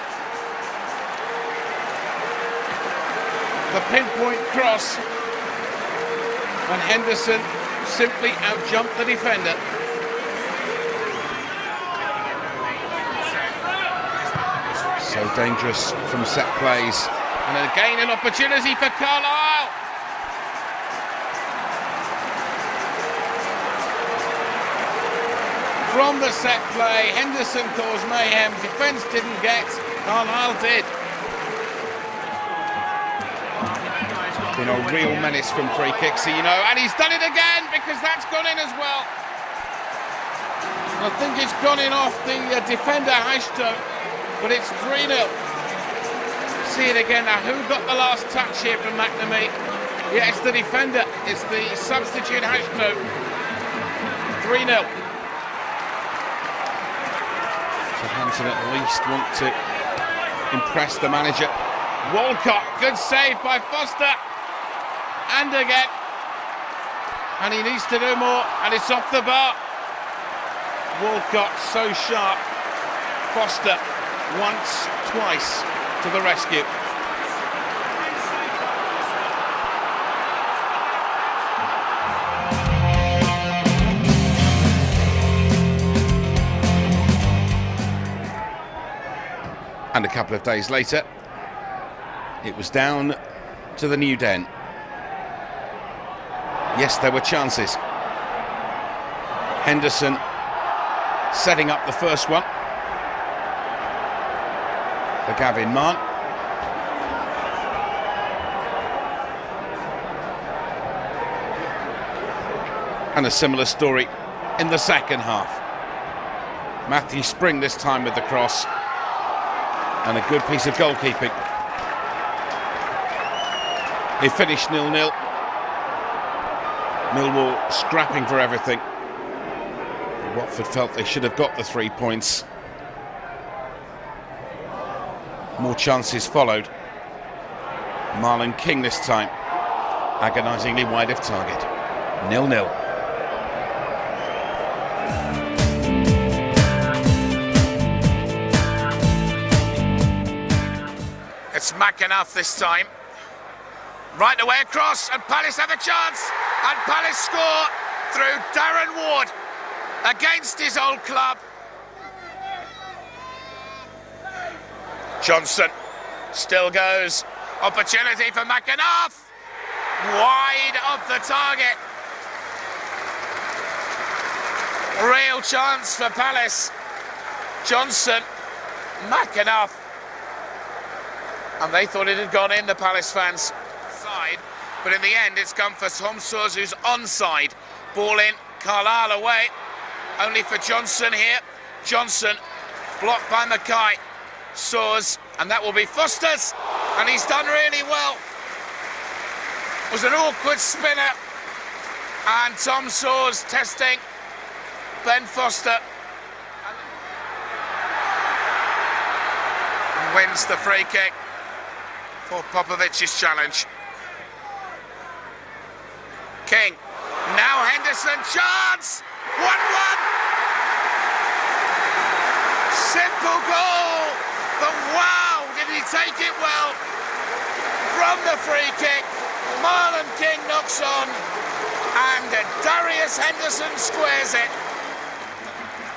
The pinpoint cross. And Henderson simply outjumped the defender. So dangerous from set plays. And again an opportunity for Carlisle. From the set play, Henderson caused mayhem. Defence didn't get, Carlisle did. Been a real menace from free kicks, you know, and he's done it again because that's gone in as well. I think it's gone in off the defender Hashto, but it's 3-0. See it again now. Who got the last touch here from McNamee? Yeah, it's the defender. It's the substitute Hashto. 3-0. Southampton at least want to impress the manager. Walcott, good save by Foster. And again. And he needs to do more, and it's off the bar. Walcott so sharp. Foster once, twice to the rescue. And a couple of days later, it was down to the New Den. Yes, there were chances. Henderson setting up the first one for Gavin Mann. And a similar story in the second half. Matthew Spring this time with the cross. And a good piece of goalkeeping. They finished 0-0. Millwall scrapping for everything. Watford felt they should have got the 3 points. More chances followed. Marlon King this time, agonisingly wide of target. 0-0. It's McAnuff this time. Right away across, and Palace have a chance. And Palace score through Darren Ward against his old club. Johnson still goes. Opportunity for McAnuff. Wide of the target. Real chance for Palace. Johnson, McAnuff. And they thought it had gone in, the Palace fans. Side, but in the end it's come for Tom Soers, who's onside. Ball in, Carlisle away. Only for Johnson here. Johnson blocked by Mackay. Soers, and that will be Foster's, and he's done really well. It was an awkward spinner, and Tom Soers testing Ben Foster. And wins the free kick for Popovic's challenge. King, now Henderson, chance! 1-1! Simple goal, but wow, did he take it well? From the free kick, Marlon King knocks on, and Darius Henderson squares it.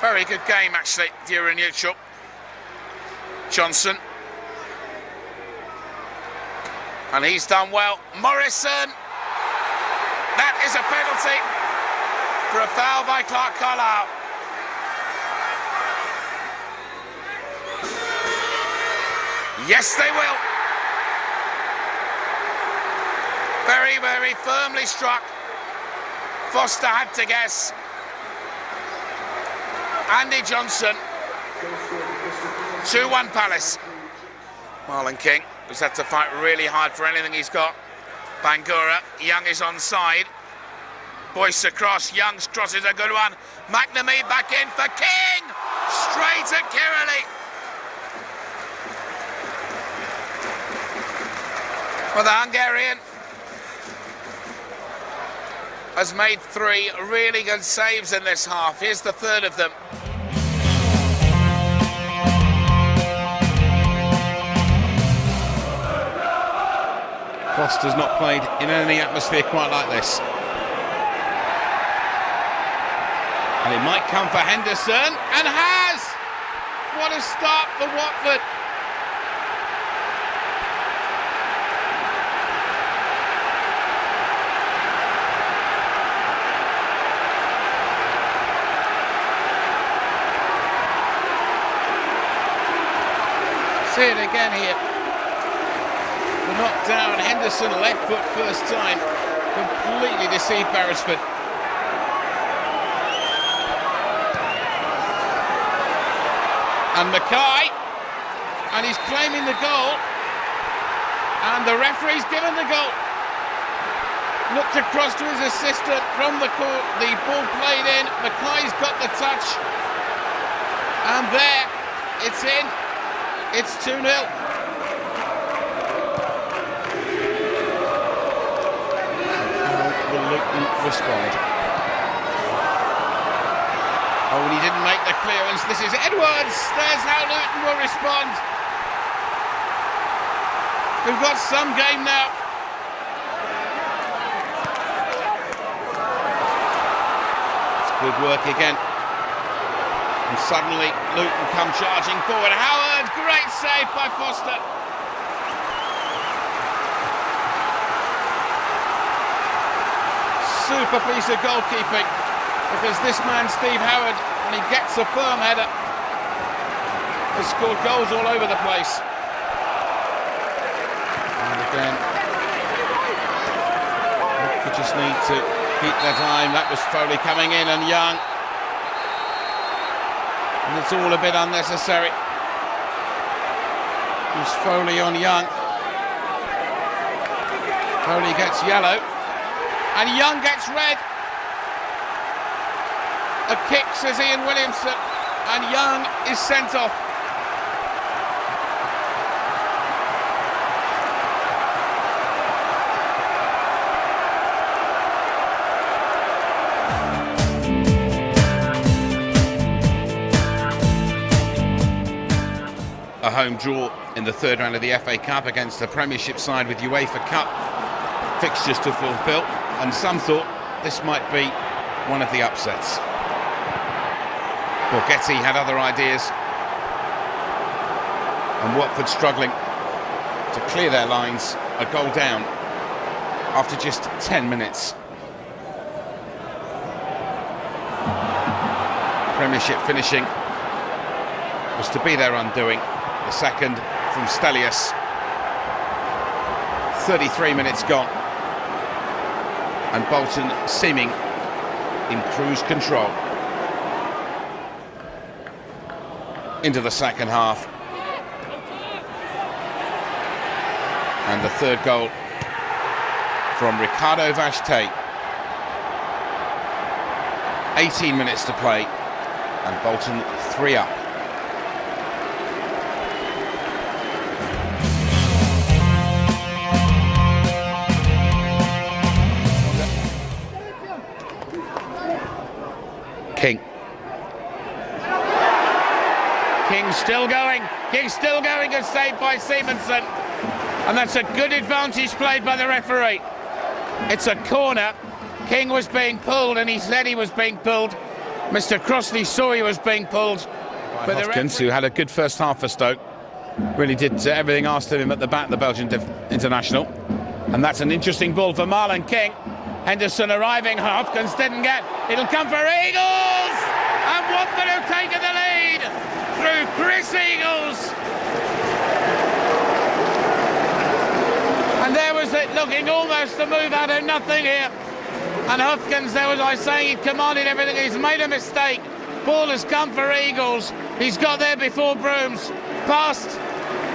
Very good game, actually, viewer neutral. Johnson. And he's done well. Morrison. That is a penalty for a foul by Clark Carlisle. Yes, they will. Very, very firmly struck. Foster had to guess. Andy Johnson. 2-1 Palace. Marlon King, who's had to fight really hard for anything he's got. Bangura, Young is onside. Boyce across, Young's cross is a good one. McNamee back in for King! Straight at Kirili. Well, the Hungarian has made 3 really good saves in this half. Here's the third of them. Foster's not played in any atmosphere quite like this. And it might come for Henderson, and has! What a start for Watford. See it again here. The knock down, Henderson left foot first time, completely deceived Beresford. And Mackay, and he's claiming the goal, and the referee's given the goal. Looked across to his assistant from the court, the ball played in, Mackay's got the touch, and there, it's in, it's 2-0. How will Luton respond? Oh, and he didn't make the clearance. This is Edwards. There's how Luton will respond. We've got some game now. It's good work again. And suddenly Luton come charging forward. Howard, great save by Foster. Super piece of goalkeeping. Because this man, Steve Howard, when he gets a firm header, has scored goals all over the place. And again, we just need to keep their time. That was Foley coming in, and Young. And it's all a bit unnecessary. There's Foley on Young. Foley gets yellow, and Young gets red. A kick, says Ian Williamson, and Young is sent off. A home draw in the third round of the FA Cup against the Premiership side with UEFA Cup fixtures to fulfil, and some thought this might be one of the upsets. Borghetti had other ideas, and Watford struggling to clear their lines, a goal down after just 10 minutes. Premiership finishing was to be their undoing. The second from Stelios. 33 minutes gone, and Bolton seeming in cruise control. Into the second half, and the third goal from Ricardo Vashte. 18 minutes to play, and Bolton 3 up. King. King's still going, good save by Simonsen, and that's a good advantage played by the referee. It's a corner. King was being pulled, and he said he was being pulled. Mr. Crossley saw he was being pulled. But Hopkins, who had a good first half for Stoke, really did everything asked of him at the back, the Belgian international. And that's an interesting ball for Marlon King. Henderson arriving, Hopkins didn't get, it'll come for Eagles! And Watford have taken the lead through Chris Eagles. And there was it, looking almost to move out of nothing here. And Hopkins, there was I saying, he'd commanded everything, he's made a mistake. Ball has come for Eagles. He's got there before Brooms. Past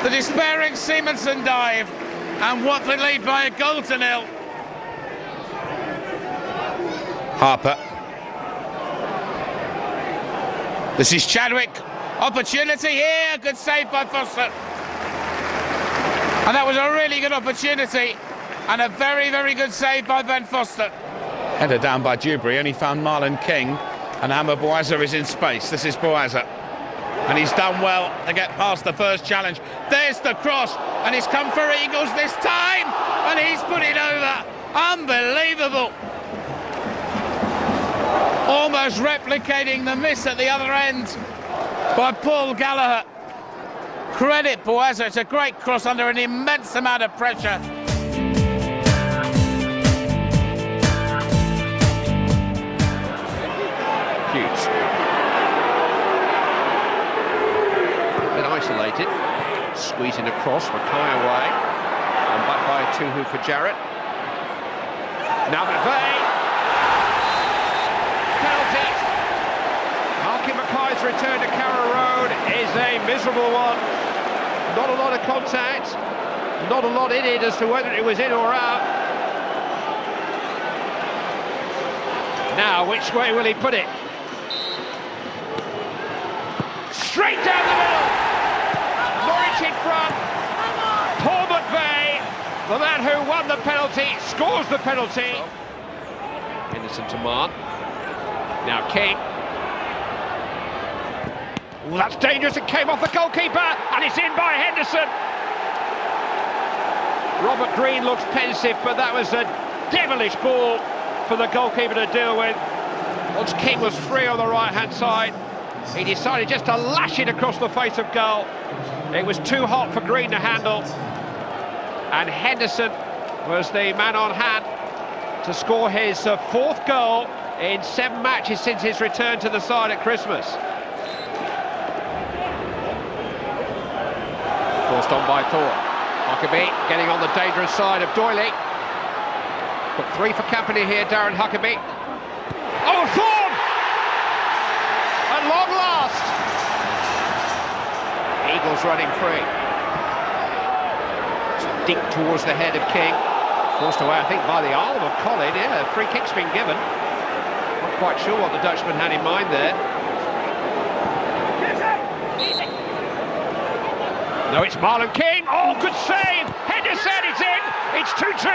The despairing Simonson dive, and Watford lead by a goal to nil. Harper. This is Chadwick. Opportunity here. Good save by Foster. And that was a really good opportunity, and a very, very good save by Ben Foster. Header down by Dewberry, only found Marlon King, and Amr Bouazza is in space. This is Bouazza, and he's done well to get past the first challenge. There's the cross, and he's come for Eagles this time, and he's put it over. Unbelievable. Almost replicating the miss at the other end by Paul Gallagher. Credit Bouazza, it's a great cross under an immense amount of pressure. Hughes. Bit isolated. Squeezing across, Mackay away. And back by Tuhu for Jarrett. Now McVeigh. Penalty. Marky Mackay's return to Carrow Road is a miserable one. Not a lot of contact. Not a lot in it as to whether it was in or out. Now, which way will he put it? Straight down the middle. Norwich in front. Paul McVeigh, the man who won the penalty, scores the penalty. Henderson to Marn. Now King. Ooh, that's dangerous. It came off the goalkeeper, and it's in by Henderson. Robert Green looks pensive, but that was a devilish ball for the goalkeeper to deal with. Once King was free on the right-hand side, he decided just to lash it across the face of goal. It was too hot for Green to handle, and Henderson was the man on hand to score his fourth goal in 7 matches since his return to the side at Christmas. Forced on by Thorpe. Huckabee getting on the dangerous side of Doyley. Put 3 for company here, Darren Huckabee. Oh, Thorpe! At long last! Eagles running free. Deep towards the head of King. Forced away, I think, by the arm of Colin. Yeah, a free kick's been given. Not quite sure what the Dutchman had in mind there. No, it's Marlon King. Oh, good save. Henderson, it's in. It's 2-2.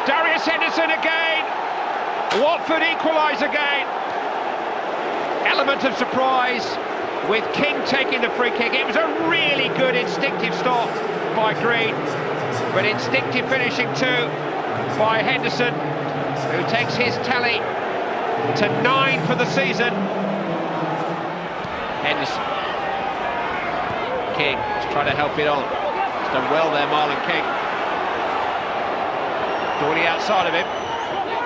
Darius Henderson again. Watford equalise again. Element of surprise with King taking the free kick. It was a really good instinctive stop by Green, but instinctive finishing too by Henderson, who takes his tally to 9 for the season. Henderson. King is trying to help it on. He's done well there, Marlon King. Doyley outside of him.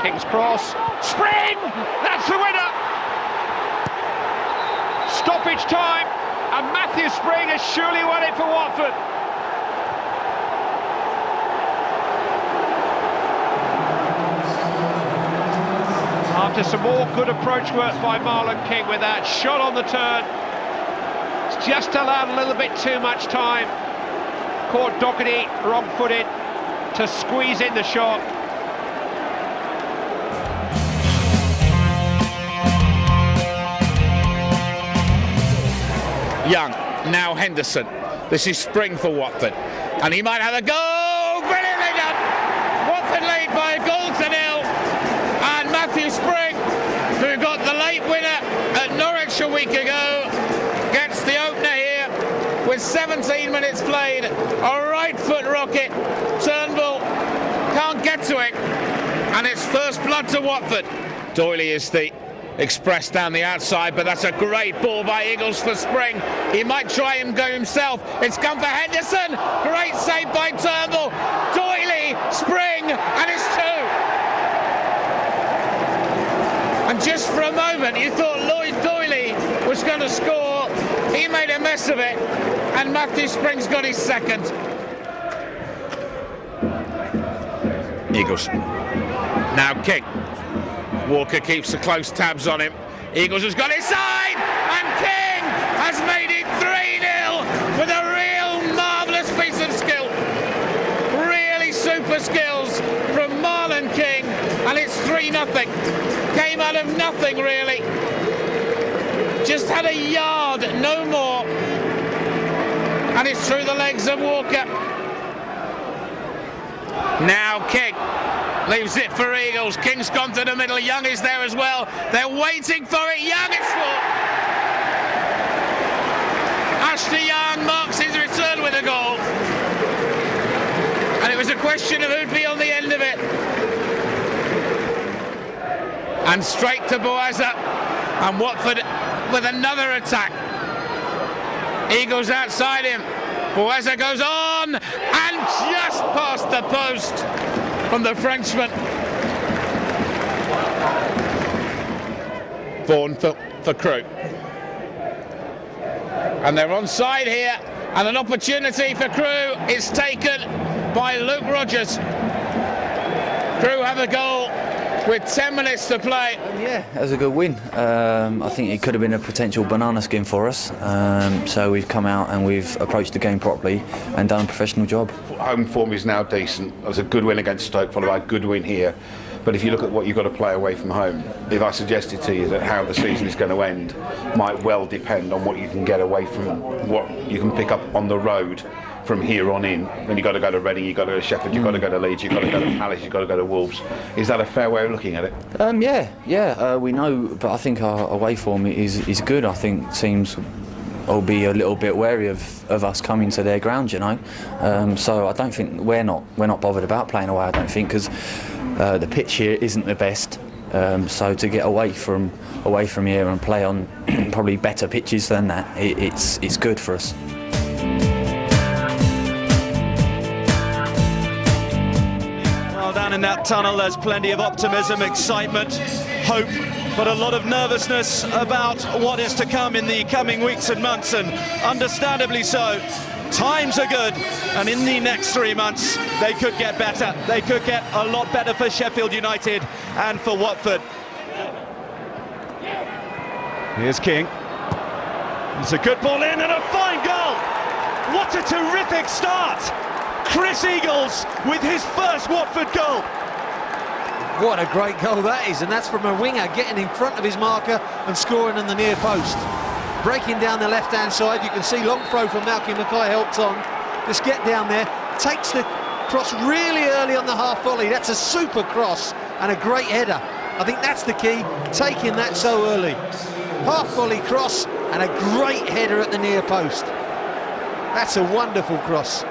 King's cross. Spring! That's the winner! Stoppage time, and Matthew Spring has surely won it for Watford. After some more good approach work by Marlon King with that shot on the turn. It's just allowed a little bit too much time. Caught Doherty wrong-footed to squeeze in the shot. Young, now Henderson. This is Spring for Watford, and he might have a goal. Brilliantly done. Watford lead by a goal to nil, and Matthew Spring, who got the late winner at Norwich a week ago, gets the opener here with 17 minutes played. A right foot rocket. Turnbull can't get to it, and it's first blood to Watford. Doyley is the express down the outside, but that's a great ball by Eagles for Spring. He might try and go himself. It's come for Henderson. Great save by Turnbull. Doyley, Spring, and it's 2. And just for a moment you thought Lloyd Doyley was going to score. He made a mess of it, and Matthew Spring's got his second. Eagles. Now King. Walker keeps the close tabs on him. Eagles has got his side, and King has made it 3-0 with a real absolutely nothing. Came out of nothing, really. Just had a yard, no more. And it's through the legs of Walker. Now King leaves it for Eagles. King's gone to the middle. Young is there as well. They're waiting for it. Young is for. Ashley Young marks his return with a goal. And it was a question of who'd be on the end of it. And straight to Boaza. And Watford with another attack. Eagles outside him. Boaza goes on and just past the post from the Frenchman. Vaughan for Crewe. And they're onside here, and an opportunity for Crewe is taken by Luke Rogers. Crewe have a goal with 10 minutes to play. Yeah, it was a good win. I think it could have been a potential banana skin for us. So we've come out and we've approached the game properly and done a professional job. Home form is now decent. It was a good win against Stoke, followed by a good win here. But if you look at what you've got to play away from home, if I suggested to you that how the season is going to end might well depend on what you can get away from what you can pick up on the road from here on in. Then you've got to go to Reading, you've got to go to Sheffield, you've got to go to Leeds, you've got to go to Palace, you've got to go to Wolves. Is that a fair way of looking at it? Yeah, we know, but I think our away form is good. I think teams will be a little bit wary of us coming to their ground, you know. So I don't think we're not bothered about playing away. I don't think, because the pitch here isn't the best. So to get away from here and play on probably better pitches than that, it's good for us. Well, down in that tunnel there's plenty of optimism, excitement, hope, but a lot of nervousness about what is to come in the coming weeks and months, and understandably so. Times are good, and in the next 3 months they could get better. They could get a lot better for Sheffield United and for Watford. Here's King. It's a good ball in and a fine goal. What a terrific start. Chris Eagles with his first Watford goal. What a great goal that is, and that's from a winger getting in front of his marker and scoring in the near post. Breaking down the left-hand side, you can see long throw from Malky Mackay helped on. Just get down there, takes the cross really early on the half volley. That's a super cross and a great header. I think that's the key, taking that so early. Half volley cross and a great header at the near post. That's a wonderful cross.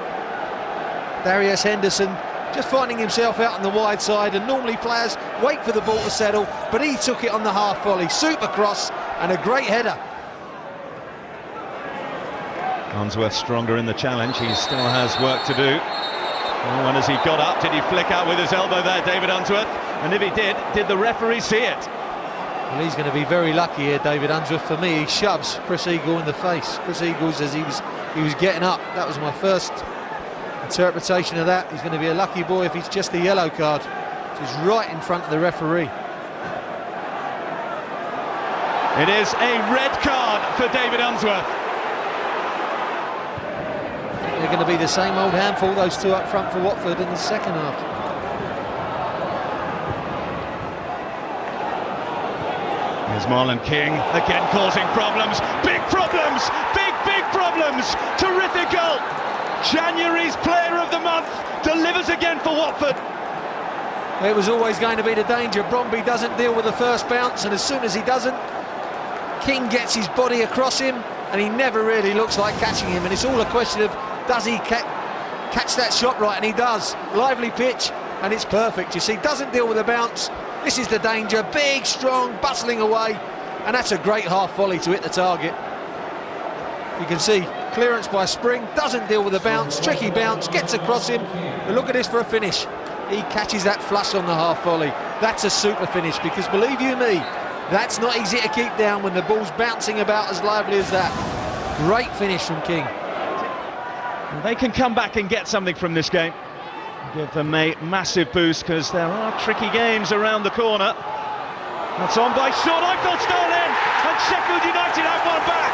Darius Henderson just finding himself out on the wide side, and normally players wait for the ball to settle, but he took it on the half volley. Super cross and a great header. Unsworth stronger in the challenge. He still has work to do. When has he got up? Did he flick out with his elbow there, David Unsworth? And if he did the referee see it? Well, he's going to be very lucky here, David Unsworth. For me, he shoves Chris Eagle in the face. Chris Eagles, as he was getting up. That was my first interpretation of that. He's going to be a lucky boy if it's just a yellow card, which is right in front of the referee. It is a red card for David Unsworth. They're going to be the same old handful, those two up front for Watford in the second half. Here's Marlon King, again causing problems. Big problems! Big problems! Terrific goal! January's Player of the Month delivers again for Watford. It was always going to be the danger. Bromby doesn't deal with the first bounce, and as soon as he doesn't, King gets his body across him, and he never really looks like catching him. And it's all a question of, does he catch that shot right? And he does. Lively pitch, and it's perfect. You see, doesn't deal with the bounce. This is the danger. Big, strong, bustling away, and that's a great half volley to hit the target. You can see clearance by Spring, doesn't deal with the bounce, tricky bounce, gets across him. But look at this for a finish. He catches that flush on the half volley. That's a super finish, because believe you me, that's not easy to keep down when the ball's bouncing about as lively as that. Great finish from King. They can come back and get something from this game. Give them a massive boost, because there are tricky games around the corner. That's on by Sean. Eifeld's goal in, and Sheffield United have one back.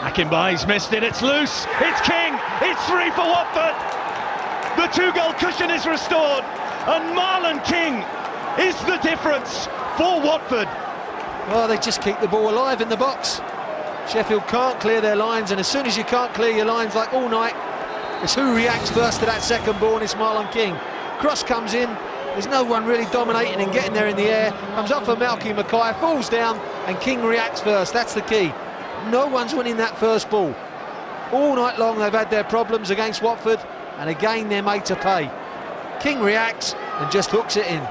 Akinbaye's missed it, it's loose, it's King, it's 3 for Watford. The two-goal cushion is restored, and Marlon King is the difference for Watford. Well, they just keep the ball alive in the box. Sheffield can't clear their lines, and as soon as you can't clear your lines like all night, it's who reacts first to that second ball, and it's Marlon King. Cross comes in, there's no one really dominating and getting there in the air. Comes up for Malky Mackay, falls down, and King reacts first. That's the key. No one's winning that first ball. All night long they've had their problems against Watford, and again they're made to pay. King reacts and just hooks it in.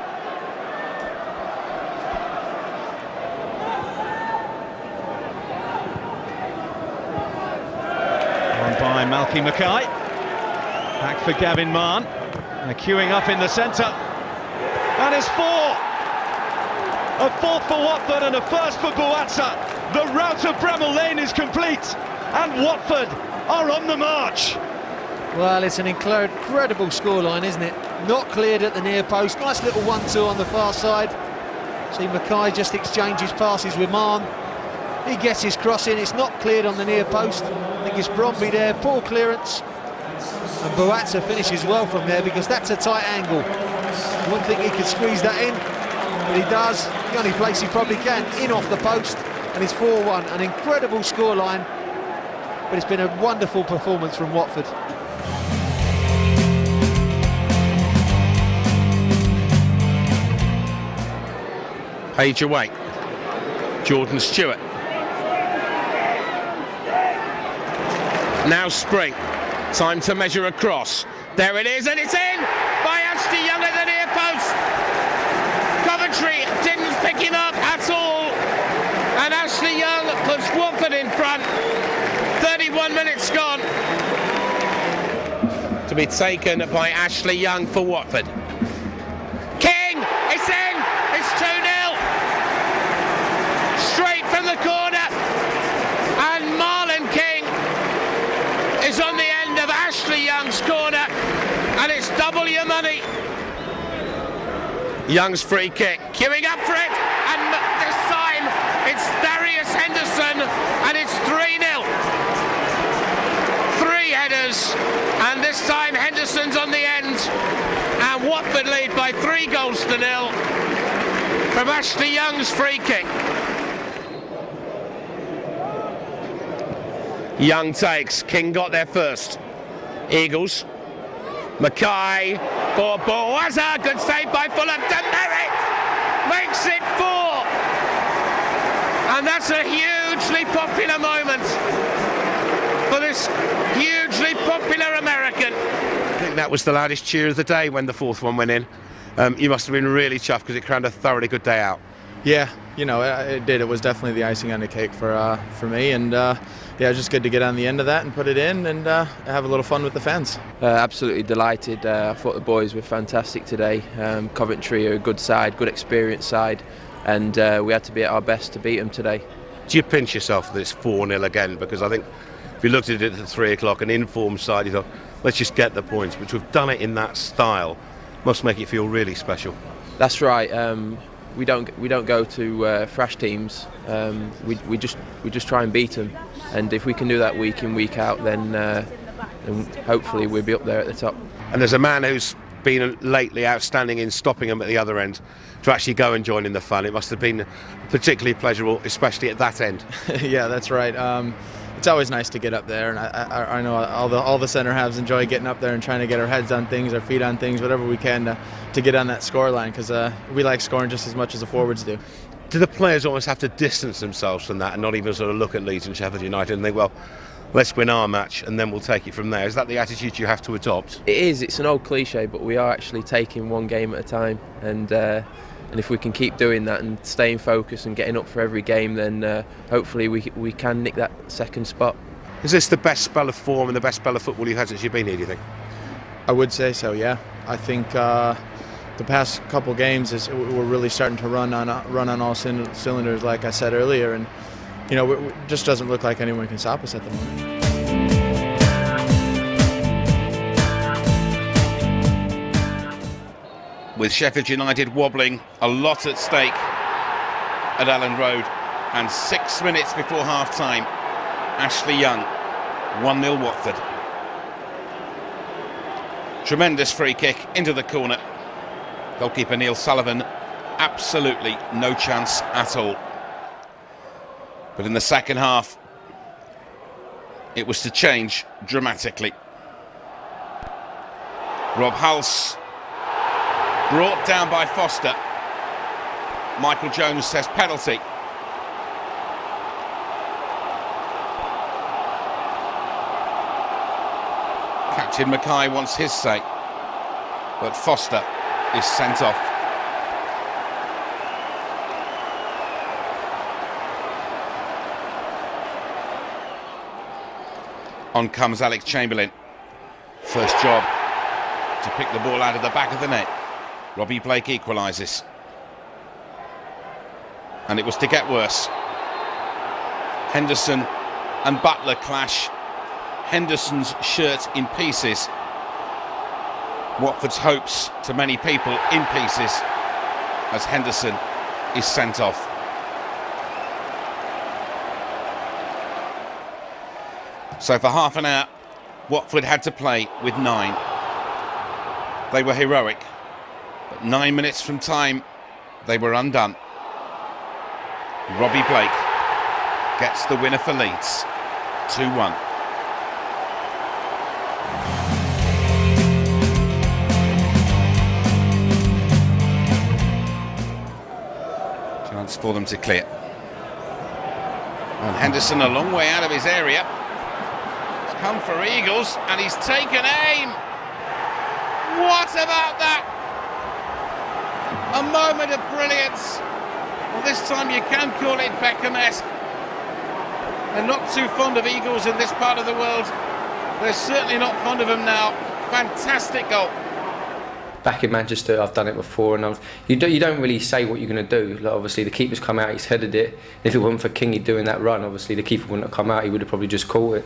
By Malky Mackay, back for Gavin Mahon, they're queuing up in the centre, and it's four! A fourth for Watford and a first for Boatsa. The route of Bramall Lane is complete, and Watford are on the march. Well, it's an incredible scoreline, isn't it? Not cleared at the near post, nice little 1-2 on the far side. See Mackay just exchanges passes with Mahon. He gets his cross in, it's not cleared on the near post. I think it's Bromby there, poor clearance. And Boatsa finishes well from there because that's a tight angle. You wouldn't think he could squeeze that in, but he does. The only place he probably can, in off the post, and it's 4-1. An incredible scoreline, but it's been a wonderful performance from Watford. Page away. Jordan Stewart. Now Spring. Time to measure across. There it is, and it's in by Ashley Young at the near post. Coventry didn't pick him up at all, and Ashley Young puts Watford in front. 31 minutes gone. To be taken by Ashley Young for Watford. King, it's in. It's 2-0. Straight from the corner, and Marlon King is on the end of Ashley Young's corner, and it's double your money. Young's free kick, queuing up for it, and this time it's Darius Henderson, and it's 3-0. 3 headers, and this time Henderson's on the end, and Watford lead by 3-0 from Ashley Young's free kick. Young takes, King got there first. Eagles, Mackay for Boaza, good save by Fulham. Demerit makes it 4, and that's a hugely popular moment for this hugely popular American. I think that was the loudest cheer of the day when the fourth one went in. You must have been really chuffed because it crowned a thoroughly good day out. Yeah, you know, it did. It was definitely the icing on the cake for me, and yeah, just good to get on the end of that and put it in and have a little fun with the fans. Absolutely delighted. I thought the boys were fantastic today. Coventry are a good side, good experienced side, and we had to be at our best to beat them today. Do you pinch yourself that it's 4-0 again? Because I think if you looked at it at 3 o'clock, an informed side, you thought, let's just get the points. But to have done it in that style must make it feel really special. That's right. We don't go to thrash teams. We just try and beat them, and if we can do that week in, week out, then hopefully we'll be up there at the top. And there's a man who's been lately outstanding in stopping them at the other end to actually go and join in the fun. It must have been particularly pleasurable, especially at that end. Yeah, that's right. It's always nice to get up there, and I know all the centre halves enjoy getting up there and trying to get our heads on things, our feet on things, whatever we can to get on that score line, because we like scoring just as much as the forwards do. Do the players almost have to distance themselves from that and not even sort of look at Leeds and Sheffield United and think, well, let's win our match and then we'll take it from there? Is that the attitude you have to adopt? It is. It's an old cliche, but we are actually taking one game at a time, and if we can keep doing that and staying focused and getting up for every game, then hopefully we can nick that second spot. Is this the best spell of form and the best spell of football you've had since you've been here, do you think? I would say so, yeah. I think the past couple games we're really starting to run on all cylinders, like I said earlier, and you know, it just doesn't look like anyone can stop us at the moment. With Sheffield United wobbling, a lot at stake at Allen Road, and 6 minutes before half-time, Ashley Young, 1-0 Watford. Tremendous free kick into the corner. Goalkeeper Neil Sullivan, absolutely no chance at all. But in the second half, it was to change dramatically. Rob Hulse, brought down by Foster. Michael Jones says penalty. Captain Mackay wants his say, but Foster is sent off. On comes Alex Chamberlain. First job to pick the ball out of the back of the net. Robbie Blake equalises. And it was to get worse. Henderson and Butler clash. Henderson's shirt in pieces. Watford's hopes, to many people, in pieces, as Henderson is sent off. So for half an hour, Watford had to play with 9. They were heroic, but 9 minutes from time, they were undone. Robbie Blake gets the winner for Leeds, 2-1. Chance for them to clear. And Henderson a long way out of his area. He's come for Eagles and he's taken aim. What about that? A moment of brilliance. Well, this time you can call it Beckham-esque. They're not too fond of Eagles in this part of the world. They're certainly not fond of them now. Fantastic goal. Back in Manchester, I've done it before, and you don't really say what you're going to do. Like, obviously, the keeper's come out, he's headed it. If it wasn't for Kingy doing that run, obviously the keeper wouldn't have come out. He would have probably just caught it.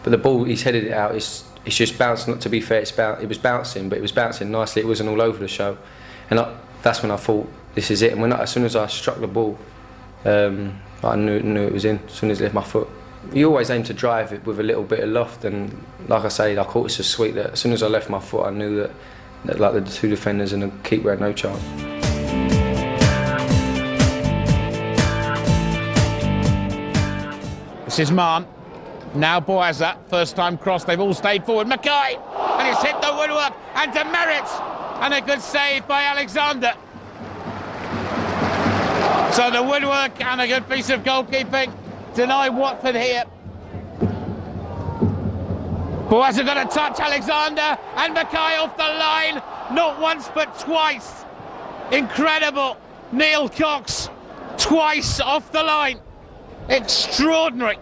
But the ball, he's headed it out. It's just bounced. Not to be fair, it was bouncing, but it was bouncing nicely. It wasn't all over the show, and that's when I thought, this is it. And as soon as I struck the ball, I knew it was in. As soon as I left my foot. You always aim to drive it with a little bit of loft, and like I say, I caught it so sweet that as soon as I left my foot, I knew that like the two defenders and the keeper had no chance. This is Mann. Now Boazza, first time cross, they've all stayed forward. Mackay, and it's hit the woodwork, and demerits, and a good save by Alexander. So the woodwork and a good piece of goalkeeping deny Watford here. Boazza got a touch, Alexander, and Mackay off the line, not once but twice. Incredible. Neil Cox, twice off the line. Extraordinary.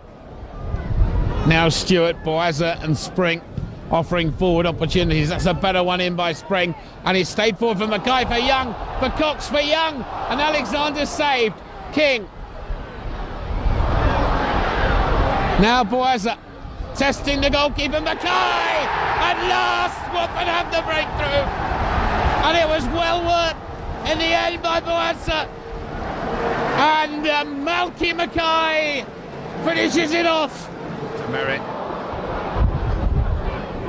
Now Stewart, Boazza and Spring offering forward opportunities. That's a better one in by Spring, and he stayed forward for Mackay for Young, for Cox for Young, and Alexander saved. King. Now Boazza testing the goalkeeper, Mackay! At last, Watford have the breakthrough. And it was well worked in the end by Boazza. And Malky Mackay finishes it off. Merit.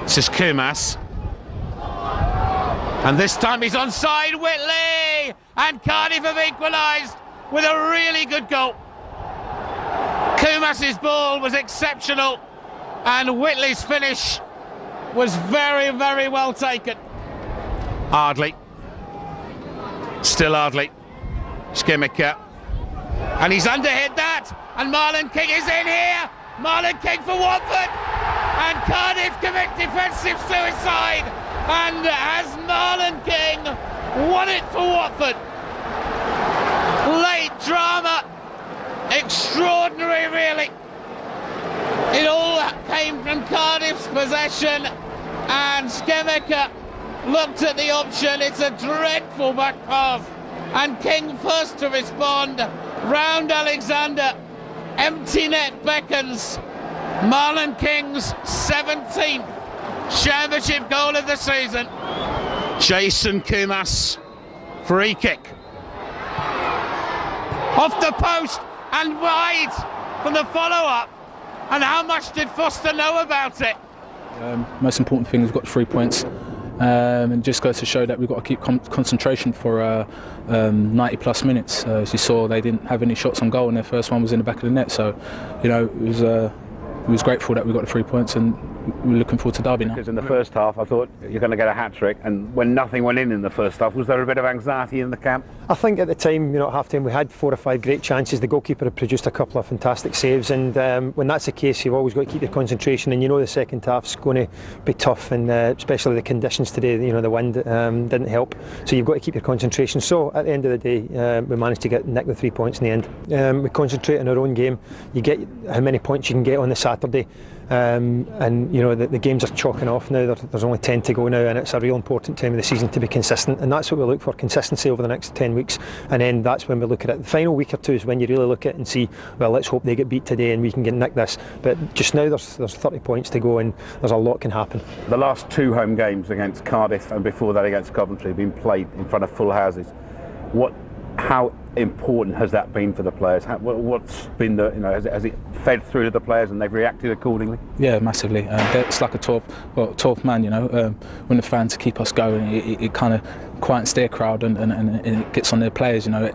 This is Kumas. And this time he's onside, Whitley! And Cardiff have equalised with a really good goal. Kumas's ball was exceptional, and Whitley's finish was very, very well taken. Ardley. Still Ardley. Skimmicker. And he's underhit that, and Marlon King is in here. Marlon King for Watford, and Cardiff commit defensive suicide, and has Marlon King won it for Watford. Late drama, extraordinary really. It all came from Cardiff's possession, and Skemmiker looked at the option. It's a dreadful back pass, and King first to respond. Round Alexander, empty net beckons. Marlon King's 17th championship goal of the season. Jason Kumas, free kick. Off the post and wide for the follow-up. And how much did Foster know about it? Most important thing, we've got 3 points. and it just goes to show that we've got to keep concentration for 90 plus minutes. As you saw, they didn't have any shots on goal, and their first one was in the back of the net. So, you know, it was grateful that we got the 3 points, and we're looking forward to Derby now. Because in the first half, I thought you're going to get a hat-trick, and when nothing went in the first half, was there a bit of anxiety in the camp? I think at the time, you know, at half-time, we had 4 or 5 great chances. The goalkeeper had produced a couple of fantastic saves, and when that's the case, you've always got to keep your concentration, and you know the second half's going to be tough, and especially the conditions today, you know, the wind didn't help, so you've got to keep your concentration. So at the end of the day, we managed to nick the 3 points in the end. We concentrate on our own game. You get how many points you can get on the Saturday. And you know the games are chalking off now. There's only 10 to go now, and it's a real important time of the season to be consistent, and that's what we look for, consistency over the next 10 weeks, and then that's when we look at it. The final week or two is when you really look at it and see, well, let's hope they get beat today and we can get nick this, but just now there's 30 points to go, and there's a lot can happen. The last 2 home games against Cardiff and before that against Coventry have been played in front of full houses. How important has that been for the players? What's been the, you know, has it fed through to the players and they've reacted accordingly? Yeah, massively. It's like a 12th man, you know. When the fans keep us going, it kind of quiets their crowd and it gets on their players, you know.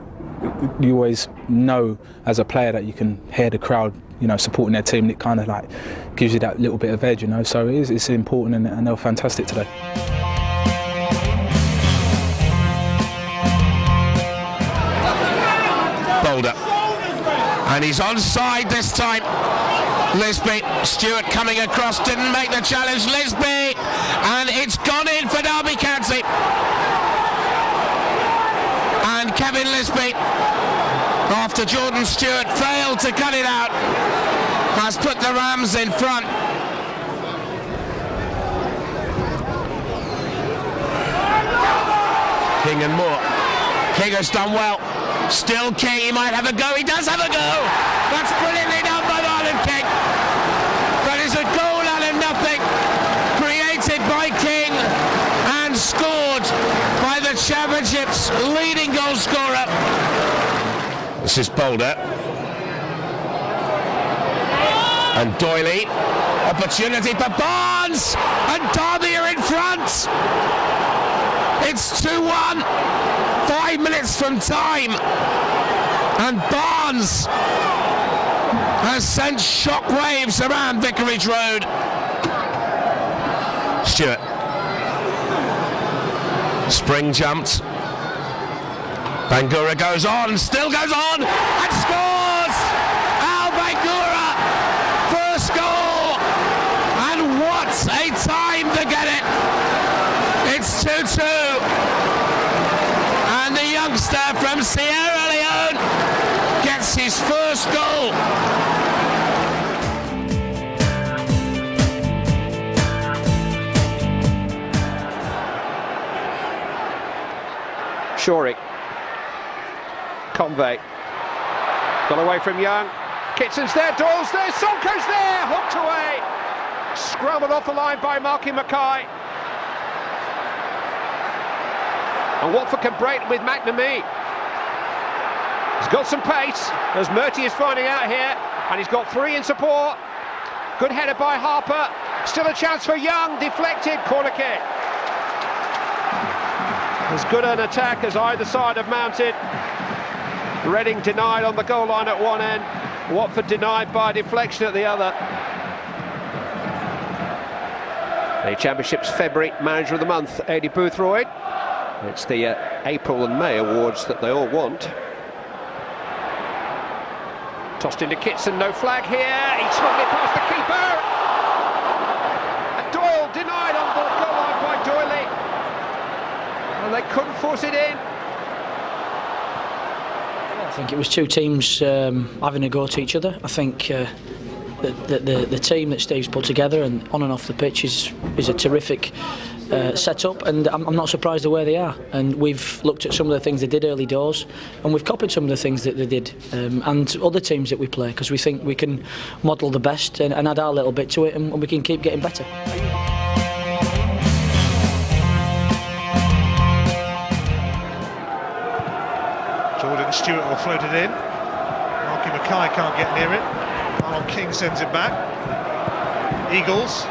You always know as a player that you can hear the crowd, you know, supporting their team, and it kind of like gives you that little bit of edge, you know. So it's important, and they were fantastic today. And he's onside this time. Lisby, Stewart coming across, didn't make the challenge. Lisby, and it's gone in for Derby County. And Kevin Lisby, after Jordan Stewart failed to cut it out, has put the Rams in front. King and Moore. King has done well. Still King, he might have a go. He does have a go. That's brilliantly done by Marlon King. That is a goal out of nothing, created by King and scored by the Championship's leading goal scorer. This is Boulder. And Doyley. Opportunity for Barnes. And Derby are in front. It's 2-1. 5 minutes from time, and Barnes has sent shockwaves around Vicarage Road. Stewart. Spring jumped. Bangura goes on, still goes on, and scores! Al Bangura, first goal, and what a time to get it! It's 2-2. From Sierra Leone gets his first goal. Shorey. Convey. Got away from Young. Kitson's there, Doyle's there, Sonko's there, hooked away. Scrambled off the line by Marky Mackay. And Watford can break with McNamee. He's got some pace, as Murty is finding out here, and he's got 3 in support. Good header by Harper. Still a chance for Young, deflected, corner kick. As good an attack as either side have mounted. Reading denied on the goal line at one end, Watford denied by deflection at the other. The Championship's February Manager of the Month, Eddie Boothroyd. It's the April and May awards that they all want. Tossed into Kitson, no flag here. He smuggled it past the keeper. And Doyle denied on the goal line by Doyley. And they couldn't force it in. I think it was 2 teams having a go at each other. I think the team that Steve's put together and on and off the pitch is a terrific set up, and I'm not surprised the way they are. And we've looked at some of the things they did early doors, and we've copied some of the things that they did, and other teams that we play, because we think we can model the best and add our little bit to it, and we can keep getting better. Jordan Stewart will float it in. Marky Mackay can't get near it. Arnold King sends it back. Eagles.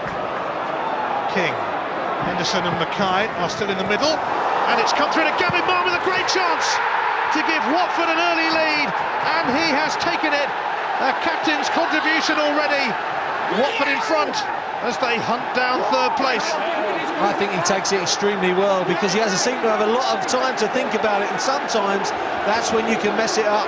King. Henderson and Mackay are still in the middle, and it's come through to Gavin Marr with a great chance to give Watford an early lead, and he has taken it. A captain's contribution already. Watford in front as they hunt down third place. I think he takes it extremely well because he hasn't seemed to have a lot of time to think about it, and sometimes that's when you can mess it up.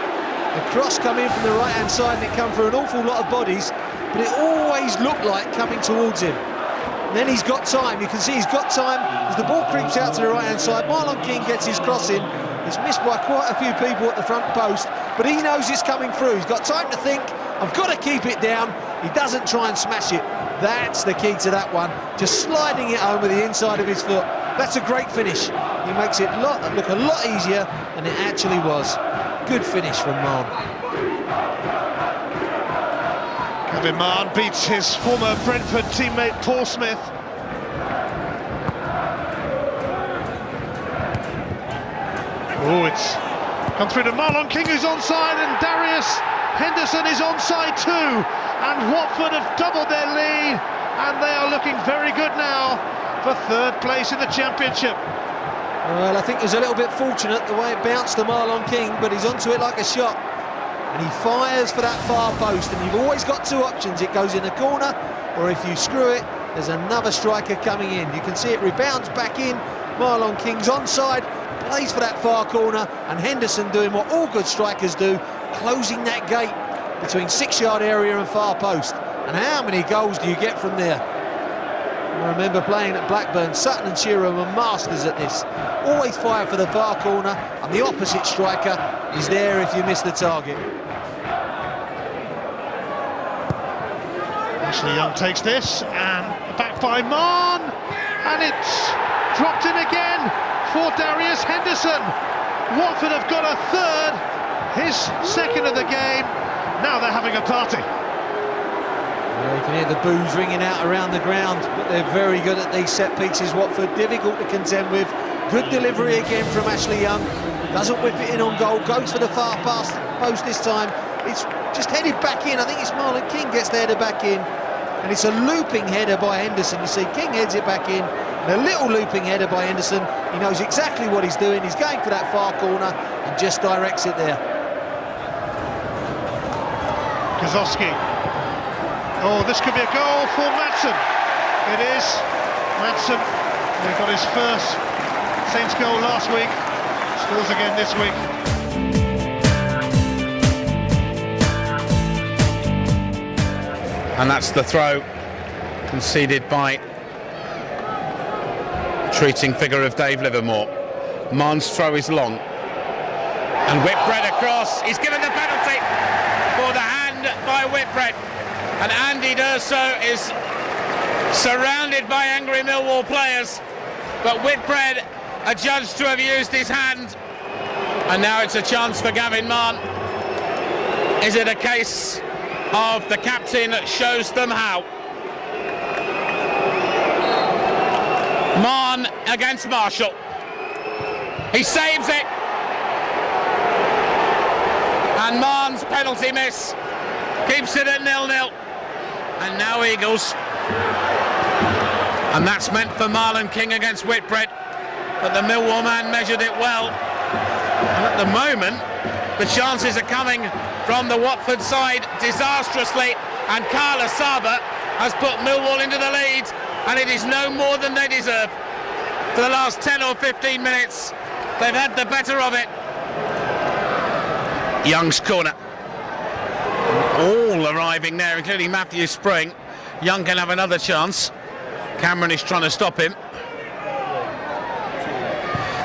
The cross come in from the right-hand side and it come through an awful lot of bodies, but it always looked like coming towards him. And then he's got time, you can see he's got time as the ball creeps out to the right-hand side. Marlon King gets his cross in. It's missed by quite a few people at the front post, but he knows it's coming through. He's got time to think, I've got to keep it down. He doesn't try and smash it. That's the key to that one, just sliding it home with the inside of his foot. That's a great finish. He makes it look a lot easier than it actually was. Good finish from Marn. Gavin Marr beats his former Brentford teammate Paul Smith. Oh, it's come through to Marlon King, who's onside, and Darius Henderson is onside too. And Watford have doubled their lead, and they are looking very good now for third place in the Championship. Well, I think it was a little bit fortunate the way it bounced to Marlon King, but he's onto it like a shot. And he fires for that far post, and you've always got two options. It goes in the corner, or if you screw it, there's another striker coming in. You can see it rebounds back in. Marlon King's onside, plays for that far corner, and Henderson doing what all good strikers do, closing that gate between 6-yard area and far post. And how many goals do you get from there? I remember playing at Blackburn, Sutton and Shearer were masters at this. Always fire for the far corner, and the opposite striker is there if you miss the target. Ashley Young takes this, and back by Marn, and it's dropped in again for Darius Henderson. Watford have got a third, his second of the game. Now they're having a party. Yeah, you can hear the boos ringing out around the ground, but they're very good at these set pieces. Watford, difficult to contend with. Good delivery again from Ashley Young. Doesn't whip it in on goal, goes for the far post this time. It's just headed back in. I think it's Marlon King gets the header back in. And it's a looping header by Henderson. You see King heads it back in. And a little looping header by Henderson. He knows exactly what he's doing. He's going for that far corner and just directs it there. Kozowski. Oh, this could be a goal for Maatsen. It is. Maatsen, he got his first Saints goal last week. Scores again this week. And that's the throw conceded by treating figure of Dave Livermore. Marn's throw is long. And Whitbread across. He's given the penalty for the hand by Whitbread. And Andy D'Urso is surrounded by angry Millwall players. But Whitbread adjudged to have used his hand. And now it's a chance for Gavin Marn. Is it a case of the captain shows them how? Marn against Marshall. He saves it. And Marn's penalty miss keeps it at 0-0. And now Eagles. And that's meant for Marlon King against Whitbread. But the Millwall man measured it well. And at the moment, the chances are coming from the Watford side disastrously. And Carla Saba has put Millwall into the lead. And it is no more than they deserve. For the last 10 or 15 minutes, they've had the better of it. Young's corner. All arriving there, including Matthew Spring. Young can have another chance. Cameron is trying to stop him.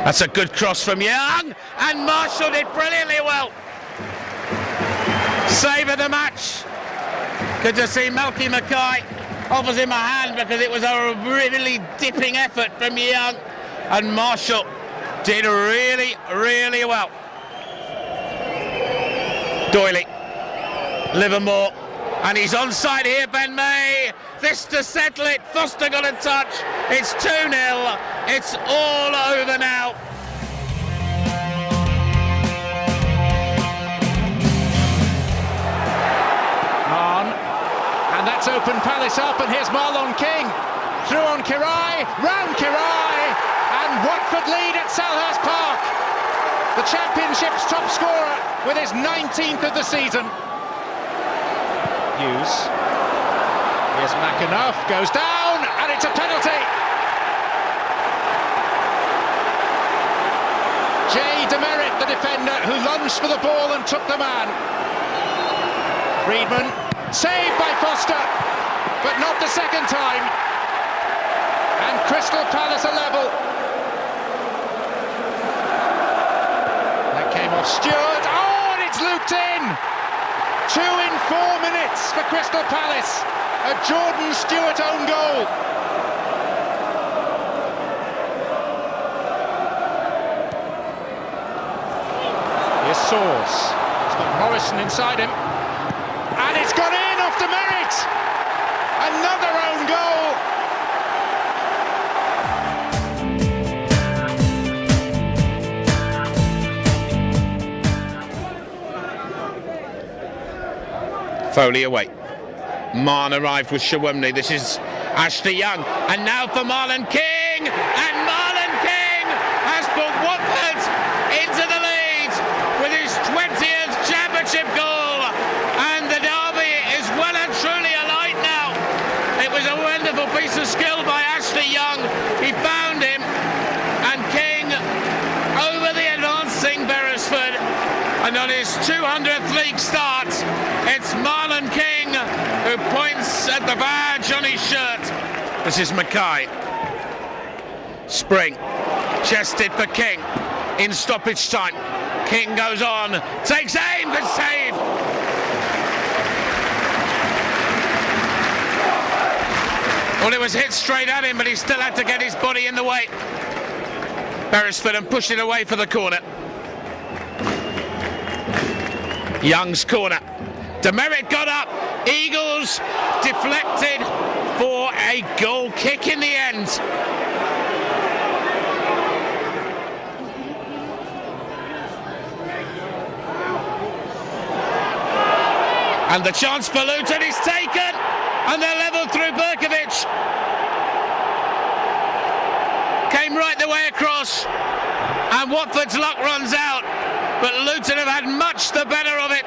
That's a good cross from Young, and Marshall did brilliantly well. Save of the match. Good to see Malky Mackay offers him a hand because it was a really dipping effort from Young, and Marshall did really, really well. Doyley, Livermore, and he's onside here, Ben May. This to settle it. Foster got a touch. It's 2-0. It's all over now. And that's opened Palace up, and here's Marlon King. through on Kirai, round Kirai, and Watford lead at Selhurst Park. The Championship's top scorer with his 19th of the season. Hughes. Here's McAnuff, goes down, and it's a penalty. Jay Demerit, the defender, who lunged for the ball and took the man. Friedman, saved by Foster, but not the second time. And Crystal Palace are level. That came off Stewart. Oh, and it's looped in. 2 in 4 minutes for Crystal Palace. A Jordan Stewart own goal. Here's Source. He's got Morrison inside him. And it's gone in off Demerit. Another own goal. Foley away. Marn arrived with Shawumni. This is Ashley Young. And now for Marlon King. And Marlon King has put Watford into the lead with his 20th championship goal. And the derby is well and truly alight now. It was a wonderful piece of skill by Ashley Young. He found him. And King over the advancing Beresford. And on his 200th league start, it's Marlon King who points at the badge on his shirt. This is Mackay. Spring, chested for King in stoppage time. King goes on, takes aim, good save. Well, it was hit straight at him, but he still had to get his body in the way. Beresford and pushed it away for the corner. Young's corner. Demerit got up. Eagles deflected for a goal kick in the end. And the chance for Luton is taken, and they're level through Berkovic. Came right the way across, and Watford's luck runs out. But Luton have had much the better of it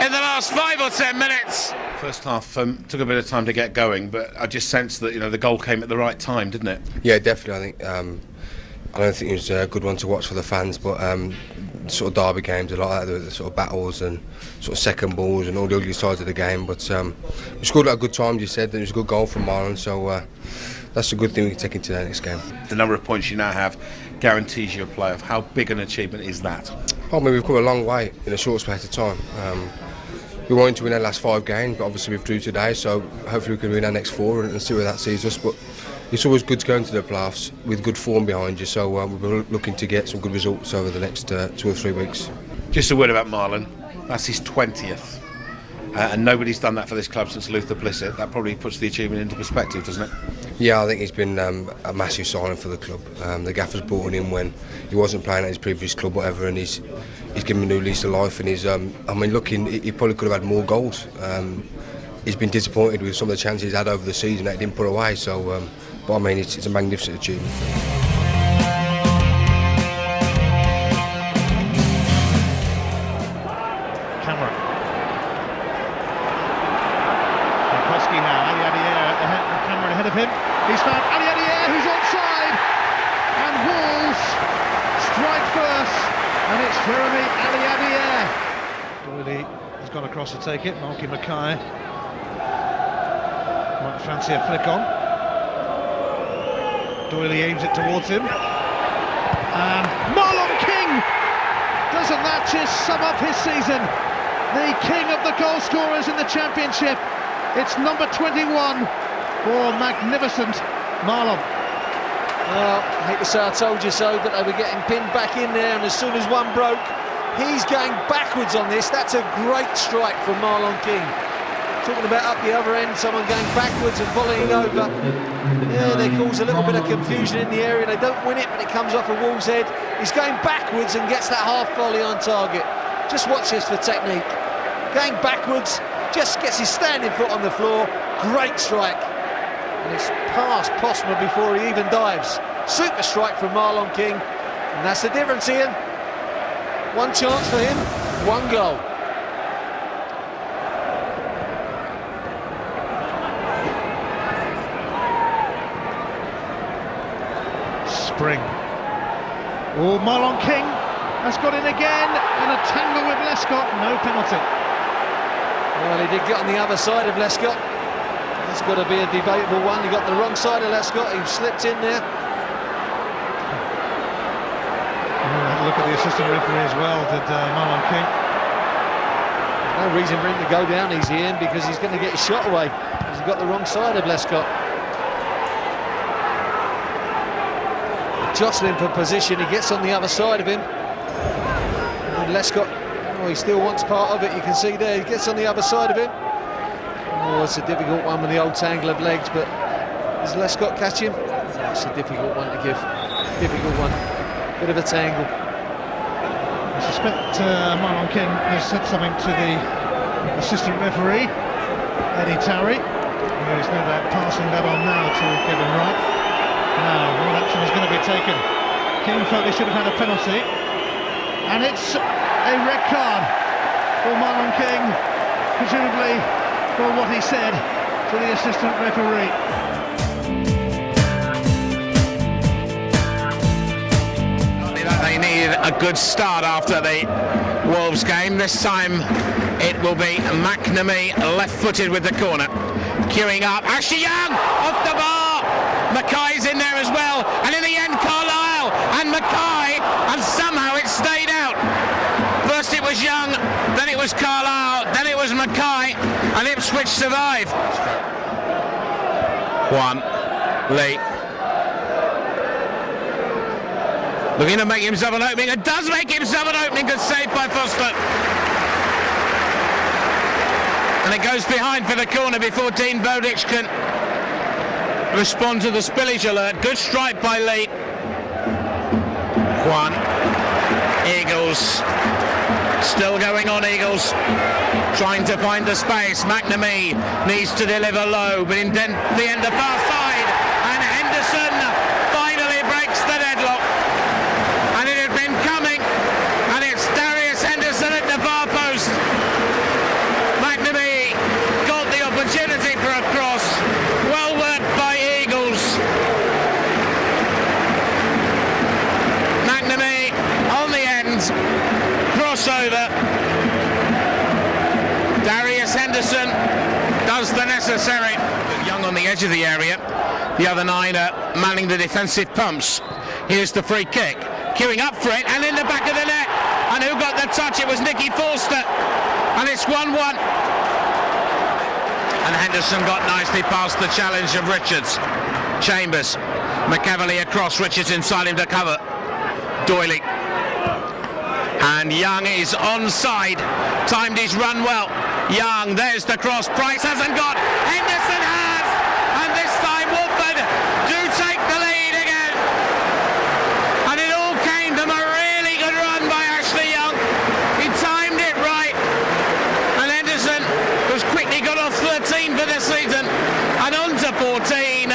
in the last 5 or 10 minutes. First half took a bit of time to get going, but I just sensed that the goal came at the right time, didn't it? Yeah, definitely. I don't think it was a good one to watch for the fans, but sort of derby games are like that, the sort of battles and sort of second balls and all the ugly sides of the game. But we scored at a good time, as you said, and it was a good goal from Marlon, so that's a good thing we can take into the next game. The number of points you now have guarantees you a playoff. How big an achievement is that? I mean, we've come a long way in a short space of time. We wanted to win our last 5 games, but obviously we've drew today, so hopefully we can win our next 4 and see where that sees us. But it's always good to go into the playoffs with good form behind you, so we're looking to get some good results over the next 2 or 3 weeks. Just a word about Marlon. That's his 20th. And nobody's done that for this club since Luther Blissett. That probably puts the achievement into perspective, doesn't it? Yeah, I think he's been a massive signing for the club. The gaffer's brought him in when he wasn't playing at his previous club, whatever, and he's given him a new lease of life. And he's, he probably could have had more goals. He's been disappointed with some of the chances he's had over the season that he didn't put away. So, but I mean, it's a magnificent achievement. He's found Ali Adier, who's onside, and Wolves strike first, and it's Jeremy Ali Adier. Doyley has gone across to take it. Malky Mackay might fancy a flick on. Doyley aims it towards him, and Marlon King! Doesn't that just sum up his season? The king of the goal scorers in the Championship. It's number 21. For magnificent Marlon. Well, I hate to say I told you so, but they were getting pinned back in there, and as soon as one broke, he's going backwards on this. That's a great strike from Marlon King. Talking about up the other end, someone going backwards and volleying over. Yeah, they cause a little bit of confusion in the area. They don't win it, but it comes off a Wolves' head. He's going backwards and gets that half volley on target. Just watch this for technique. Going backwards, just gets his standing foot on the floor. Great strike. and it's past Postma before he even dives. Super strike from Marlon King, and that's the difference, Ian. One chance for him, one goal. Spring. Oh, Marlon King has got in again, and a tangle with Lescott, no penalty. Well, he did get on the other side of Lescott. It's got to be a debatable one. He got the wrong side of Lescott, he slipped in there. Look at the assistant referee as well, did Marlon King. No reason for him to go down easy in, because he's going to get his shot away, because he's got the wrong side of Lescott. Jostling for position, he gets on the other side of him. And Lescott, oh, he still wants part of it, you can see there, he gets on the other side of him. Oh, it's a difficult one with the old tangle of legs, but does Lescott catch him? That's a difficult one to give, difficult one, bit of a tangle. I suspect Marlon King has said something to the assistant referee, Eddie Tarry, who is no doubt passing that on now to Kevin Wright. Now, what action is going to be taken? King felt he should have had a penalty, and it's a red card for Marlon King, presumably for what he said to the assistant referee. They need a good start after the Wolves game. This time it will be McNamee left-footed with the corner. Queuing up, Ashley Young off the bar. Mackay's in there as well, and in the end Carlisle and Mackay, and somehow it stayed out. First it was Young, then it was Carlisle, then it was Mackay, and Ipswich survived. Lee looking to make himself an opening, and does make himself an opening. Good save by Foster, and it goes behind for the corner before Dean Bowditch can respond to the spillage alert. Good strike by Lee. Eagles still going on. Eagles trying to find the space. McNamee needs to deliver low, but in the end the far side, and Henderson finally breaks the deadlock, and it had been coming, and it's Darius Henderson at the far post. McNamee got the opportunity for a cross, well worked by Eagles. McNamee on the end, crossover. Darius Henderson does the necessary. Young on the edge of the area, the other nine are manning the defensive pumps. Here's the free kick, queuing up for it, and in the back of the net, and who got the touch? It was Nicky Forster, and it's 1-1. And Henderson got nicely past the challenge of Richards. Chambers, McEverley across, Richards inside him to cover. Doyley, and Young is onside, timed his run well. Young, there's the cross, Price hasn't got, Henderson has, and this time Watford do take the lead again. And it all came from a really good run by Ashley Young. He timed it right, and Henderson was quickly got off 13 for this season, and on to 14.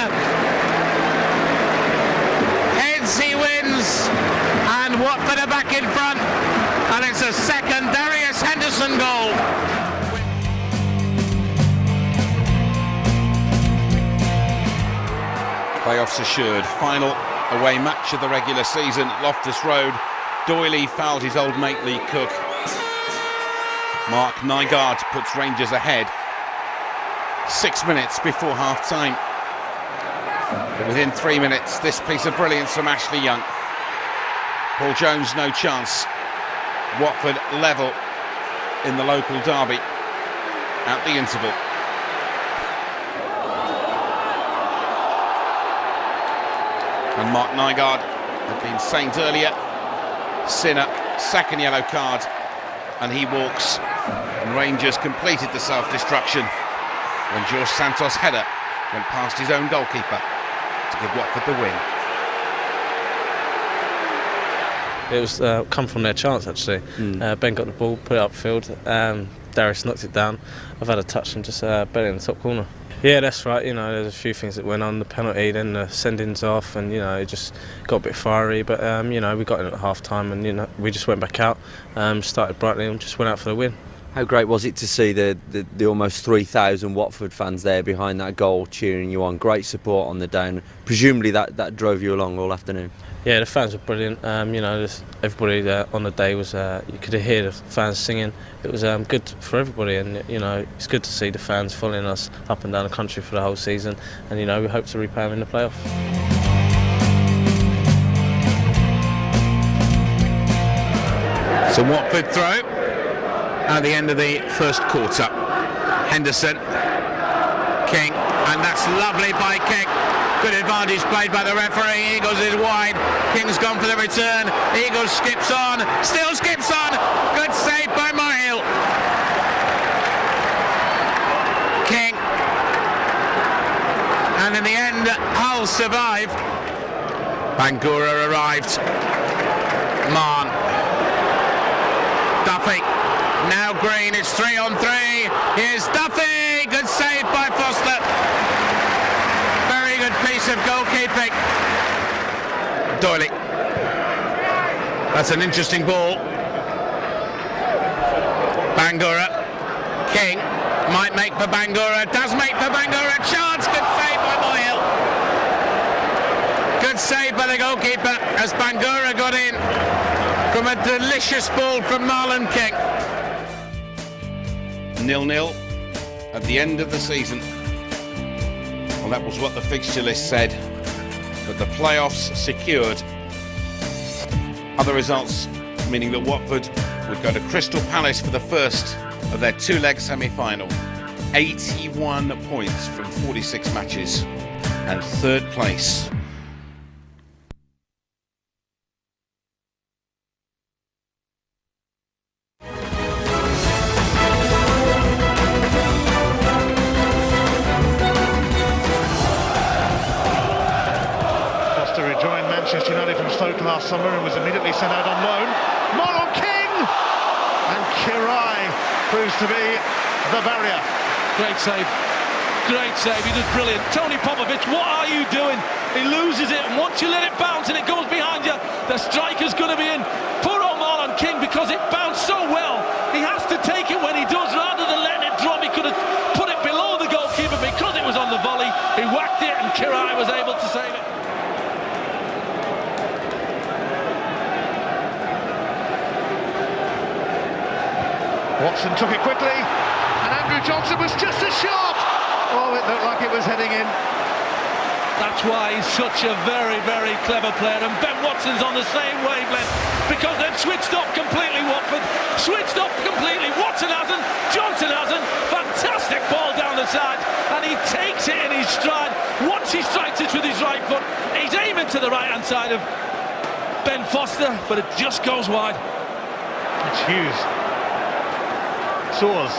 Heads he wins, and Watford are back in front, and it's a second Darius Henderson goal. Playoffs assured. Final away match of the regular season at Loftus Road. Doyley fouled his old mate Lee Cook. Mark Nygaard puts Rangers ahead 6 minutes before half-time. But within 3 minutes, this piece of brilliance from Ashley Young. Paul Jones, no chance. Watford level in the local derby at the interval. And Mark Nygaard had been saint earlier. Sinner, second yellow card, and he walks. And Rangers completed the self-destruction when Jorge Santos' header went past his own goalkeeper to give Watford the win. It was come from their chance, actually. Ben got the ball, put it upfield. Darius knocked it down. I've had a touch and just bet it in the top corner. Yeah, that's right. You know, there's a few things that went on. The penalty, then the sendings off, and you know, it just got a bit fiery. But you know, we got in at half time, and you know, we just went back out, started brightly, and just went out for the win. How great was it to see the almost 3,000 Watford fans there behind that goal, cheering you on? Great support on the day, and presumably that drove you along all afternoon. Yeah, the fans were brilliant. You know, everybody there on the day was. You could hear the fans singing. It was good for everybody, and you know, it's good to see the fans following us up and down the country for the whole season. And you know, we hope to repay them in the playoffs. So Watford throw at the end of the first quarter. Henderson, King, and that's lovely by King. Good advantage played by the referee. Eagles is wide. King's gone for the return. Eagles skips on. Still skips on. Good save by Mohill. King. And in the end, Hull survive. Bangura arrived. Mann. Duffy. Now Green. It's 3-on-3. Here's Duffy. Good save by Foster. Good piece of goalkeeping. Doyley. That's an interesting ball. Bangura. King might make for Bangura. Does make for Bangura. Chance. Good save by Mohill. Good save by the goalkeeper as Bangura got in from a delicious ball from Marlon King. 0-0 at the end of the season. Well, that was what the fixture list said, but the playoffs secured. Other results meaning that Watford would go to Crystal Palace for the first of their two-leg semi-final. 81 points from 46 matches and third place. Last summer and was immediately sent out on loan. Marlon King! And Kirai proves to be the barrier. Great save. Great save. He did brilliant. Tony Popovic, what are you doing? He loses it, and once you let it bounce and it goes behind you, the striker's going to be in. Poor old Marlon King, because it bounced so well. He has to take it when he does rather than letting it drop. He could have put it below the goalkeeper because it was on the volley. He whacked it and Kirai was able to save it. Watson took it quickly, and Andrew Johnson was just as sharp. Oh, it looked like it was heading in. That's why he's such a very, very clever player, and Ben Watson's on the same wavelength, because they've switched off completely, Watford. Switched off completely. Watson hasn't, Johnson hasn't. Fantastic ball down the side, and he takes it in his stride. Once he strikes it with his right foot, he's aiming to the right-hand side of Ben Foster, but it just goes wide. It's Hughes. Soars.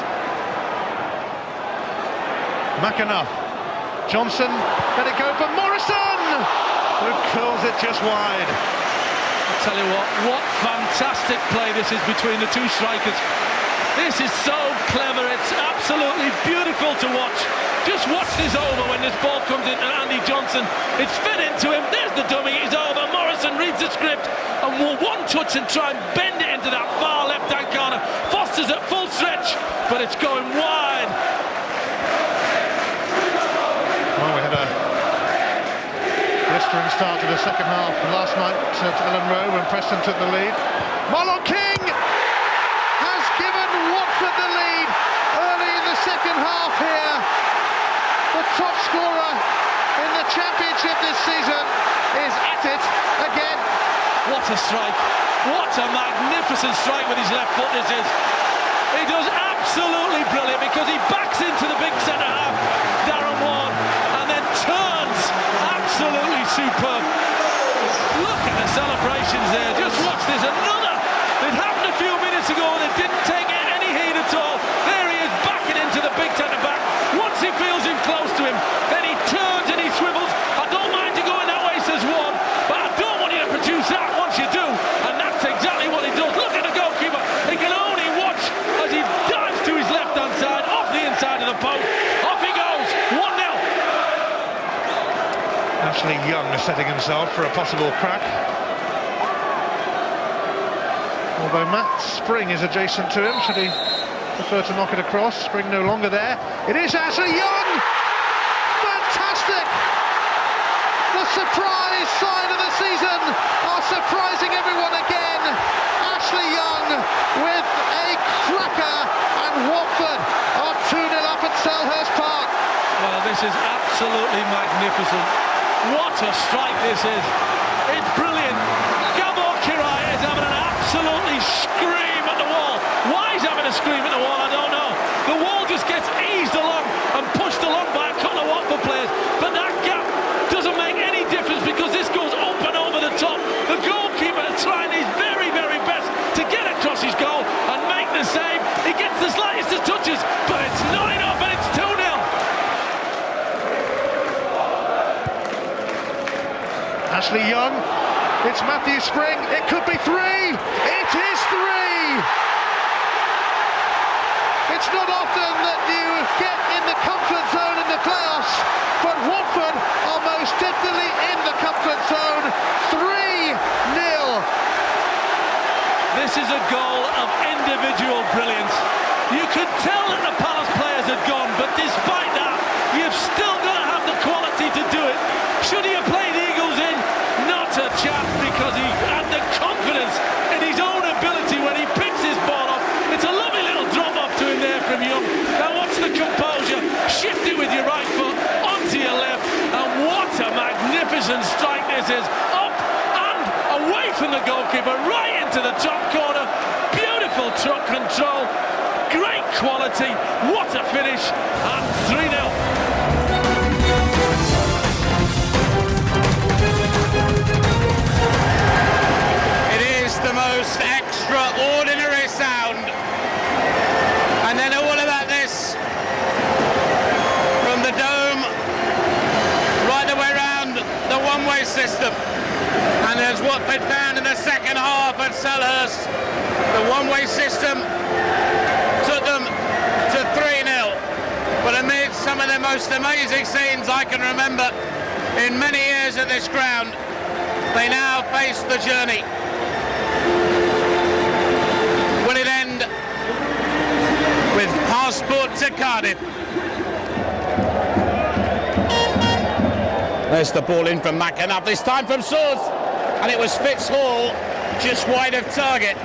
McAnuff. Johnson, let it go for Morrison, who curls it just wide. I'll tell you what fantastic play this is between the two strikers. This is so clever, it's absolutely beautiful to watch. Just watch this over when this ball comes in to Andy Johnson. It's fed into him, there's the dummy, he's over. Morrison reads the script and will one touch and try and bend it into that far left-hand corner. Foster's at full stretch, but it's going wide. Well, we had a blistering start to the second half last night at Ellen Rowe when Preston took the lead. Marlon King has given Watford the lead early in the second half here. The top scorer in the Championship this season is at it again. What a strike. What a magnificent strike with his left foot this is. He does absolutely brilliant because he backs into the big centre half, Darren Warren, and then turns. Absolutely superb. Look at the celebrations there. Just watch this. Another. It happened a few minutes ago and it didn't take any heat at all. There he is backing into the big centre back. Once he feels him close to him, then he turns and he swivels. I don't mind you going that way, says Warren, but I don't want you to produce that once you do. And that Ashley Young is setting himself for a possible crack. Although Matt Spring is adjacent to him, should he prefer to knock it across? Spring no longer there. It is Ashley Young! Fantastic! The surprise sign of the season are surprising everyone again. Ashley Young with a cracker, and Watford are 2-0 up at Selhurst Park. Well, this is absolutely magnificent. What a strike this is. It's brilliant. Gabor Kirai is having an absolutely scream at the wall. Why he's having a scream at the wall, I don't know. The wall just gets eased along and pushed along by a couple of Watford players, but that gap doesn't make any difference because this goes up and over the top. The goalkeeper is trying his very, very best to get across his goal and make the save. He gets the slightest of touches, but it's not enough, and it's 2-0. Ashley Young, it's Matthew Spring, it could be 3, it is 3! It's not often that you get in the comfort zone in the playoffs, but Watford are most definitely in the comfort zone. 3-0. This is a goal of individual brilliance. You could tell that the Palace players had gone, but despite that, you've still got to have the quality to do it. Should he have played Eagles in? Not a chance, because he had the confidence in his own ability when he picks his ball up. It's a lovely little drop off to him there from Young. Now watch the composure. Shift it with your right foot onto your left, and what a magnificent strike this is. Up and away from the goalkeeper, right into the top corner. Beautiful truck control, great quality, what a finish, and 3-0. The most extraordinary sound, and then all about this from the dome right the way around the one-way system, and as Watford found in the second half at Selhurst, the one-way system took them to 3-0, but amid some of the most amazing scenes I can remember in many years at this ground, they now face the journey. Will it end with passport to Cardiff? There's the ball in from McAnuff, this time from Swords, and it was Fitzhall just wide of target.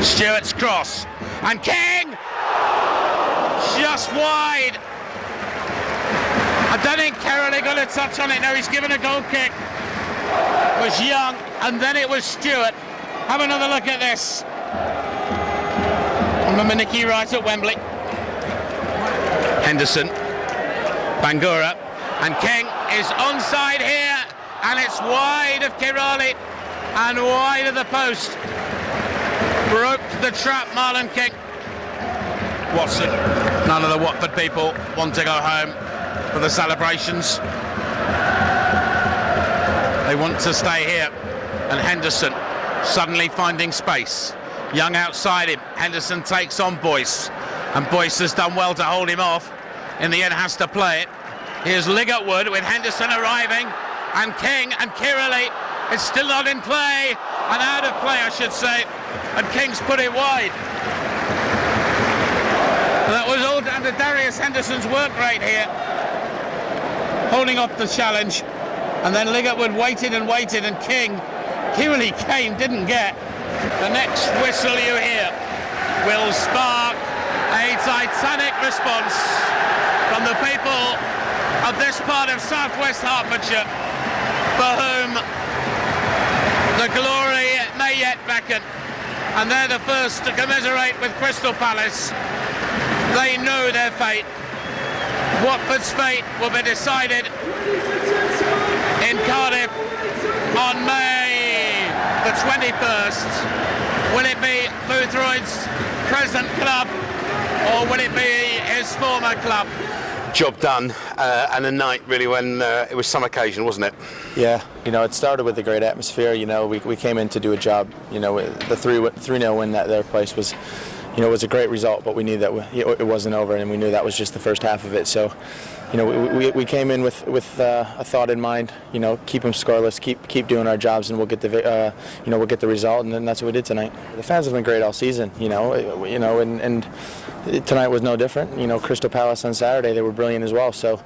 Stewart's cross, and King just wide. I don't think Kerrigan got a touch on it. No, he's given a goal kick. It was Young, and then it was Stewart. Have another look at this. Remember Nicky Wright at Wembley. Henderson, Bangura, and King is onside here, and it's wide of Kirali and wide of the post. Broke the trap, Marlon King. Watson, none of the Watford people want to go home for the celebrations. They want to stay here, and Henderson suddenly finding space. Young outside him, Henderson takes on Boyce, and Boyce has done well to hold him off. In the end has to play it. Here's Ligertwood with Henderson arriving, and King and Kirali. It's still not in play, and out of play I should say, and King's put it wide. That was all down to Darius Henderson's work rate here, holding off the challenge. And then Ligertwood waited and waited, and Kirali came, didn't get. The next whistle you hear will spark a titanic response from the people of this part of southwest Hertfordshire, for whom the glory may yet beckon. And they're the first to commiserate with Crystal Palace. They know their fate. Watford's fate will be decided in Cardiff on May the 21st. Will it be Boothroyd's present club, or will it be his former club? Job done, and a night really when it was some occasion, wasn't it? Yeah, it started with a great atmosphere. We came in to do a job. The 3-0 win at their place was, you know, it was a great result, but we knew that it wasn't over, and we knew that was just the first half of it. So, you know, we came in with a thought in mind. You know, keep them scoreless, keep doing our jobs, and we'll get the result. And then that's what we did tonight. The fans have been great all season. You know, and tonight was no different. You know, Crystal Palace on Saturday, they were brilliant as well. So,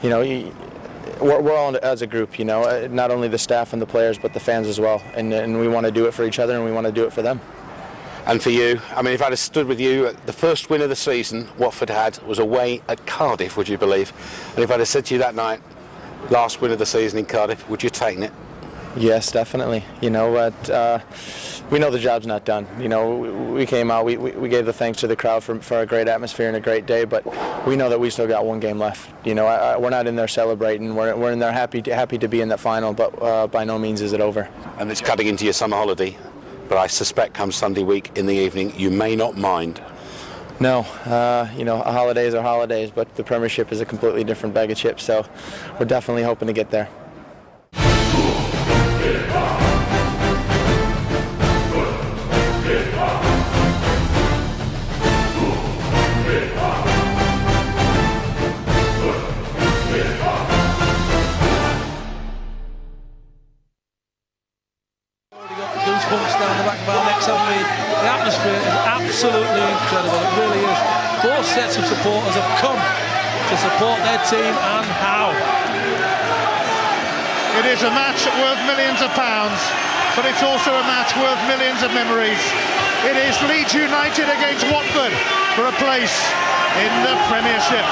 you know, we're all as a group. You know, not only the staff and the players, but the fans as well. And we want to do it for each other, and we want to do it for them. And for you, I mean, if I'd have stood with you, the first win of the season Watford had was away at Cardiff, would you believe? And if I'd have said to you that night, last win of the season in Cardiff, would you have taken it? Yes, definitely. You know, but we know the job's not done. You know, we came out, we gave the thanks to the crowd for a great atmosphere and a great day, but we know that we still got one game left. You know, we're not in there celebrating. We're in there happy to be in that final, but by no means is it over. And it's cutting into your summer holiday. But I suspect come Sunday week in the evening, you may not mind. No, you know, holidays are holidays, but the Premiership is a completely different bag of chips, so we're definitely hoping to get there. Goosebumps down the back of our necks, haven't we? The atmosphere is absolutely incredible, it really is. Both sets of supporters have come to support their team, and how. It is a match worth millions of pounds, but it's also a match worth millions of memories. It is Leeds United against Watford for a place in the Premiership.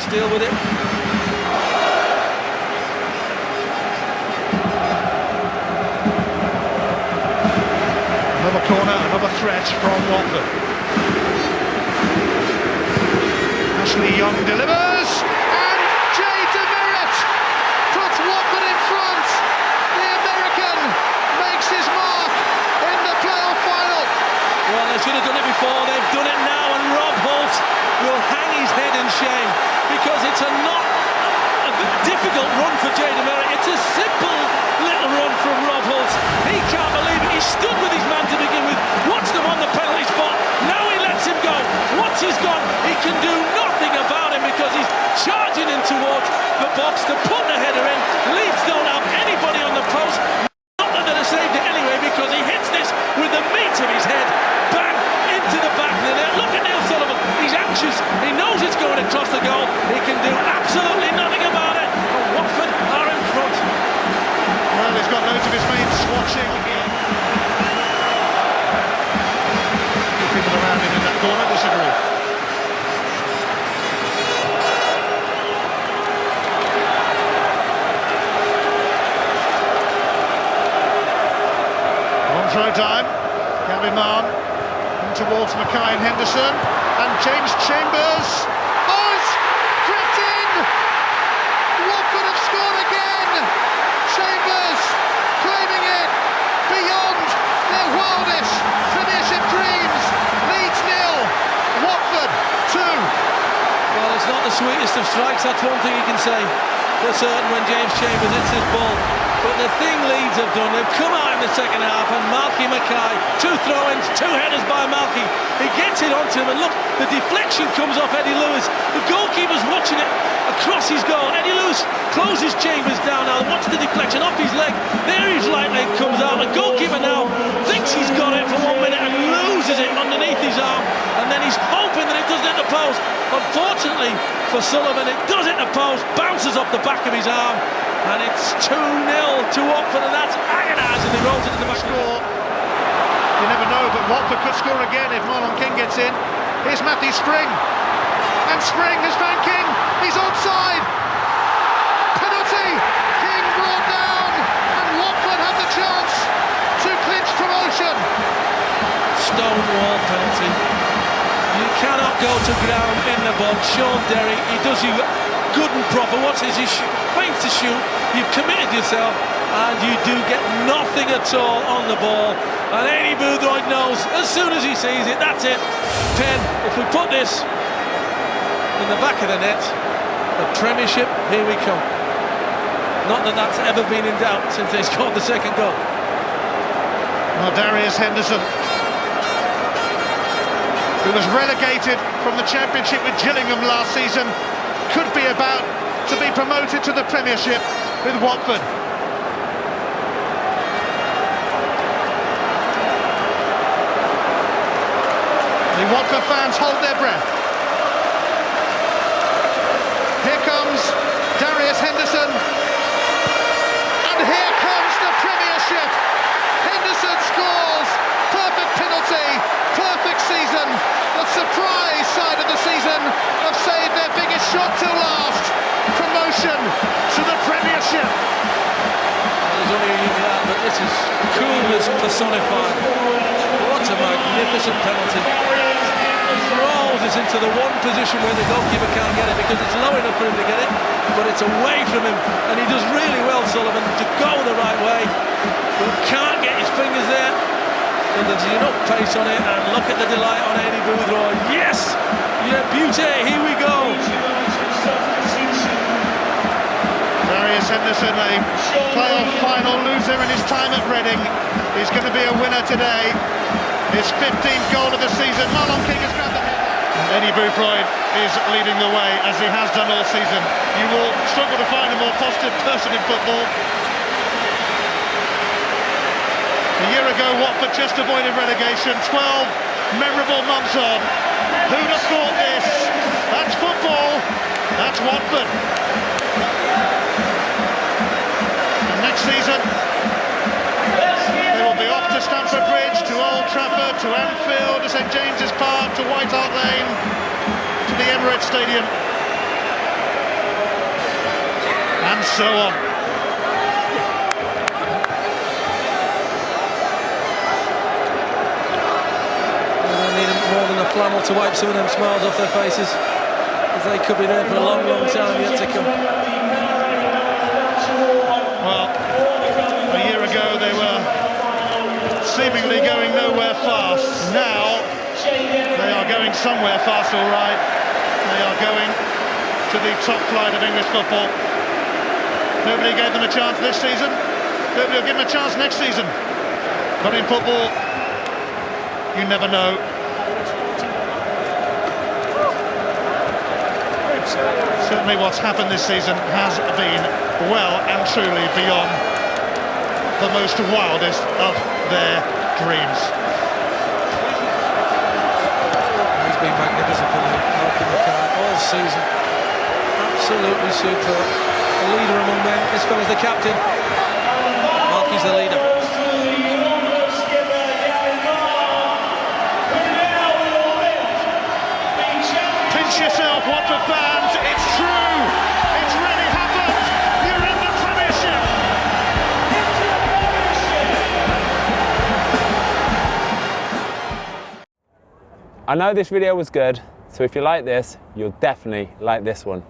Deal with it. Another corner, another threat from Watford. Ashley Young delivers, and Jay Demerit puts Watford in front. The American makes his mark in the playoff final. Well, they should have done it before. They've done it now, and Rob Holt will hang his head in shame, because it's a difficult run for Jay Demerit. It's a simple little run from Rob Holt. He can't believe it. He stood with his man to begin with, watched them on the penalty spot. Now he lets him go. Once he's gone, he can do nothing about him, because he's charging in towards the box to put the header in. Leeds don't have anybody on the post. Not that they'd have saved it anyway, because he hits this with the meat of his head. Bang! Into the back of the net. Look at Neil Sullivan. He's anxious. He knows it's going across the goal. He can do absolutely nothing about it. But Watford are in front. Well, he's got loads of his mates watching. People around him in that corner disagree. On throw time. Gavin Marn towards Mackay and Henderson, and James Chambers. Oh, it's crept in! Watford have scored again! Chambers claiming it beyond their wildest Premiership dreams. Leeds 0, Watford 2. Well, it's not the sweetest of strikes, that's one thing you can say for certain when James Chambers hits this ball. But the thing Leeds have done, they've come out in the second half, and Malky Mackay, 2 throw-ins, 2 headers by Malky. He gets it onto him, and look, the deflection comes off Eddie Lewis. The goalkeeper's watching it across his goal. Eddie Lewis closes Chambers down now. Watch the deflection off his leg. There his right leg comes out. The goalkeeper now thinks he's got it for 1 minute and loses it underneath his arm, and then he's hoping that it doesn't hit the post. Unfortunately for Sullivan, it does hit the post, bounces off the back of his arm, and it's 2-0 to Watford, and that's agonising. He rolls it to the back. Score. You never know, but Watford could score again if Marlon King gets in. Here's Matthew Spring, and Spring has found King. He's onside. Penalty. King brought down, and Watford have the chance to clinch promotion. Stonewall penalty. You cannot go to ground in the box. Sean Derry, he does you good and proper. What's his issue? Feints to shoot. You've committed yourself, and you do get nothing at all on the ball. And Eddie Boothroyd knows as soon as he sees it, that's it. Penn, if we put this in the back of the net, the Premiership, here we come. Not that that's ever been in doubt since they scored the second goal. Well, Darius Henderson, who was relegated from the Championship with Gillingham last season, could be about to be promoted to the Premiership with Watford. The Watford fans hold their breath. Here comes Darius Henderson, and here comes the Premiership. Henderson scores, perfect penalty, perfect season. The surprise side of the season have saved their biggest shot till last. Promotion to the Premiership. There's only a unit out, but this is coolness personified. What a magnificent penalty. Rolls us into the one position where the goalkeeper can't get it because it's low enough for him to get it, but it's away from him, and he does really well, Sullivan, to go the right way, but can't get his fingers there, and there's enough pace on it, and look at the delight on Eddie Boothroyd. Yes! Yeah, beauty, here we go! Darius Henderson, a playoff final loser in his time at Reading. He's going to be a winner today. His 15th goal of the season. Marlon King has grabbed the head. Eddie Boothroyd is leading the way, as he has done all season. You will struggle to find a more positive person in football. A year ago, Watford just avoided relegation. 12 memorable months on. Who'd have thought this? That's football. That's Watford. And next season, they will be off to Stamford Bridge, to Old Trafford, to Anfield, to St James's Park, to White Hart Lane, to the Emirates Stadium, and so on. They don't need more than a flannel to wipe some of them smiles off their faces, as they could be there for a long, long time yet to come. Well, a year ago they were seemingly going nowhere fast. Now they are going somewhere fast, all right. They are going to the top flight of English football. Nobody gave them a chance this season. Nobody will give them a chance next season. But in football, you never know. Certainly what's happened this season has been well and truly beyond the most wildest of their dreams. He's been magnificent for them, marking the card all season. Absolutely superb. A leader among men. This fella's the captain. Marky's the leader. Pinch yourself, Watford fans. It's true. It's really happened. You're in the Premiership. I know this video was good, so if you like this, you'll definitely like this one.